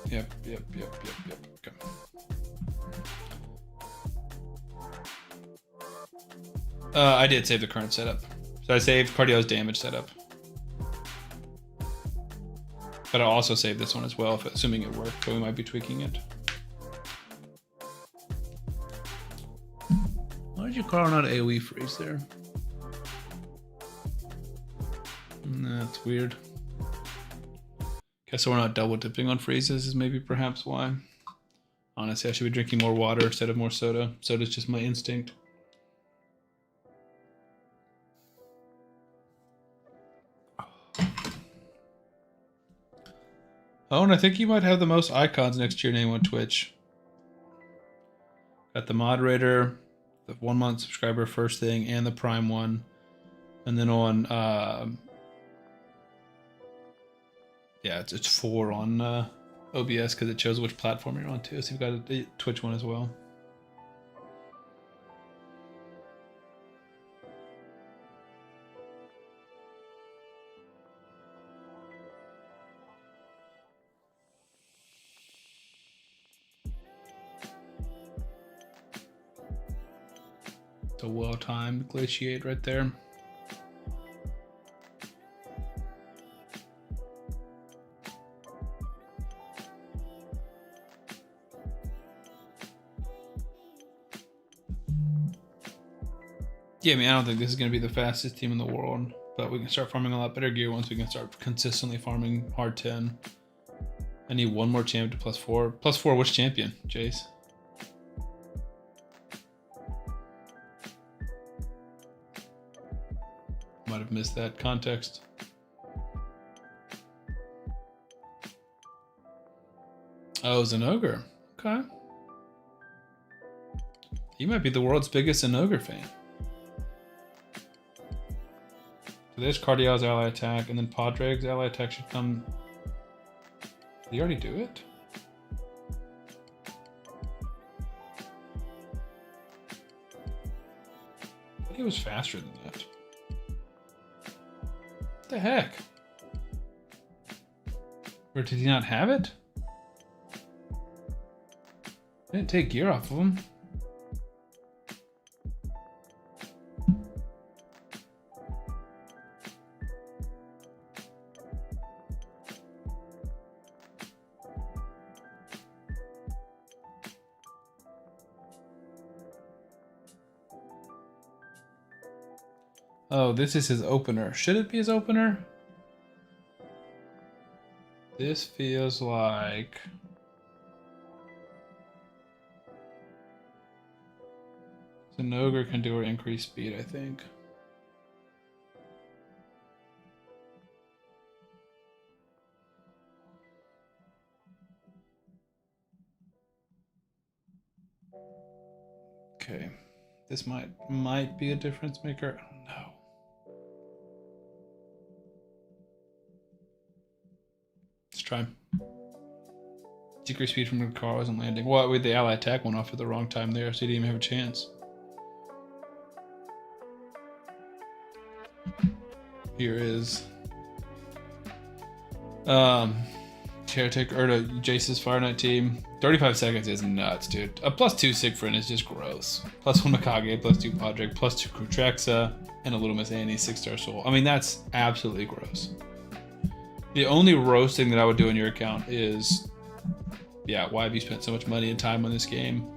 Yep. Okay. I did save the current setup. So I saved Cardio's damage setup. But I'll also save this one as well, assuming it worked, but we might be tweaking it. Why did you call not AoE freeze there? That's weird. Guess so we're not double dipping on freezes is maybe perhaps why. Honestly, I should be drinking more water instead of more soda. Soda's just my instinct. Oh, and I think you might have the most icons next to your name on Twitch. Got the moderator, the 1 month subscriber first thing, and the Prime one. And then on yeah, it's 4 on OBS because it shows which platform you're on too. So you've got a Twitch one as well. It's a well-timed glaciate right there. Yeah, I mean, I don't think this is going to be the fastest team in the world, but we can start farming a lot better gear once we can start consistently farming hard 10. I need one more champion to +4. +4, which champion, Jace? Might have missed that context. Oh, Zinogre. Okay. He might be the world's biggest Zinogre fan. So there's Cardiel's ally attack, and then Podrick's ally attack should come. Did he already do it? I thought he was faster than that. What the heck? Or did he not have it? I didn't take gear off of him. Oh, this is his opener. Should it be his opener? This feels like... Zinogre can do her increased speed, I think. Okay. This might be a difference maker. I don't know. Let's try. Decrease speed from the car wasn't landing. Well, with the ally attack went off at the wrong time there, so he didn't even have a chance. Here is Caretaker Jace's Fire Knight team. 35 seconds is nuts, dude. A +2 Siegfried is just gross. +1 Mikage, +2 Podrick, +2 Krutraxa, and a Little Miss Annie 6-star soul. I mean, that's absolutely gross. The only roasting that I would do on your account is, yeah, why have you spent so much money and time on this game?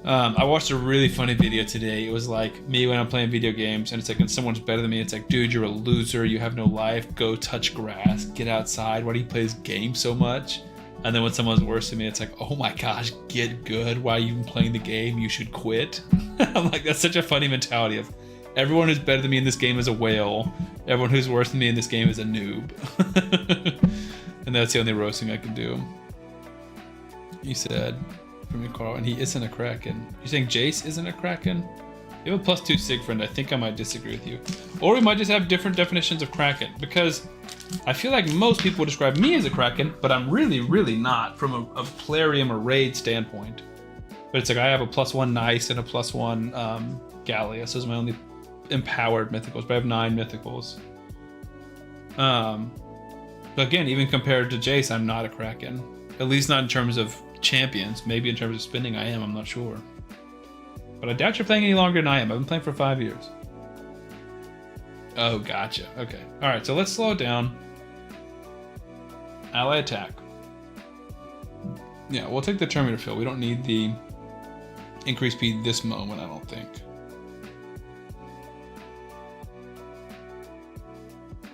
I watched a really funny video today. It was like me when I'm playing video games, and it's like when someone's better than me, it's like, dude, you're a loser, you have no life, go touch grass, get outside, why do you play this game so much? And then when someone's worse than me, it's like, oh my gosh, get good, why are you even playing the game, you should quit. I'm like, that's such a funny mentality of everyone who's better than me in this game is a whale, everyone who's worse than me in this game is a noob. And that's the only roasting I can do. You said from your Carl, and he isn't a Kraken. You're saying Jace isn't a Kraken? You have a +2 Siegfried. I think I might disagree with you. Or we might just have different definitions of Kraken, because I feel like most people describe me as a Kraken, but I'm really, really not from a Plarium or Raid standpoint. But it's like I have a +1 Nice and a +1 Gallius. Those are my only empowered mythicals, but I have 9 mythicals. But again, even compared to Jace, I'm not a Kraken. At least not in terms of champions. Maybe in terms of spinning I am, I'm not sure. But I doubt you're playing any longer than I am. I've been playing for 5 years. Oh, gotcha. Okay. Alright, so let's slow it down. Ally attack. Yeah, we'll take the Terminator fill. We don't need the increased speed this moment, I don't think.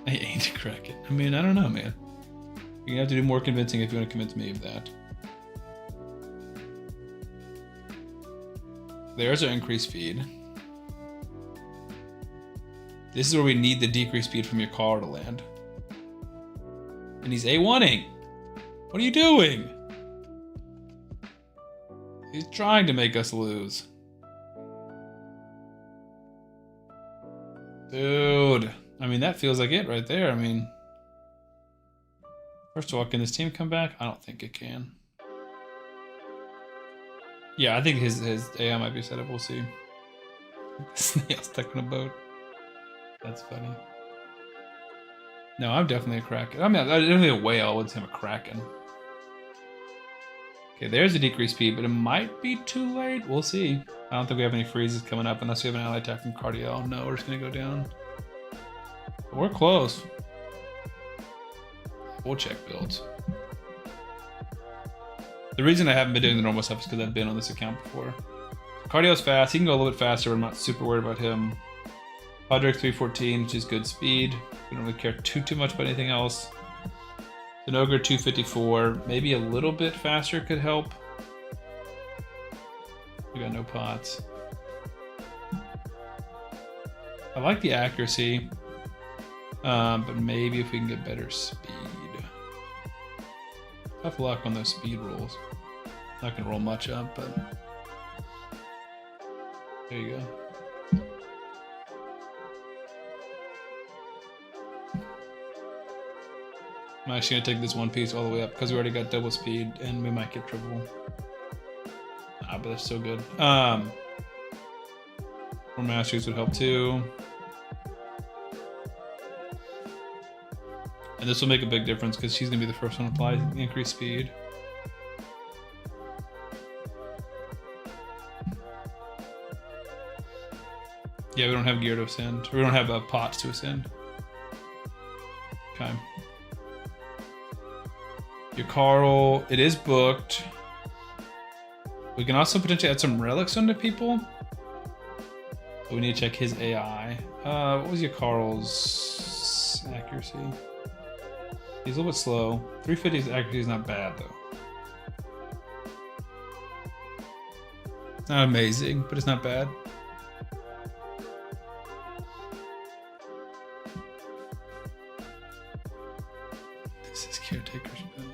I ain't a Kraken. I mean, I don't know, man. You're gonna have to do more convincing if you want to convince me of that. There's our increased speed. This is where we need the decreased speed from your car to land. And he's A1ing. What are you doing? He's trying to make us lose. Dude. I mean, that feels like it right there. I mean, first of all, can this team come back? I don't think it can. Yeah, I think his AI might be set up. We'll see. Snail stuck in a boat. That's funny. No, I'm definitely a Kraken. I mean, I'm definitely a whale. I wouldn't say I'm a Kraken. Okay, there's a decreased speed, but it might be too late. We'll see. I don't think we have any freezes coming up unless we have an ally attack from Cardiel. No, we're just going to go down. But we're close. We'll check builds. The reason I haven't been doing the normal stuff is because I've been on this account before. Cardiel's fast. He can go a little bit faster, but I'm not super worried about him. Podrick 314, which is good speed. We don't really care too much about anything else. An Ogre 254, maybe a little bit faster could help. We got no pots. I like the accuracy, but maybe if we can get better speed. Tough luck on those speed rolls. Not gonna roll much up, but there you go. I'm actually gonna take this one piece all the way up because we already got double speed and we might get triple. Ah, but that's so good. More masteries would help too. And this will make a big difference because she's gonna be the first one to apply increased speed. Yeah, we don't have gear to ascend. We don't have pots to ascend. Okay. Your Carl, it is booked. We can also potentially add some relics onto people. But we need to check his AI. What was your Carl's accuracy? He's a little bit slow. 350's accuracy is not bad though. Not amazing, but it's not bad. This is Caretaker's build.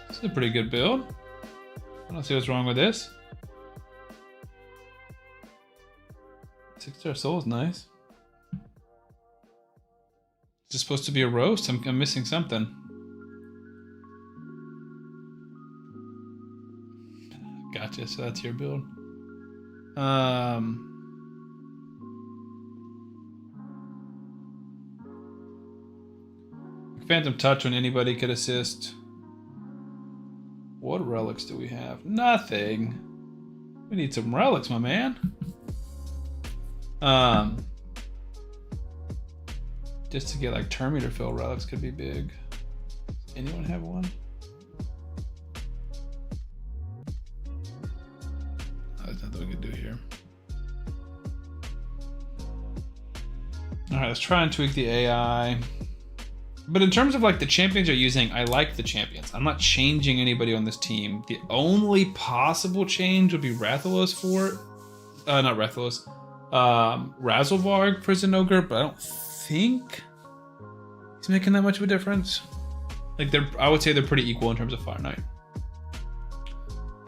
This is a pretty good build. I don't see what's wrong with this. 6-star soul is nice. Is this supposed to be a roast? I'm missing something. Gotcha, so that's your build. Phantom Touch when anybody could assist. What relics do we have? Nothing. We need some relics, my man. Just to get like Terminator fill relics could be big. Does anyone have one? Oh, there's nothing we can do here. All right, let's try and tweak the AI. But in terms of like the champions you're using, I like the champions. I'm not changing anybody on this team. The only possible change would be Rathalos for, not Rathalos, Razelvarg for Zinogre, but I don't think he's making that much of a difference. Like I would say they're pretty equal in terms of Fire Knight.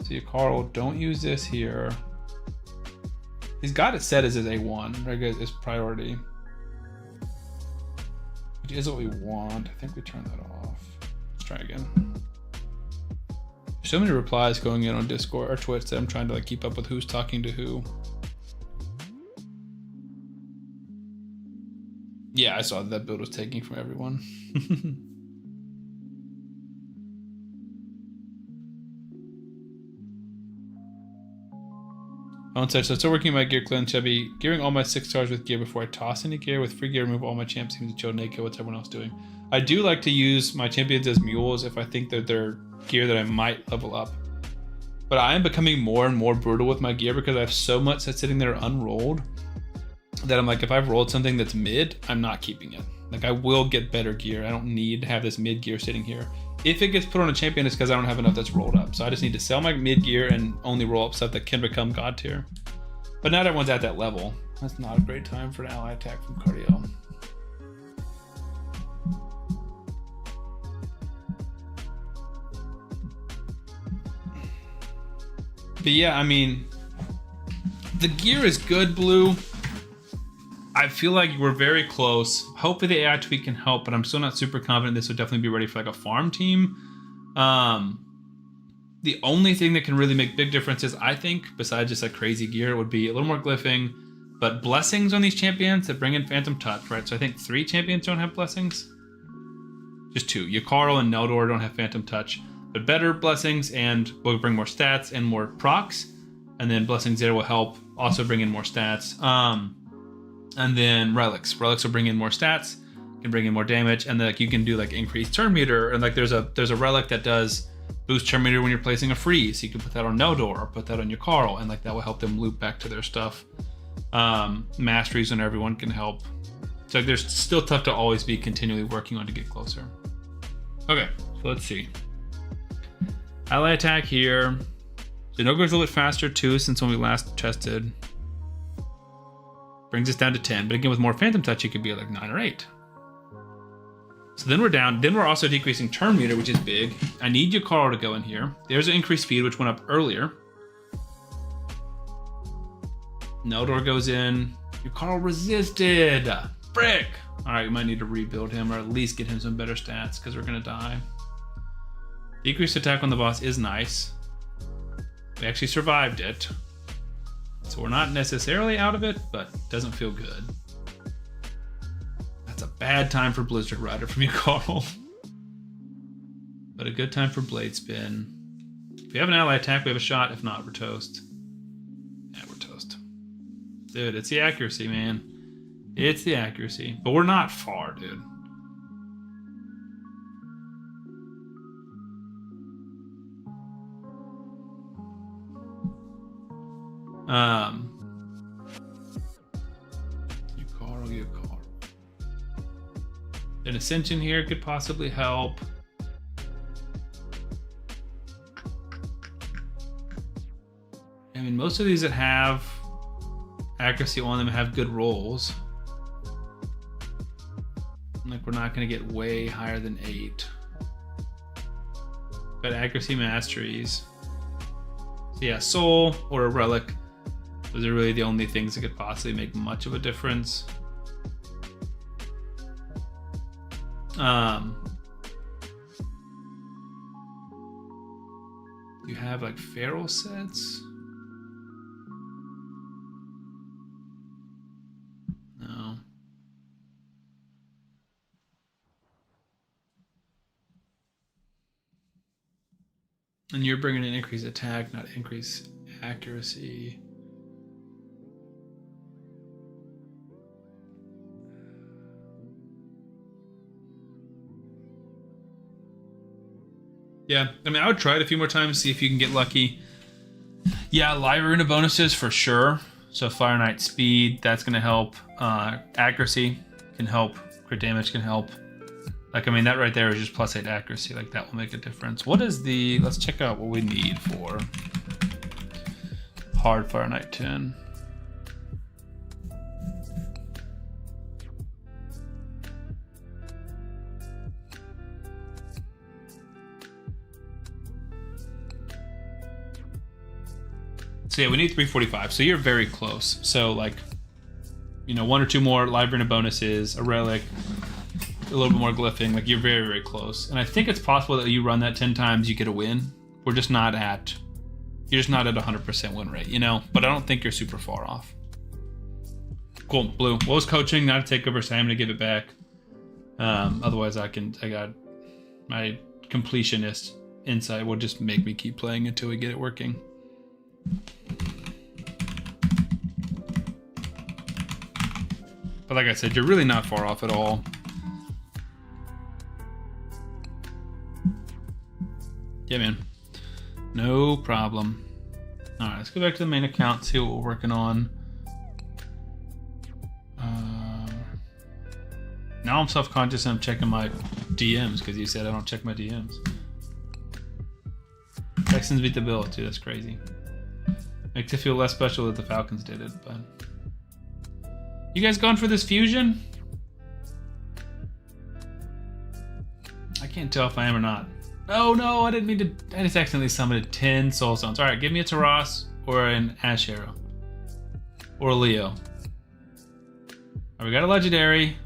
See, Carl, don't use this here. He's got it set as his A1, right? His priority. Which is what we want. I think we turn that off. Let's try again. So many replies going in on Discord or Twitch that I'm trying to like keep up with who's talking to who. Yeah, I saw that build was taking from everyone. Owen said, so still working my gear cleanse. Should I be gearing all my 6 stars with gear before I toss any gear? With free gear, remove all my champs, seems to chill naked. What's everyone else doing? I do like to use my champions as mules if I think that they're gear that I might level up. But I am becoming more and more brutal with my gear because I have so much that's sitting there unrolled that I'm like, if I've rolled something that's mid, I'm not keeping it. Like I will get better gear. I don't need to have this mid gear sitting here. If it gets put on a champion, it's because I don't have enough that's rolled up. So I just need to sell my mid gear and only roll up stuff that can become god tier. But not everyone's at that level. That's not a great time for an ally attack from Cardio. But yeah, I mean, the gear is good, Blue. I feel like we're very close. Hopefully the AI tweak can help, but I'm still not super confident this would definitely be ready for like a farm team. The only thing that can really make big differences, I think, besides just like crazy gear, would be a little more glyphing, but blessings on these champions that bring in Phantom Touch, right? So I think 3 champions don't have blessings. Just 2. Yukaro and Neldor don't have Phantom Touch, but better blessings and will bring more stats and more procs. And then blessings there will help also bring in more stats. And then relics will bring in more stats, can bring in more damage, and like you can do like increased turn meter, and like there's a relic that does boost turn meter when you're placing a freeze. So you can put that on Neldor or put that on your Carl, and like that will help them loop back to their stuff. Masteries and everyone can help So like, they're still tough to always be continually working on to get closer. Okay, so let's see. Ally attack here. Zinogre's a little bit faster too since when we last tested. Brings us down to 10, but again with more Phantom Touch, you could be at like 9 or 8. So then we're down. Then we're also decreasing turn meter, which is big. I need Yukaro to go in here. There's an increased speed, which went up earlier. Noldor goes in. Yukaro resisted. Frick! Alright, we might need to rebuild him or at least get him some better stats because we're going to die. Decreased attack on the boss is nice. We actually survived it. So we're not necessarily out of it, but it doesn't feel good. That's a bad time for Blizzard Rider from Yukaro. But a good time for Blade Spin. If we have an ally attack, we have a shot. If not, we're toast. Yeah, we're toast. Dude, it's the accuracy, man. It's the accuracy. But we're not far, dude. Yukaro. An Ascension here could possibly help. I mean, most of these that have accuracy on them have good rolls. Like, we're not going to get way higher than 8. But accuracy masteries. So yeah, Soul or a Relic. Those are really the only things that could possibly make much of a difference. You have like feral sets? No. And you're bringing an increased attack, not increased accuracy. Yeah, I mean, I would try it a few more times, see if you can get lucky. Yeah, live arena bonuses for sure. So Fire Knight speed, that's going to help. Accuracy can help. Crit damage can help. Like, I mean, that right there is just +8 accuracy. Like, that will make a difference. What is the... Let's check out what we need for hard Fire Knight 10. So yeah, we need 345. So you're very close. So like, you know, 1 or 2 more live arena bonuses, a relic, a little bit more glyphing. Like, you're very, very close. And I think it's possible that you run that 10 times, you get a win. We're just not at, you're just not at 100% win rate, you know? But I don't think you're super far off. Cool, Blue. What was coaching? Not a takeover, so I'm gonna give it back. Otherwise I got my completionist insight will just make me keep playing until we get it working. But like I said, you're really not far off at all. Yeah, man. No problem. All right, let's go back to the main account, see what we're working on. Now I'm self-conscious and I'm checking my DMs because you said I don't check my DMs. Texans beat the Bills too, that's crazy. Makes it feel less special that the Falcons did it, but... You guys going for this fusion? I can't tell if I am or not. Oh no, I didn't mean to... I just accidentally summoned 10 Soul Stones. Alright, give me a Taras or an Ash Arrow. Or a Leo. Alright, we got a Legendary.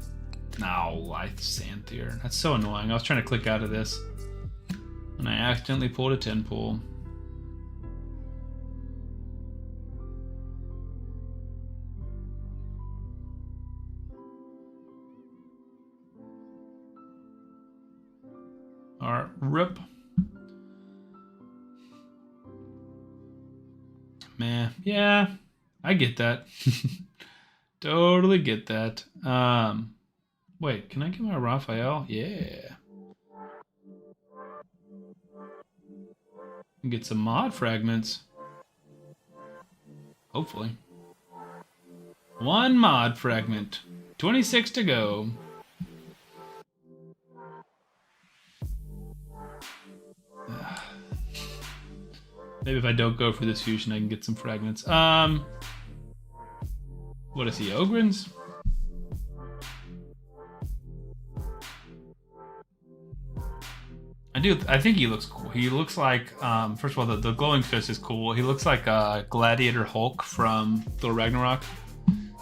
No, I Santhier. That's so annoying. I was trying to click out of this. And I accidentally pulled a 10 pull. Alright, rip. Man, yeah, I get that. Totally get that. Wait, can I get my Raphael? Yeah. Get some mod fragments. Hopefully. 1 mod fragment. 26 to go. Maybe if I don't go for this fusion, I can get some fragments. What is he, Ogren's? I think he looks cool. He looks like, first of all, the glowing fist is cool. He looks like a Gladiator Hulk from Thor Ragnarok.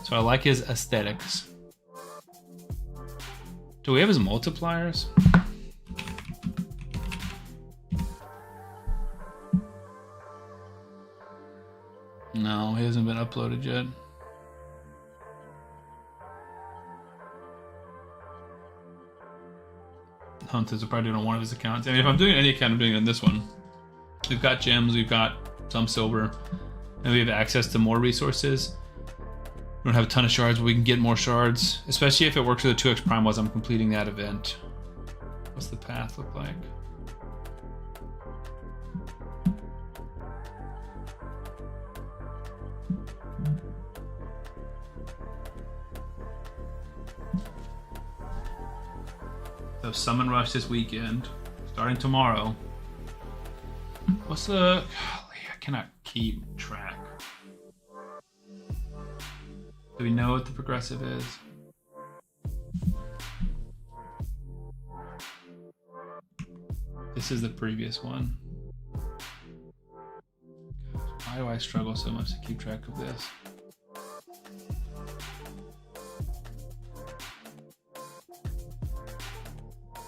So I like his aesthetics. Do we have his multipliers? No, he hasn't been uploaded yet. Hunters are probably doing it on one of his accounts. I mean, if I'm doing any account, I'm doing it on this one. We've got gems, we've got some silver, and we have access to more resources. We don't have a ton of shards, but we can get more shards, especially if it works with the 2x prime while I'm completing that event. What's the path look like? So Summon Rush this weekend, starting tomorrow. What's the... Golly, I cannot keep track. Do we know what the progressive is? This is the previous one. Gosh, why do I struggle so much to keep track of this?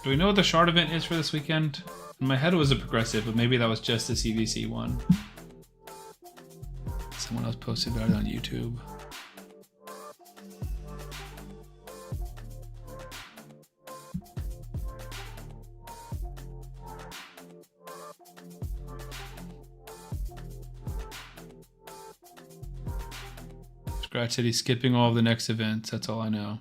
Do we know what the shard event is for this weekend? In my head it was a progressive, but maybe that was just the CVC one. Someone else posted about it on YouTube. Scratch said he's skipping all of the next events, that's all I know.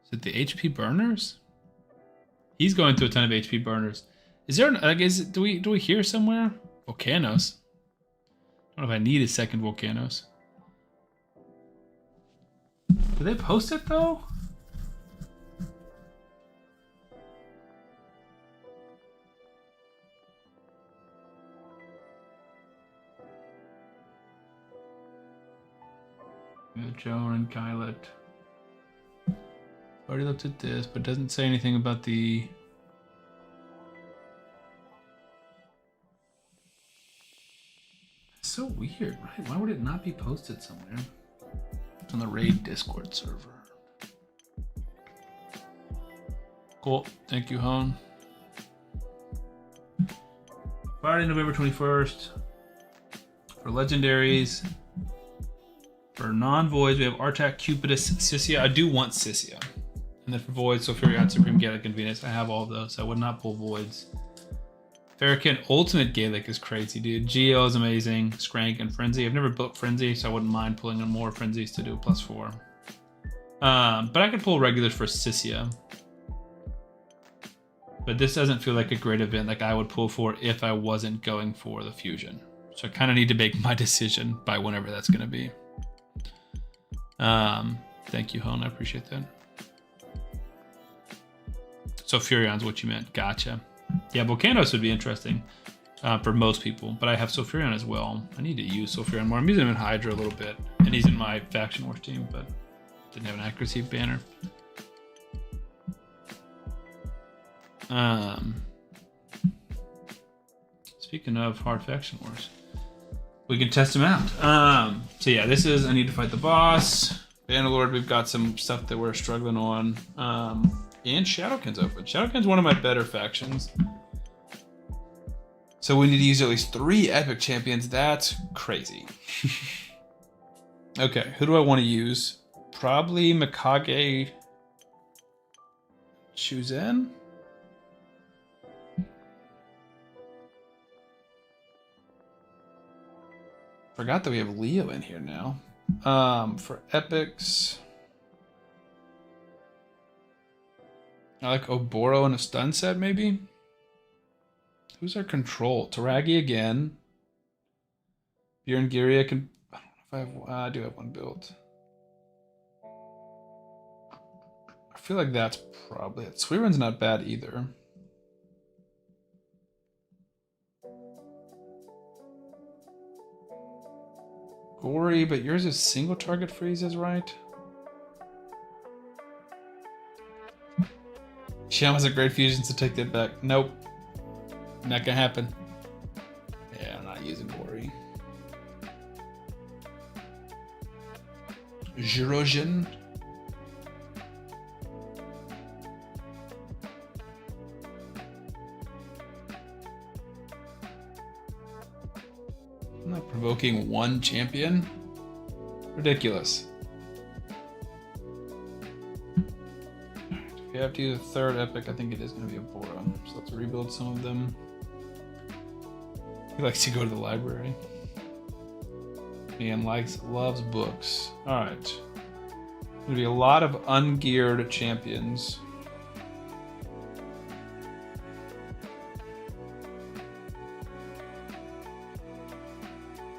Is it the HP burners? He's going through a ton of HP burners. Is there like do we hear somewhere? Volcanos. I don't know if I need a second Volcanos. Did they post it though? Joan and Kylet. Already looked at this, but doesn't say anything about the... It's so weird, right? Why would it not be posted somewhere? It's on the Raid Discord server. Cool. Thank you, Hone. Friday, November 21st. For legendaries. For non-voids, we have Artak, Cupidus, Sissia. I do want Sissia. And then for voids, Sulfurion, Supreme Gaelic, and Venus. I have all of those, so I would not pull voids. Farrakhan Ultimate Gaelic is crazy, dude. Geo is amazing. Skrank and Frenzy. I've never built Frenzy, so I wouldn't mind pulling in more Frenzies to do a +4. But I could pull regulars for Sissia. But this doesn't feel like a great event like I would pull for if I wasn't going for the fusion. So I kind of need to make my decision by whenever that's going to be. Thank you, Hone. I appreciate that. So Furion's what you meant. Gotcha. Yeah, Volcanos would be interesting for most people, but I have Sulfurion as well. I need to use Sulfurion more. I'm using him in Hydra a little bit, and he's in my Faction Wars team, but didn't have an accuracy banner. Speaking of hard Faction Wars, we can test him out. So yeah, this is I need to fight the boss. Bannerlord, we've got some stuff that we're struggling on. And Shadowkin's open. Shadowkin's one of my better factions. So we need to use at least 3 epic champions. That's crazy. Okay, who do I want to use? Probably Mikage Shuzen? Forgot that we have Leo in here now. For epics, I like Oboro in a stun set, maybe? Who's our control? Taragi again. Bjorn Geary, I don't know if I have. I do have one built. I feel like that's probably it. Suiren's not bad either. Gory, but yours is single target freezes, right? Sham has a great fusions to take that back. Nope. Not gonna happen. Yeah, I'm not using Gory. Jirojin. I'm not provoking one champion. Ridiculous. If you have to use a third epic, I think it is going to be a Bora. So let's rebuild some of them. He likes to go to the library. Man loves books. Alright. There's going to be a lot of ungeared champions.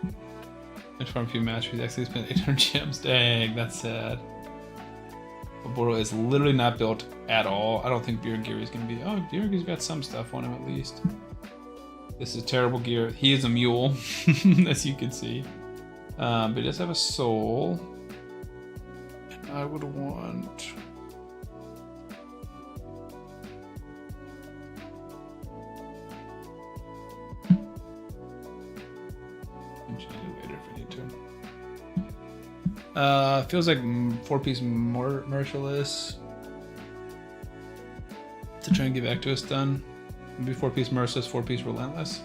I just farmed a few masteries. Actually spent 800 gems. Dang, that's sad. Boro is literally not built at all. I don't think Bjorn Geary is going to be... Oh, Bjorn Geary's got some stuff on him at least. This is terrible gear. He is a mule, as you can see. But he does have a soul. And I would want... Feels like 4-piece Merciless to try and get back to a stun. Maybe 4-piece Merciless, 4-piece Relentless.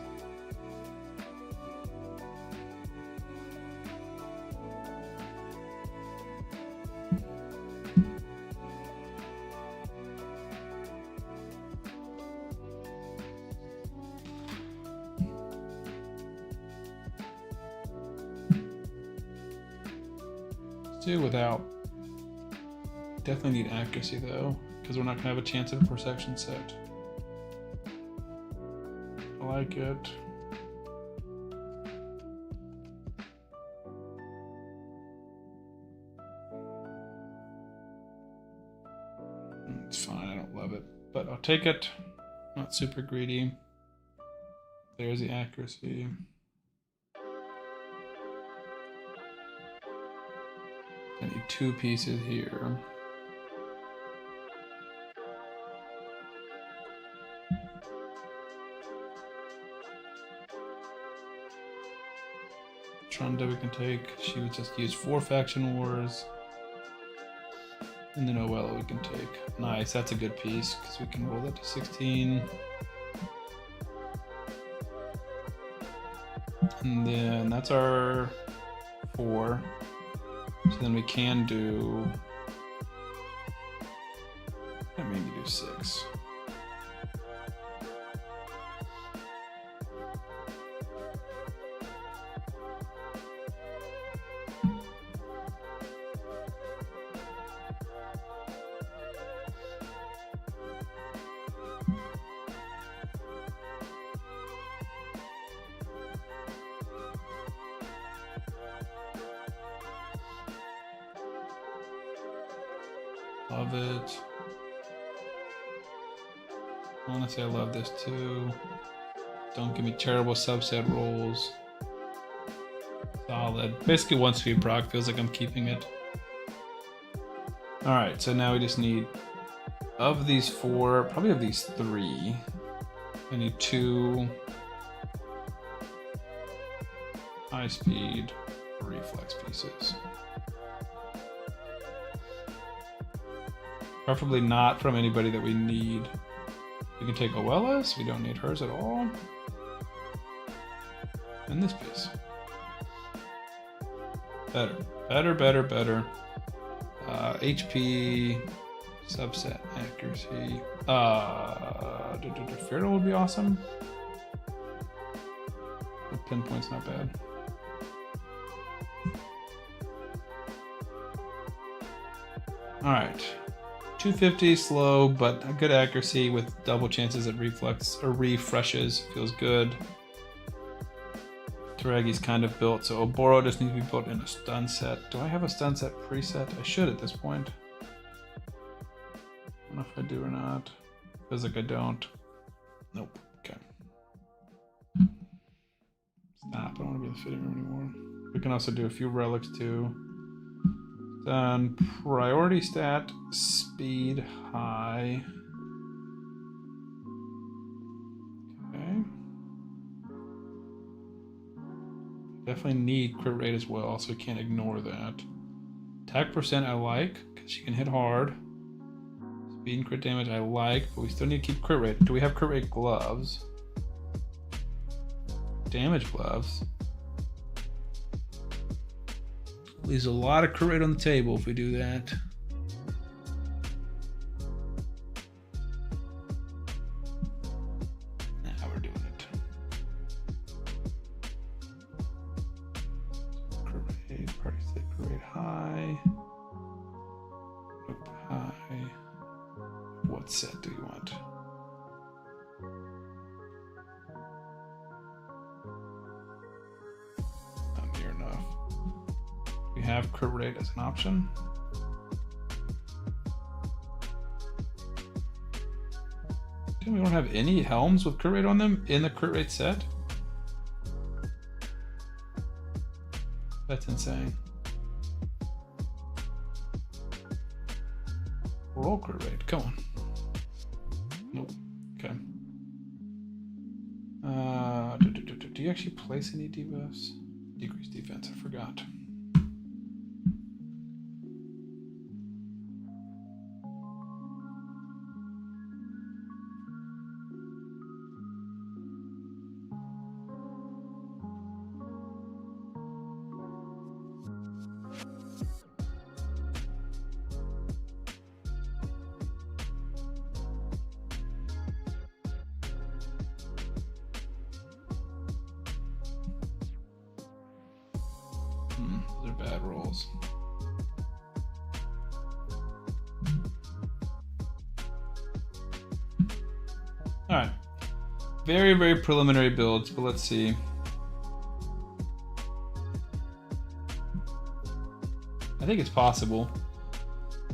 Do without. Definitely need accuracy though, because we're not gonna have a chance of a perception set. I like it. It's fine, I don't love it, but I'll take it. Not super greedy. There's the accuracy. I need 2 pieces here. Trunda we can take. She would just use 4 faction wars. And then Oella we can take. Nice, that's a good piece because we can roll that to 16. And then that's our 4. So then we can do, maybe do 6. Love it. Honestly, I love this too. Don't give me terrible subset rolls. Solid. Basically, one sweep proc feels like I'm keeping it. Alright, so now we just need, of these 4, probably of these 3, I need 2 high speed reflex pieces. Preferably not from anybody that we need. We can take Oella's, we don't need hers at all. And this piece. Better, better, better, better. HP, subset, accuracy. Feral would be awesome. The pinpoint's not bad. Alright. 250 slow, but a good accuracy with double chances at reflex or refreshes. Feels good. Taragi's kind of built, so Oboro just needs to be built in a stun set. Do I have a stun set preset? I should at this point. I don't know if I do or not. Feels like I don't. Nope. Okay. Stop. I don't want to be in the fitting room anymore. We can also do a few relics too. Then priority stat, speed, high. Okay. Definitely need crit rate as well, so we can't ignore that. Attack percent I like, because she can hit hard. Speed and crit damage I like, but we still need to keep crit rate. Do we have crit rate gloves? Damage gloves. Leaves a lot of crit rate on the table if we do that. Now we're doing it. Crit rate, party state, crit rate high. Nope, high. What set do you want? Not near enough. We have crit rate as an option. We don't have any helms with crit rate on them in the crit rate set. That's insane. Roll crit rate, come on. Nope. Okay. Do you actually place any debuffs? Decrease defense, I forgot. Those are bad rolls. All right. Very, very preliminary builds, but let's see. I think it's possible.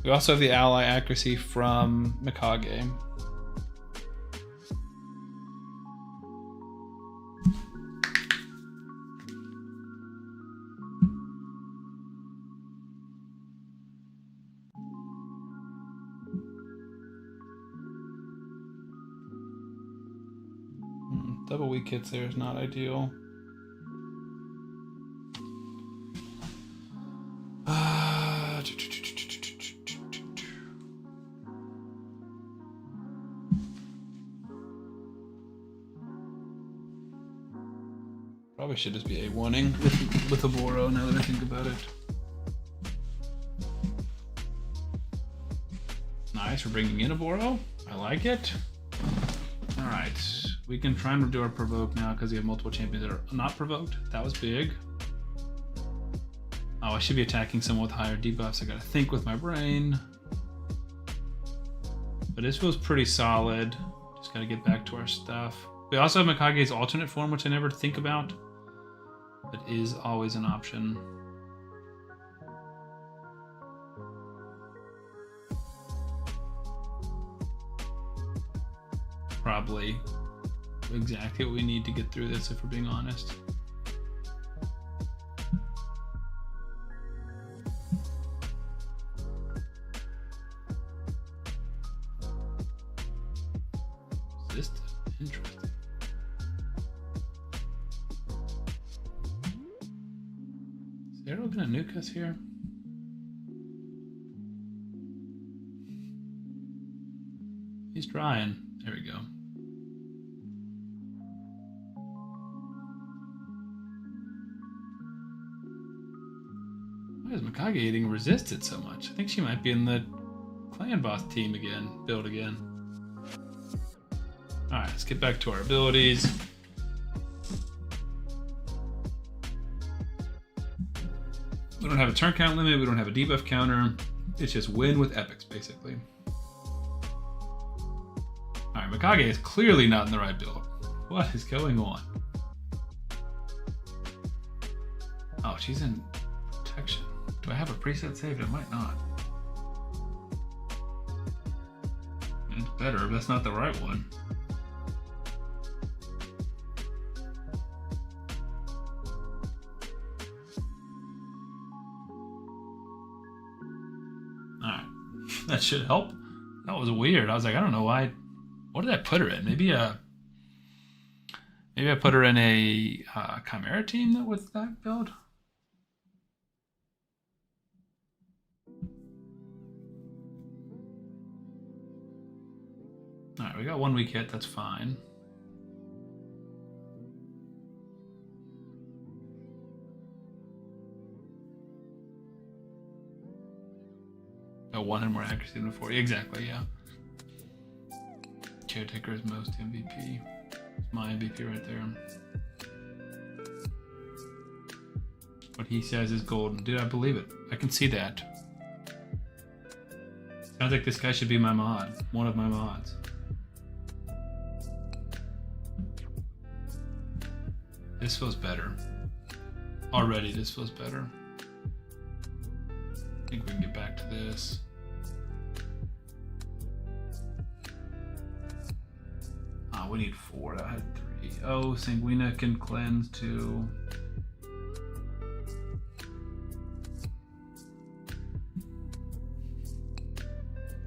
We also have the ally accuracy from Mikage. Double weak hits there is not ideal. Probably should just be A1ing with Oboro now that I think about it. Nice, we're bringing in Oboro. I like it. All right. We can try and do our provoke now because we have multiple champions that are not provoked. That was big. Oh, I should be attacking someone with higher debuffs. I gotta think with my brain. But this feels pretty solid. Just gotta get back to our stuff. We also have Mikage's alternate form, which I never think about, but is always an option. Probably exactly what we need to get through this, if we're being honest. Is this interesting? Is Arrow gonna nuke us here? He's trying. There we go. Why is Mikage getting resisted so much? I think she might be in the clan boss team again, build again. Alright, let's get back to our abilities. We don't have a turn count limit, we don't have a debuff counter. It's just win with epics, basically. Alright, Mikage is clearly not in the right build. What is going on? Oh, she's in protection. Do I have a preset saved? I might not. It's better if that's not the right one. Alright. That should help. That was weird. I was like, I don't know why. What did I put her in? Maybe I put her in a Chimera team with that build? Alright, we got 1 weak hit, that's fine. Oh, 100 more accuracy than before. Exactly, yeah. Caretaker is most MVP. It's my MVP right there. What he says is golden. Dude, I believe it. I can see that. Sounds like this guy should be my mod. One of my mods. This feels better. Already, this feels better. I think we can get back to this. We need 4. I had 3. Oh, Sanguina can cleanse too.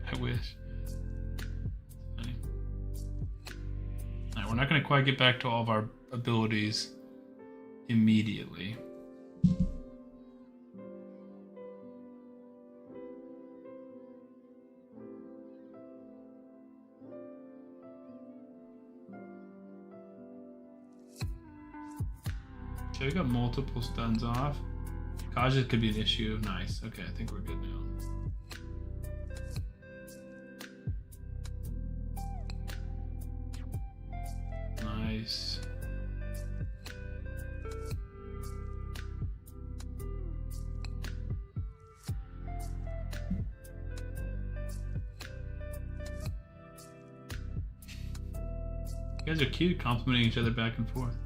I wish. Funny. Alright, we're not going to quite get back to all of our abilities immediately. Okay, we got multiple stuns off. Kaja could be an issue. Nice. Okay, I think we're good now. Nice. You guys are cute, complimenting each other back and forth.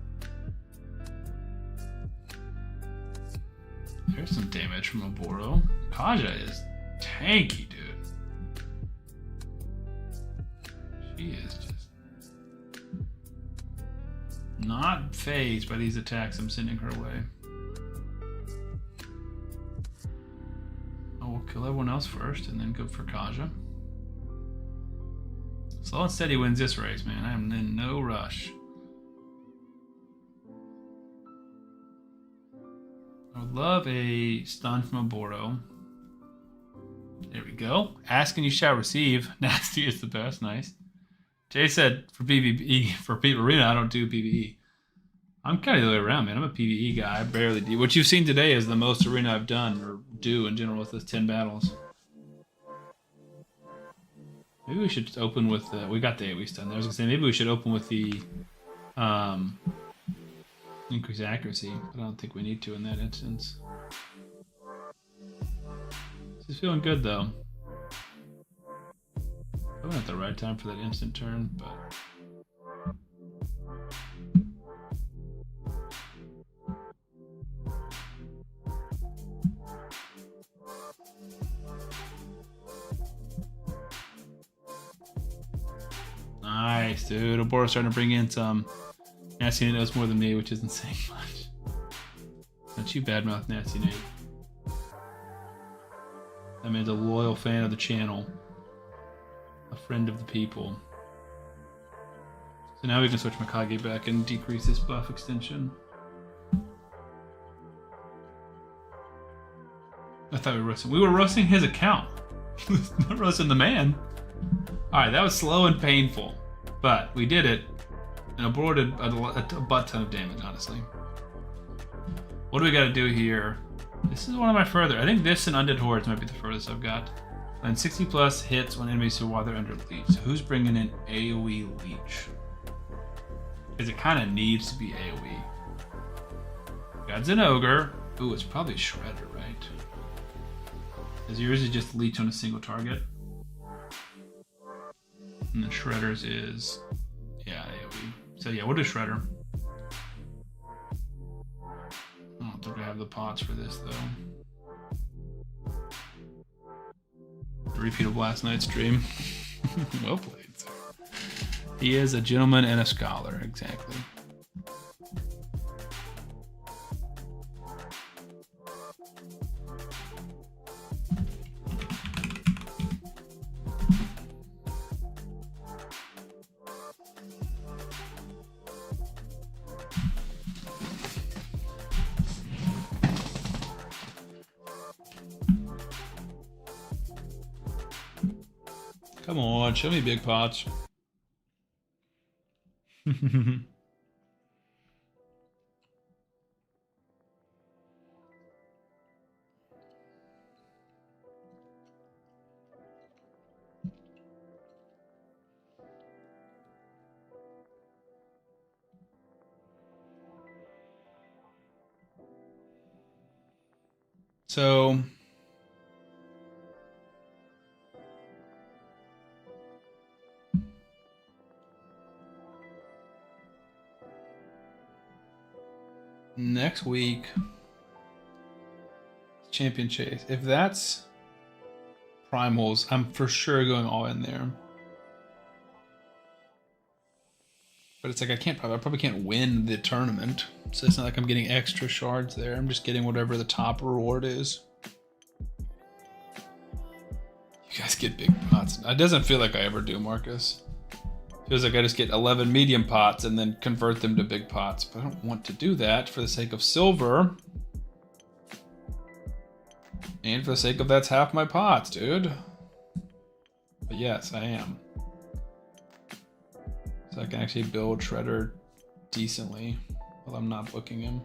There's some damage from Oboro. Kaja is tanky, dude. She is just not phased by these attacks I'm sending her way. Oh, we'll kill everyone else first and then go for Kaja. Slow and steady wins this race, man. I am in no rush. I would love a stun from Oboro. There we go. Ask and you shall receive. Nasty is the best. Nice. Jay said for PvE, for Arena, I don't do PvE. I'm kind of the other way around, man. I'm a PvE guy. I barely do. What you've seen today is the most Arena I've done or do in general with those 10 battles. Maybe we should open with the... We got the 8 weeks done. I was going to say, maybe we should open with the... increase accuracy, but I don't think we need to in that instance. This is feeling good though. Probably not the right time for that instant turn, but nice, dude. Oboro's starting to bring in some. Nasty Nate knows more than me, which isn't saying much. Don't you badmouth Nasty Nate. That man's a loyal fan of the channel. A friend of the people. So now we can switch Mikage back and decrease this buff extension. I thought we were roasting. We were roasting his account. Not roasting the man. Alright, that was slow and painful. But we did it. And Oboro did a butt ton of damage, honestly. What do we got to do here? This is one of my further. I think this and Undead Hordes might be the furthest I've got. And 60 plus hits when enemies while they're under leech. So who's bringing in AoE leech? Because it kind of needs to be AoE. God's an ogre. Ooh, it's probably Shredder, right? Because yours is just leech on a single target. And then Shredder's is, yeah, AoE. So yeah, we'll do Shredder. Oh, think I have the pots for this though. A repeat of last night's stream. Well played, sir. He is a gentleman and a scholar, exactly. Come on, show me big pots. So next week, Champion Chase. If that's primals, I'm for sure going all in there. But it's like I probably can't win the tournament. So it's not like I'm getting extra shards there. I'm just getting whatever the top reward is. You guys get big pots. It doesn't feel like I ever do, Marcus. Feels like I just get 11 medium pots and then convert them to big pots. But I don't want to do that for the sake of silver. And for the sake of that's half my pots, dude. But yes, I am. So I can actually build Shredder decently while I'm not booking him.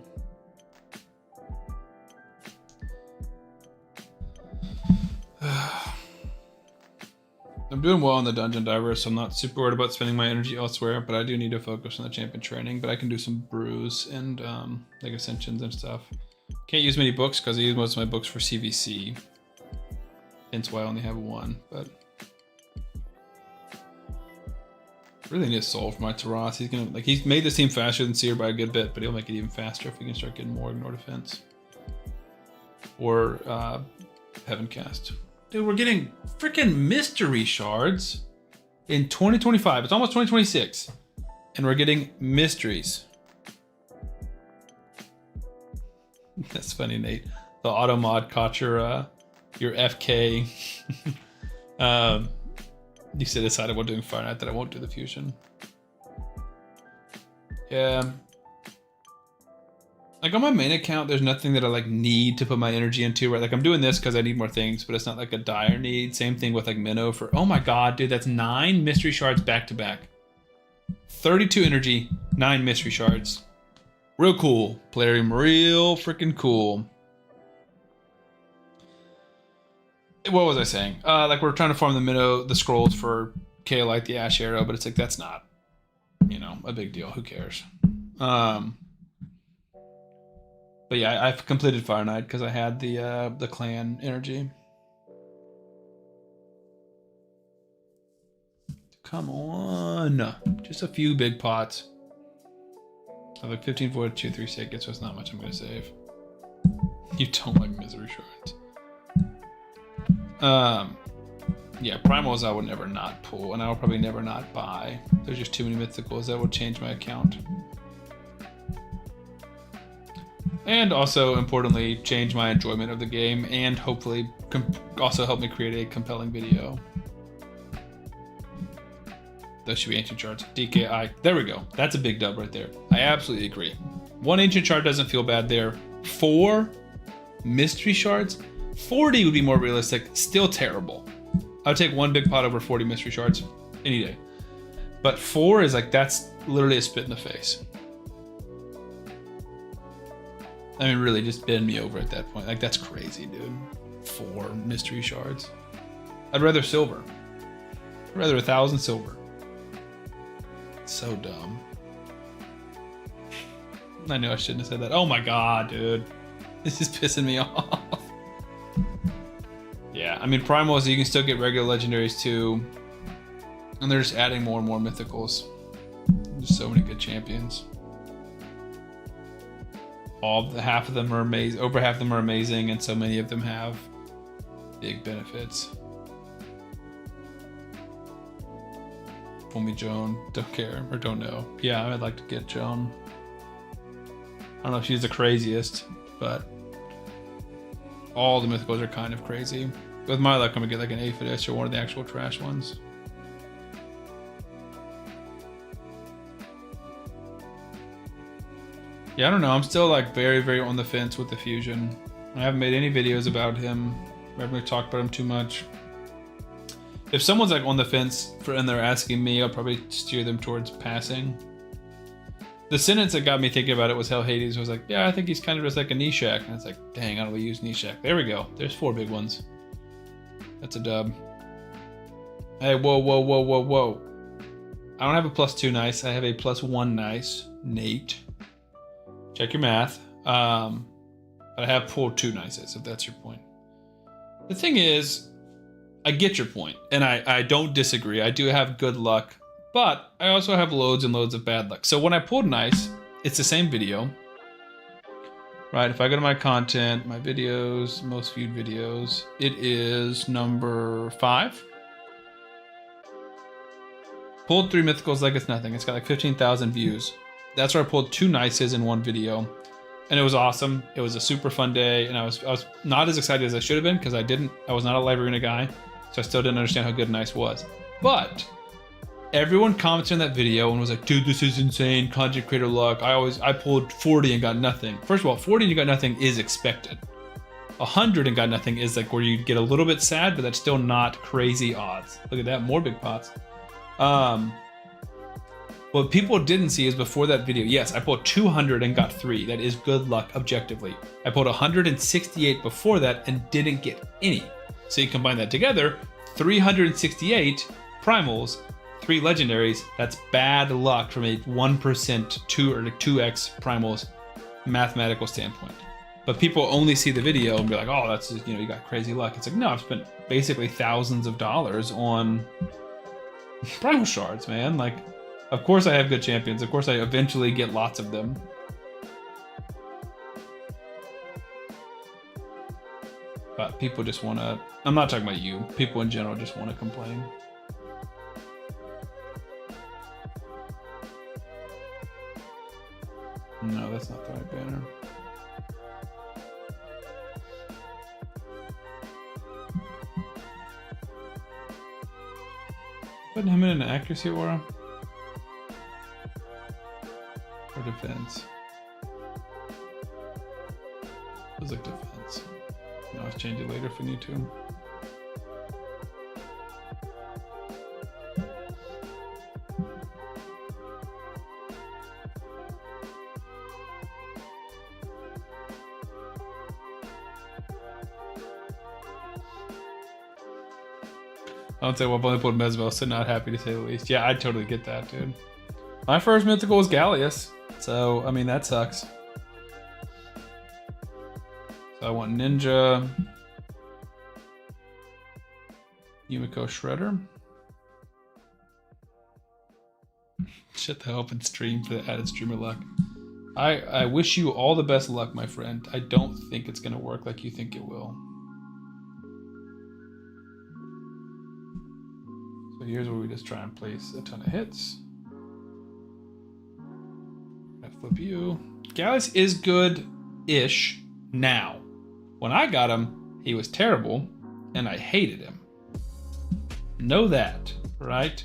I'm doing well on the Dungeon Diver, so I'm not super worried about spending my energy elsewhere, but I do need to focus on the champion training. But I can do some brews and like ascensions and stuff. Can't use many books because I use most of my books for CVC. Hence why I only have one, but really need a soul for my Taras. He's made this team faster than Seer by a good bit, but he'll make it even faster if we can start getting more Ignore Defense. Or Heaven Cast. Dude, we're getting freaking mystery shards in 2025. It's almost 2026. And we're getting mysteries. That's funny, Nate. The auto mod caught your FK. You said decided while doing Fire Knight that I won't do the fusion. Yeah. Like on my main account, there's nothing that I like need to put my energy into, right? Like I'm doing this because I need more things, but it's not like a dire need. Same thing with like Minnow for, oh my God, dude, that's 9 mystery shards back to back. 32 energy, 9 mystery shards. Real cool. Plarium, real freaking cool. What was I saying? Like we're trying to farm the Minnow, the scrolls for Kaolite, the Ash Arrow, but it's like, that's not, a big deal. Who cares? But yeah, I've completed Fire Knight because I had the clan energy. Come on. Just a few big pots. I have like 15 for 2, 3 tickets, so it's not much I'm going to save. You don't like misery shards. Yeah, primals I would never not pull, and I will probably never not buy. There's just too many mythicals that would change my account. And also, importantly, change my enjoyment of the game, and hopefully also help me create a compelling video. Those should be ancient shards. DKI. There we go. That's a big dub right there. I absolutely agree. 1 ancient shard doesn't feel bad there. 4 mystery shards? 40 would be more realistic. Still terrible. I would take 1 big pot over 40 mystery shards any day. But 4 is like, that's literally a spit in the face. I mean, really, just bend me over at that point. Like, that's crazy, dude. 4 mystery shards. I'd rather silver. I'd rather 1,000 silver. So dumb. I knew I shouldn't have said that. Oh my God, dude. This is pissing me off. Yeah, I mean, primals, you can still get regular legendaries too. And they're just adding more and more mythicals. There's so many good champions. half of them are amazing. Over half of them are amazing, and so many of them have big benefits. Pull me Joan. Don't care or don't know. Yeah, I'd like to get Joan. I don't know if she's the craziest, but all the mythicals are kind of crazy. With my luck, I'm gonna get like an Aphidus or one of the actual trash ones. Yeah, I don't know. I'm still like very, very on the fence with the Fusion. I haven't made any videos about him. I haven't really talked about him too much. If someone's like on the fence and they're asking me, I'll probably steer them towards passing. The sentence that got me thinking about it was how Hades was like, yeah, I think he's kind of just like a Nishak. And it's like, dang, how do we use Nishak? There we go. There's 4 big ones. That's a dub. Hey, whoa, whoa, whoa, whoa, whoa. I don't have a +2 nice. I have a +1 nice. Nate. Check your math. But I have pulled 2 nices, if that's your point. The thing is, I get your point, and I don't disagree. I do have good luck, but I also have loads and loads of bad luck. So when I pulled nice, it's the same video, right? If I go to my content, my videos, most viewed videos, it is number 5. Pulled 3 mythicals like it's nothing. It's got like 15,000 views. That's where I pulled 2 nices in one video, and it was awesome. It was a super fun day, and I was not as excited as I should have been because I was not a live arena guy. So I still didn't understand how good Nice was. But everyone commented on that video and was like, dude, this is insane. Content creator luck. I pulled 40 and got nothing. First of all, 40 and you got nothing is expected. 100 and got nothing is like where you get a little bit sad, but that's still not crazy odds. Look at that, more big pots. What people didn't see is before that video, yes, I pulled 200 and got 3. That is good luck objectively. I pulled 168 before that and didn't get any. So you combine that together, 368 primals, 3 legendaries. That's bad luck from a 1% 2 or 2x primals mathematical standpoint. But people only see the video and be like, oh, that's just, you got crazy luck. It's like, no, I've spent basically thousands of dollars on primal shards, man. Like, of course I have good champions. Of course I eventually get lots of them. But people just want to, I'm not talking about you, people in general just want to complain. No, that's not the right banner. Putting him in an accuracy aura? Or defense? Feels like defense. I'll change it later if we need to. I would say, well, I've only pulled Mesvel, so not happy to say the least. Yeah, I totally get that, dude. My first mythical was Gallius, so, I mean, that sucks. So I want Ninja, Yumiko Shredder. Shut the hell up and stream for the added streamer luck. I wish you all the best luck, my friend. I don't think it's going to work like you think it will. So here's where we just try and place a ton of hits. I flip you. Gallus is good-ish now. When I got him, he was terrible, and I hated him. Know that, right?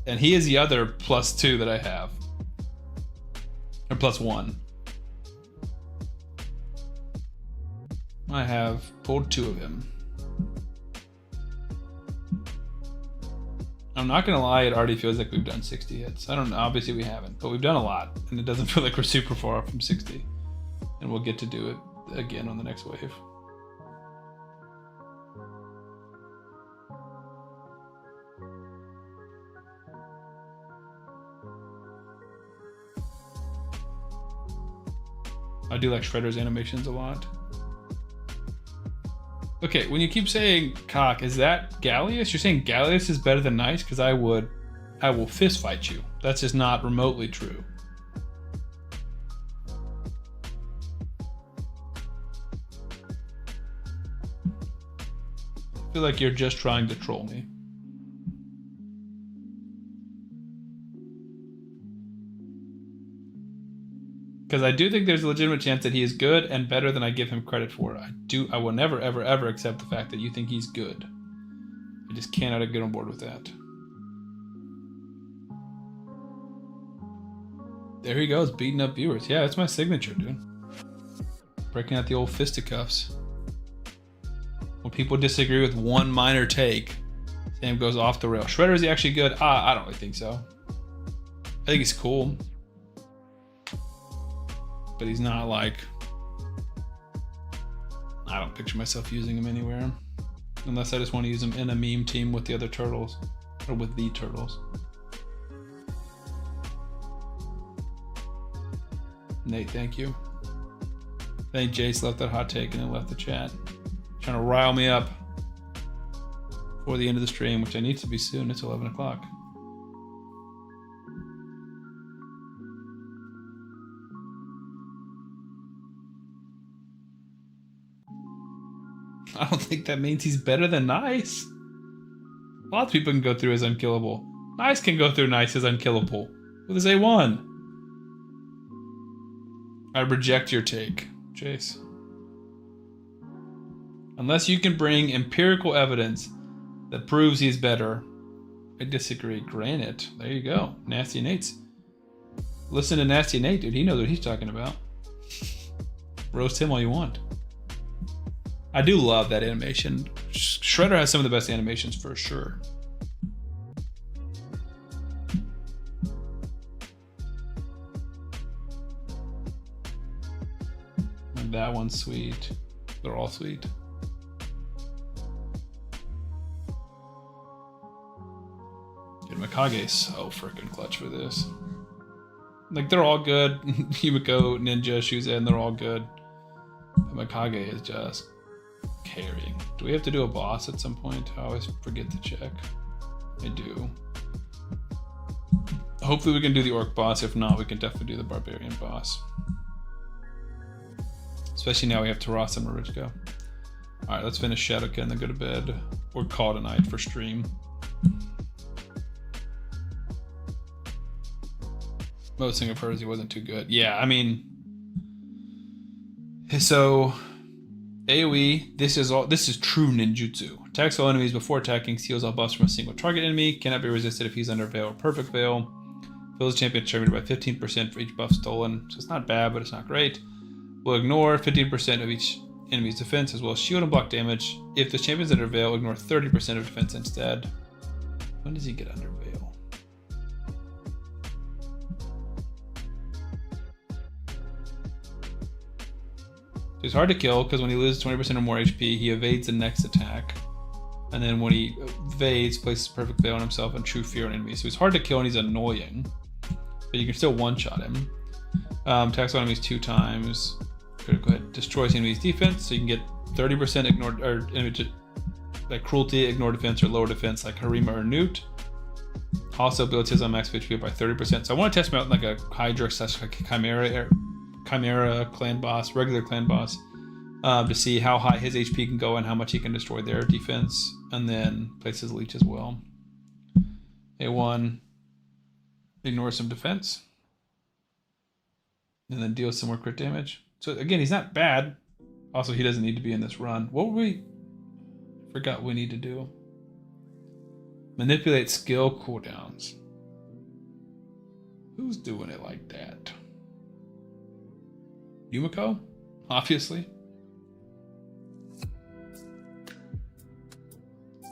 And he is the other +2 that I have. Or +1. I have pulled 2 of him. I'm not gonna lie, it already feels like we've done 60 hits. I don't know, obviously we haven't, but we've done a lot, and it doesn't feel like we're super far off from 60. And we'll get to do it again on the next wave. I do like Shredder's animations a lot. Okay, when you keep saying cock, is that Gallius? You're saying Gallius is better than Nice? Because I will fist fight you. That's just not remotely true. I feel like you're just trying to troll me. Because I do think there's a legitimate chance that he is good and better than I give him credit for. I will never, ever, ever accept the fact that you think he's good. I just cannot get on board with that. There he goes, beating up viewers. Yeah, that's my signature, dude. Breaking out the old fisticuffs. When people disagree with one minor take, Sam goes off the rail. Shredder, is he actually good? I don't really think so. I think he's cool. But he's not like... I don't picture myself using him anywhere. Unless I just want to use him in a meme team with the other turtles. Or with the turtles. Nate, thank you. I think Jace left that hot take and then left the chat. Trying to rile me up before the end of the stream, which I need to be soon. It's 11 o'clock. I don't think that means he's better than Nice. Lots of people can go through as unkillable. Nice can go through Nice as unkillable with his A1. I reject your take, Jace. Unless you can bring empirical evidence that proves he's better, I disagree. Granite. There you go. Nasty Nate's. Listen to Nasty Nate, dude. He knows what he's talking about. Roast him all you want. I do love that animation. Shredder has some of the best animations for sure. And that one's sweet. They're all sweet. Dude, Mikage is so freaking clutch for this. Like, they're all good. Yumiko, Ninja, Shuzen, they're all good. But Mikage is just carrying. Do we have to do a boss at some point? I always forget to check. I do. Hopefully we can do the orc boss. If not, we can definitely do the barbarian boss. Especially now we have Tarasa and Marichka. Alright, let's finish Shadowkin and then go to bed. Or call it a night for stream. Most thing I've heard is he wasn't too good. Yeah, I mean... So... AoE, this is true ninjutsu. Attacks all enemies before attacking, steals all buffs from a single target enemy, cannot be resisted if he's under Veil or Perfect Veil. Fills champion determined by 15% for each buff stolen, so it's not bad, but it's not great. Will ignore 15% of each enemy's defense, as well as shield and block damage. If the champion's under Veil, ignore 30% of defense instead. When does he get under Veil? He's hard to kill because when he loses 20% or more HP, he evades the next attack. And then when he evades, places Perfect Veil on himself and True Fear on enemies. So he's hard to kill and he's annoying. But you can still one-shot him. Attacks on enemies 2 times. Critical hit. Destroys enemy's defense, so you can get 30% ignored, or like Cruelty, Ignore Defense, or Lower Defense like Harima or Newt. Also builds his on max HP by 30%. So I want to test him out in like a Hydra / Chimera clan boss, regular clan boss, to see how high his HP can go and how much he can destroy their defense, and then place his leech as well. A1, ignore some defense, and then deal some more crit damage. So again, he's not bad. Also, he doesn't need to be in this run. What were we... Forgot we need to do. Manipulate skill cooldowns. Who's doing it like that? Yumiko? Obviously.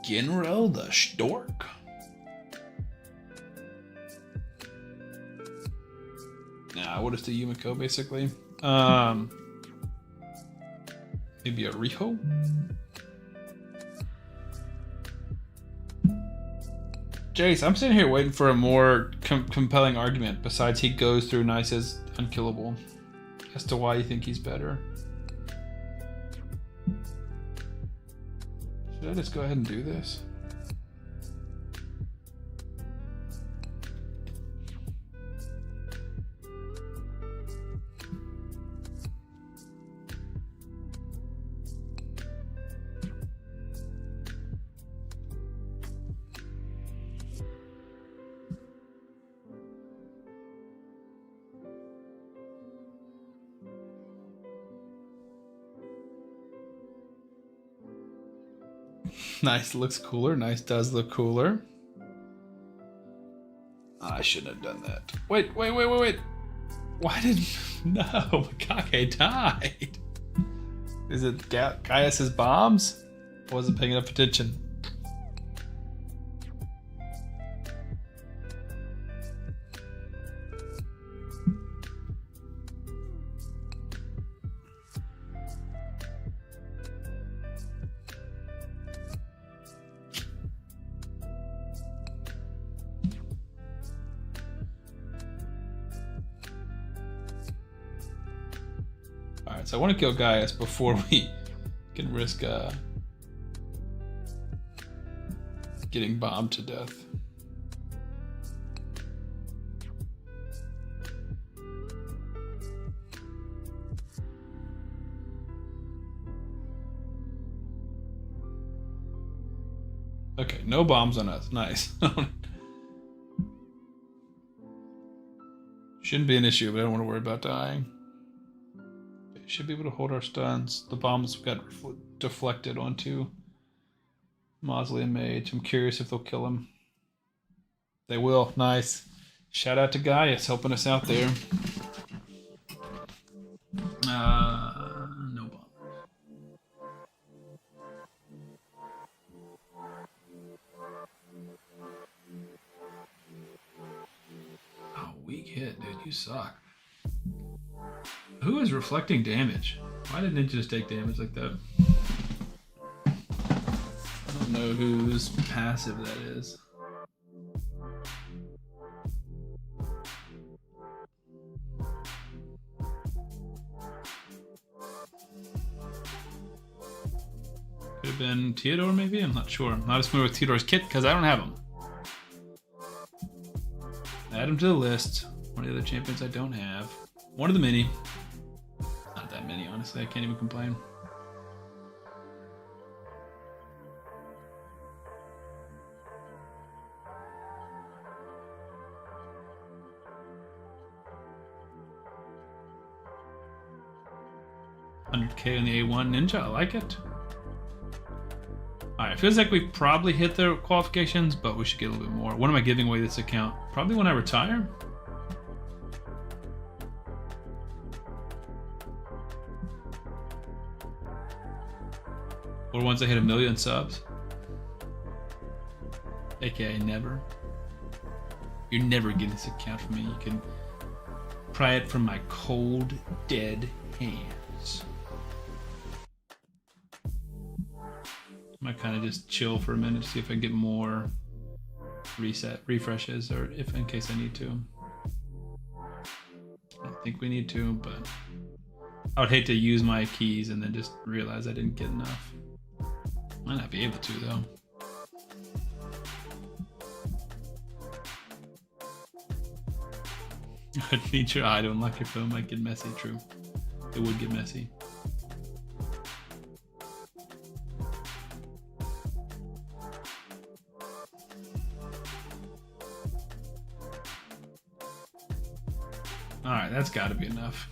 Genro the Stork. Nah, what is the Yumiko basically? Maybe a Riho? Jace, I'm sitting here waiting for a more compelling argument besides he goes through Nice as unkillable as to why you think he's better. Should I just go ahead and do this? Nice, looks cooler. Nice, does look cooler. I shouldn't have done that. Wait. Why did... No, Mikage died. Is it Gaius's bombs? I wasn't paying enough attention. Alright, so I want to kill Gaius before we can risk getting bombed to death. Okay, no bombs on us. Nice. Shouldn't be an issue, but I don't want to worry about dying. Should be able to hold our stuns. The bombs got deflected onto Mausoleum Mage. I'm curious if they'll kill him. They will. Nice. Shout out to Gaius helping us out there. No bombs. Oh, weak hit, dude. You suck. Who is reflecting damage? Why did Ninja just take damage like that? I don't know whose passive that is. Could have been Theodore, maybe? I'm not sure. I'm not as familiar with Theodore's kit because I don't have him. Add him to the list. One of the other champions I don't have. One of the many. Not that many, honestly. I can't even complain. $100K on the A1 Ninja. I like it. Alright, feels like we probably hit the qualifications, but we should get a little bit more. When am I giving away this account? Probably when I retire. Or once I hit 1 million subs. AKA never. You're never getting this account from me. You can pry it from my cold, dead hands. I might kind of just chill for a minute to see if I can get more refreshes, or if in case I need to. I don't think we need to, but I would hate to use my keys and then just realize I didn't get enough. Might not be able to, though. I'd need your eye to unlock your phone. Might get messy. True. It would get messy. Alright, that's got to be enough.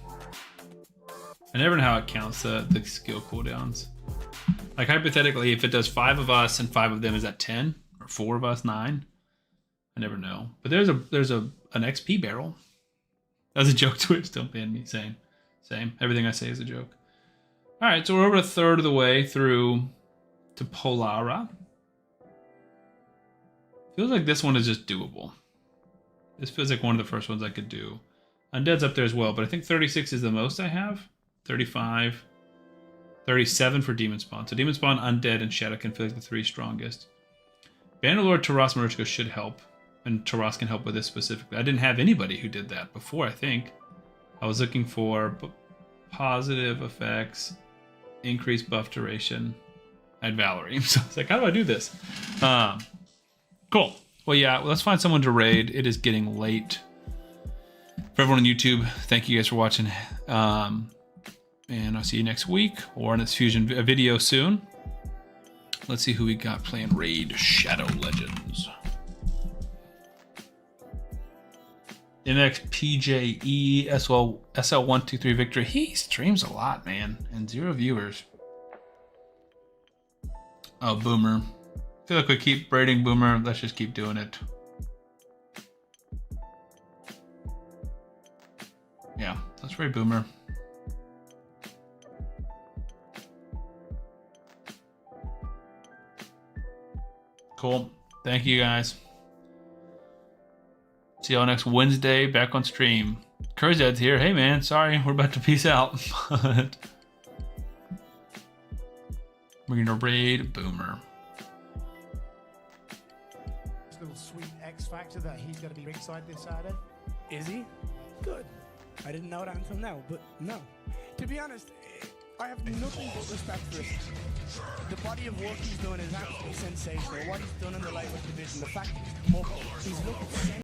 I never know how it counts the skill cooldowns. Like, hypothetically, if it does 5 of us and 5 of them, is that 10? Or 4 of us, 9? I never know. But there's an XP barrel. That was a joke, Twitch. Don't ban me. Same. Everything I say is a joke. Alright, so we're over a third of the way through to Polara. Feels like this one is just doable. This feels like one of the first ones I could do. Undead's up there as well, but I think 36 is the most I have. 35. 37 for Demon Spawn. So Demon Spawn, Undead, and Shadowkin feel like the 3 strongest. Bannerlord, Taras, Maruchka should help. And Taras can help with this specifically. I didn't have anybody who did that before, I think. I was looking for positive effects, increased buff duration. I had Valerie. So I was like, how do I do this? Cool. Well, yeah, let's find someone to raid. It is getting late. For everyone on YouTube, thank you guys for watching. And I'll see you next week or in this Fusion video soon. Let's see who we got playing Raid Shadow Legends. MXPJE SL123 Victory. He streams a lot, man, and 0 viewers. Oh, Boomer. I feel like we keep braiding Boomer. Let's just keep doing it. Yeah, let's braid Boomer. Cool. Thank you guys. See y'all next Wednesday back on stream. Curzad's here. Hey man, sorry, we're about to peace out. But we're gonna raid Boomer. Little sweet X factor that he's gonna be ringside this Saturday. Is he? Good. I didn't know that until now, but no. To be honest, I have nothing but respect for him. The body of work he's done is absolutely sensational. What he's done in the lightweight division, the fact he's looking